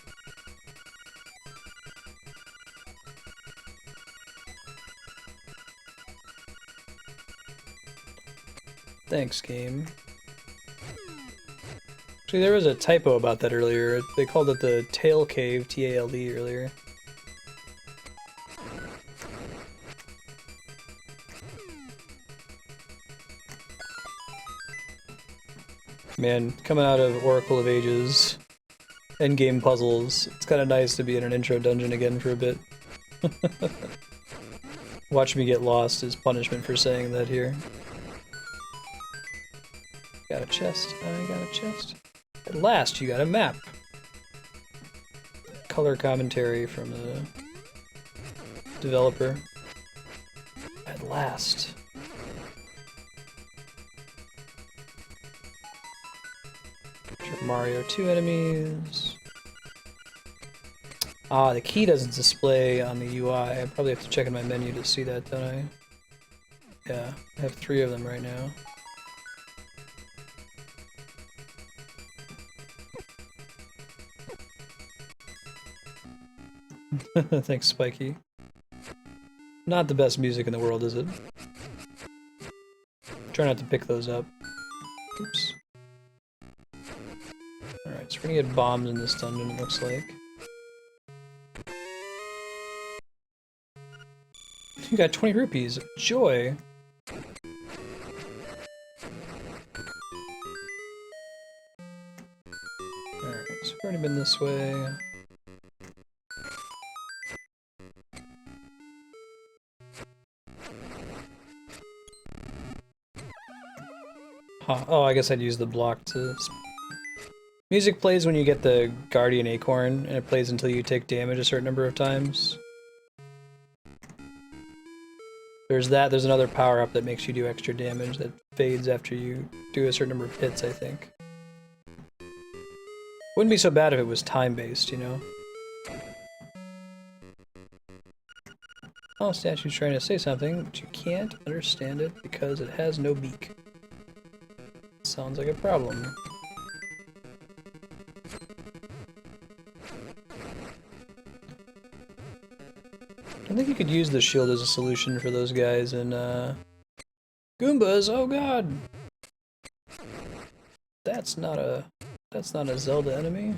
Thanks, game. Actually, there was a typo about that earlier. They called it the Tail Cave, T-A-L-E, earlier. Man, coming out of Oracle of Ages, endgame puzzles, it's kind of nice to be in an intro dungeon again for a bit. Watch me get lost is punishment for saying that here. Got a chest. I got a chest. At last, you got a map. Color commentary from the developer. At last. Mario 2 enemies. Ah, the key doesn't display on the UI. I probably have to check in my menu to see that, don't I? Yeah, I have 3 of them right now. Thanks, Spiky. Not the best music in the world, is it? Try not to pick those up. Oops. Alright, so we're gonna get bombs in this dungeon, it looks like. You got 20 rupees. Joy! Alright, so we've already been this way. Huh. Oh, I guess I'd use the block to... Music plays when you get the Guardian Acorn, and it plays until you take damage a certain number of times. There's that, there's another power-up that makes you do extra damage that fades after you do a certain number of hits, I think. Wouldn't be so bad if it was time-based, you know? Oh, statue's trying to say something, but you can't understand it because it has no beak. Sounds like a problem. I think you could use the shield as a solution for those guys and Goombas, oh god! That's not a Zelda enemy.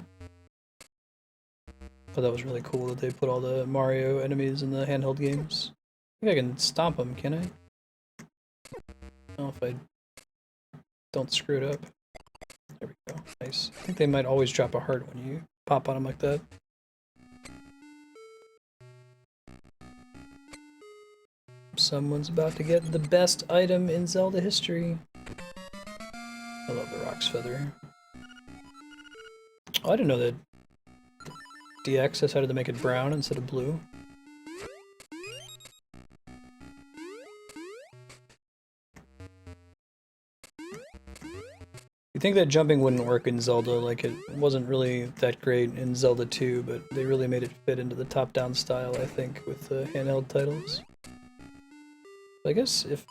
But that was really cool that they put all the Mario enemies in the handheld games. I think I can stomp them, can I? I don't know if I don't screw it up. There we go. Nice. I think they might always drop a heart when you pop on them like that. Someone's about to get the best item in Zelda history. I love the Rock's Feather. Oh, I didn't know that DX decided to make it brown instead of blue. You'd think that jumping wouldn't work in Zelda, like it wasn't really that great in Zelda 2, but they really made it fit into the top-down style, I think, with the handheld titles. I guess if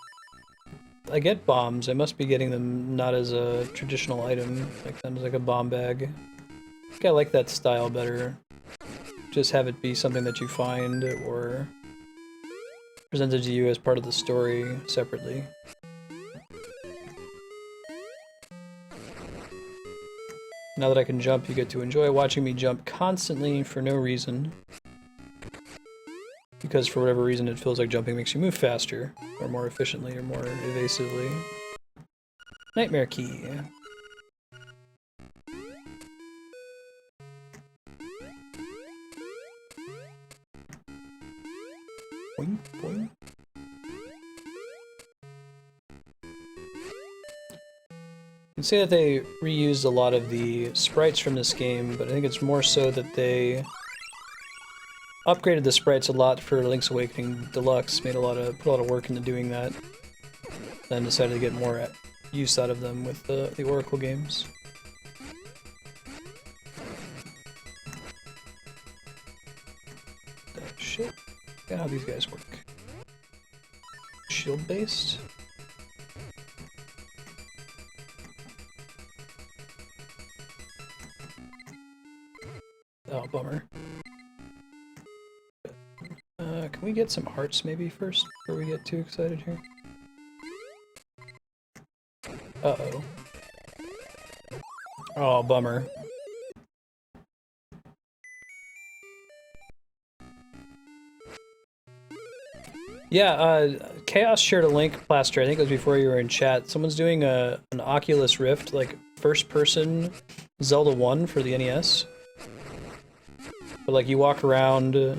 I get bombs, I must be getting them not as a traditional item, like them as like a bomb bag. I think I like that style better. Just have it be something that you find or presented to you as part of the story separately. Now that I can jump, you get to enjoy watching me jump constantly for no reason. Because for whatever reason it feels like jumping makes you move faster, or more efficiently, or more evasively. Nightmare Key. Boing, boing. You can say that they reused a lot of the sprites from this game, but I think it's more so that they upgraded the sprites a lot for Link's Awakening Deluxe, put a lot of work into doing that, then decided to get more use out of them with the Oracle games. Oh, shit. Look at how these guys work. Shield based. Oh, bummer. Can we get some hearts maybe first, before we get too excited here? Uh-oh. Oh, bummer. Yeah, Chaos shared a link, Plaster, I think it was before you were in chat. Someone's doing an Oculus Rift, like, first-person Zelda 1 for the NES. But like you walk around, you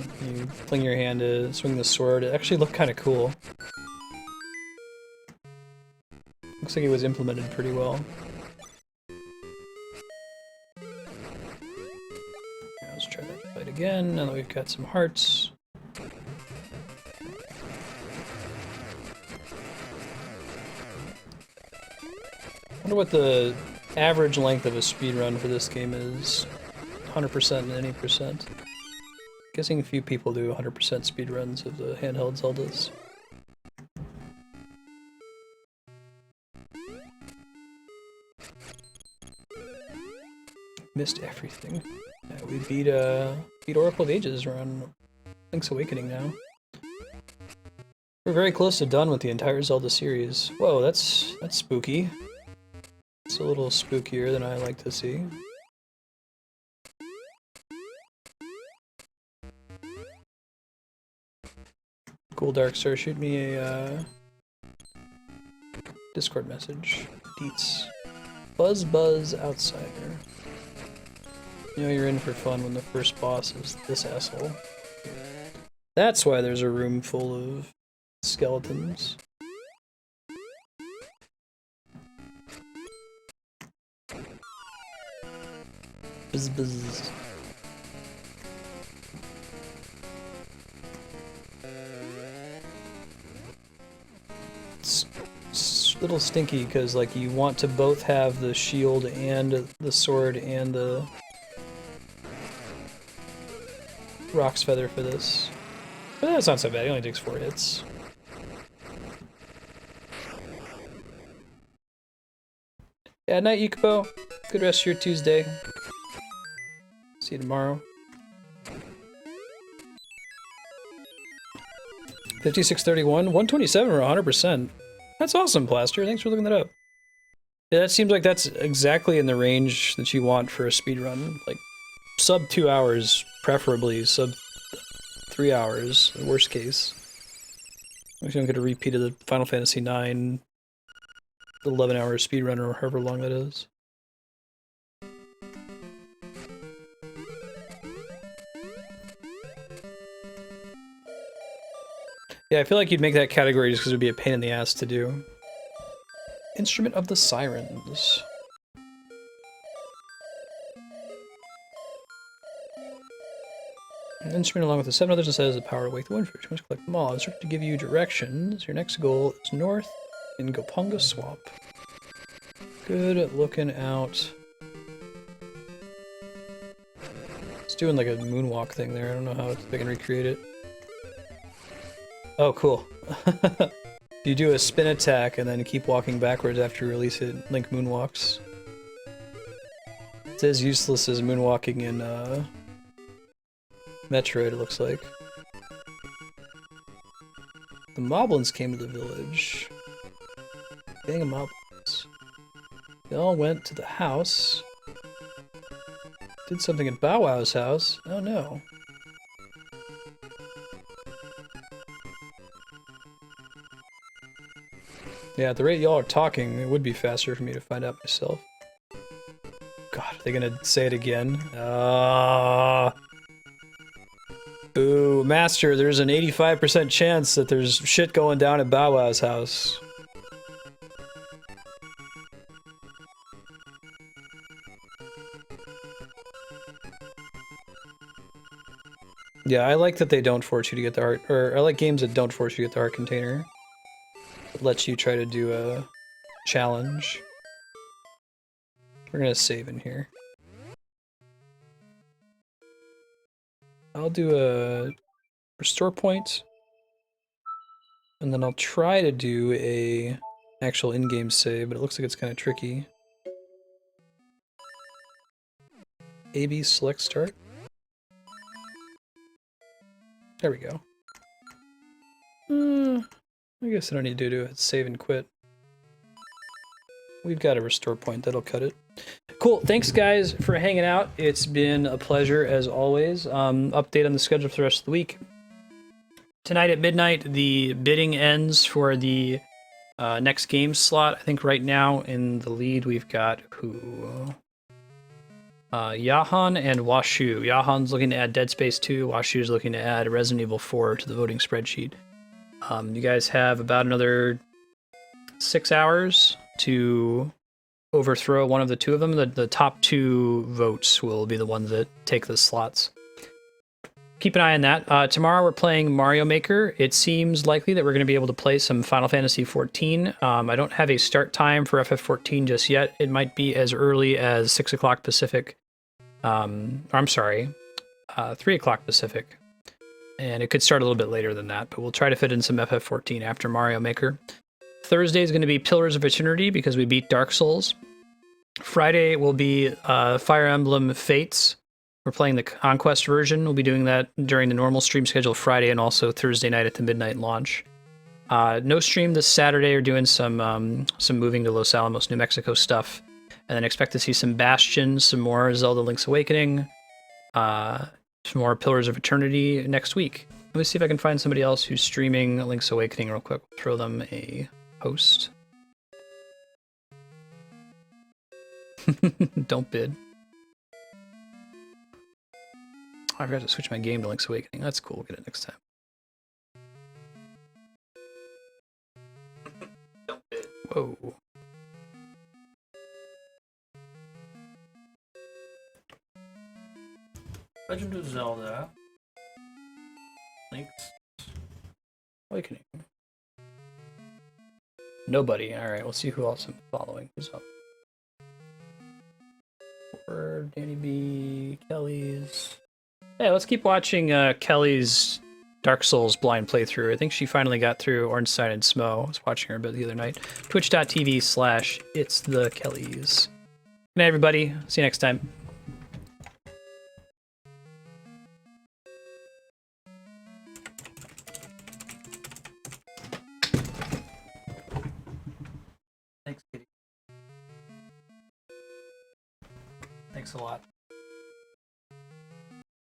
fling your hand to swing the sword. It actually looked kind of cool. Looks like it was implemented pretty well. Yeah, let's try that fight again, now that we've got some hearts. I wonder what the average length of a speedrun for this game is. 100% and any percent. Guessing a few people do 100% speedruns of the handheld Zeldas. Missed everything. Yeah, we beat Oracle of Ages around Link's Awakening now. We're very close to done with the entire Zelda series. Whoa, that's spooky. It's a little spookier than I like to see. Cool, Darkstar, shoot me a Discord message. Deets. Buzz Outsider. You know you're in for fun when the first boss is this asshole. That's why there's a room full of skeletons. Buzz. It's a little stinky because like you want to both have the shield and the sword and the Rock's Feather for this. But that's not so bad, it only takes 4 hits. Yeah, night Yukipo. Good rest of your Tuesday. See you tomorrow. 5631, 127 or 100%. That's awesome, Plaster. Thanks for looking that up. Yeah, that seems like that's exactly in the range that you want for a speedrun. Like, sub 2 hours, preferably sub 3 hours, worst case. I'm gonna get a repeat of the Final Fantasy IX 11-hour speedrun or however long that is. Yeah, I feel like you'd make that category just because it would be a pain in the ass to do. Instrument of the Sirens. An instrument along with the 7 others and says the power to wake the windfish. You must collect them all. Instructed to give you directions. Your next goal is north in Goponga Swamp. Good looking out. It's doing like a moonwalk thing there. I don't know how they can recreate it. Oh, cool. You do a spin attack and then keep walking backwards after you release it. Link moonwalks. It's as useless as moonwalking in Metroid, it looks like. The Moblins came to the village. Gang of Moblins. They all went to the house. Did something at Bow Wow's house. Oh no. Yeah, at the rate y'all are talking, it would be faster for me to find out myself. God, are they gonna say it again? Ooh, Master, there's an 85% chance that there's shit going down at Bow Wow's house. Yeah, I like that they don't force you to get the heart, or I like games that don't force you to get the heart container. It lets you try to do a challenge. We're gonna save in here. I'll do a restore point, and then I'll try to do a actual in-game save, but it looks like it's kind of tricky. AB select start. There we go. I guess I don't need to do a save and quit. We've got a restore point, that'll cut it. Cool, thanks guys for hanging out. It's been a pleasure as always. Update on the schedule for the rest of the week. Tonight at midnight, the bidding ends for the next game slot. I think right now in the lead we've got who? Yahan and Washu. Yahan's looking to add Dead Space 2, Washu's looking to add Resident Evil 4 to the voting spreadsheet. You guys have about another 6 hours to overthrow one of the two of them. The top 2 votes will be the ones that take the slots. Keep an eye on that. Tomorrow we're playing Mario Maker. It seems likely that we're going to be able to play some Final Fantasy XIV. I don't have a start time for FF14 just yet. It might be as early as 6 o'clock Pacific. I'm sorry, 3 o'clock Pacific. and it could start a little bit later than that, but we'll try to fit in some FF14 after Mario Maker. Thursday is going to be Pillars of Eternity because we beat Dark Souls. Friday will be Fire Emblem Fates. We're playing the Conquest version. We'll be doing that during the normal stream schedule Friday and also Thursday night at the midnight launch. No stream this Saturday. We're doing some moving to Los Alamos, New Mexico stuff. And then expect to see some Bastion, some more Zelda Link's Awakening, some more Pillars of Eternity next week. Let me see if I can find somebody else who's streaming Link's Awakening real quick. Throw them a post. Don't bid. Oh, I forgot to switch my game to Link's Awakening. That's cool. We'll get it next time. Don't bid. Whoa. Legend of Zelda. Link's Awakening. Nobody. Alright, we'll see who else I'm following. Who's up? Or Danny B, Kelly's. Yeah, let's keep watching Kelly's Dark Souls blind playthrough. I think she finally got through Orange-Side and Smo. I was watching her a bit the other night. Twitch.tv/itsthekellys. Good night, everybody. See you next time. Thanks, Kitty. Thanks a lot.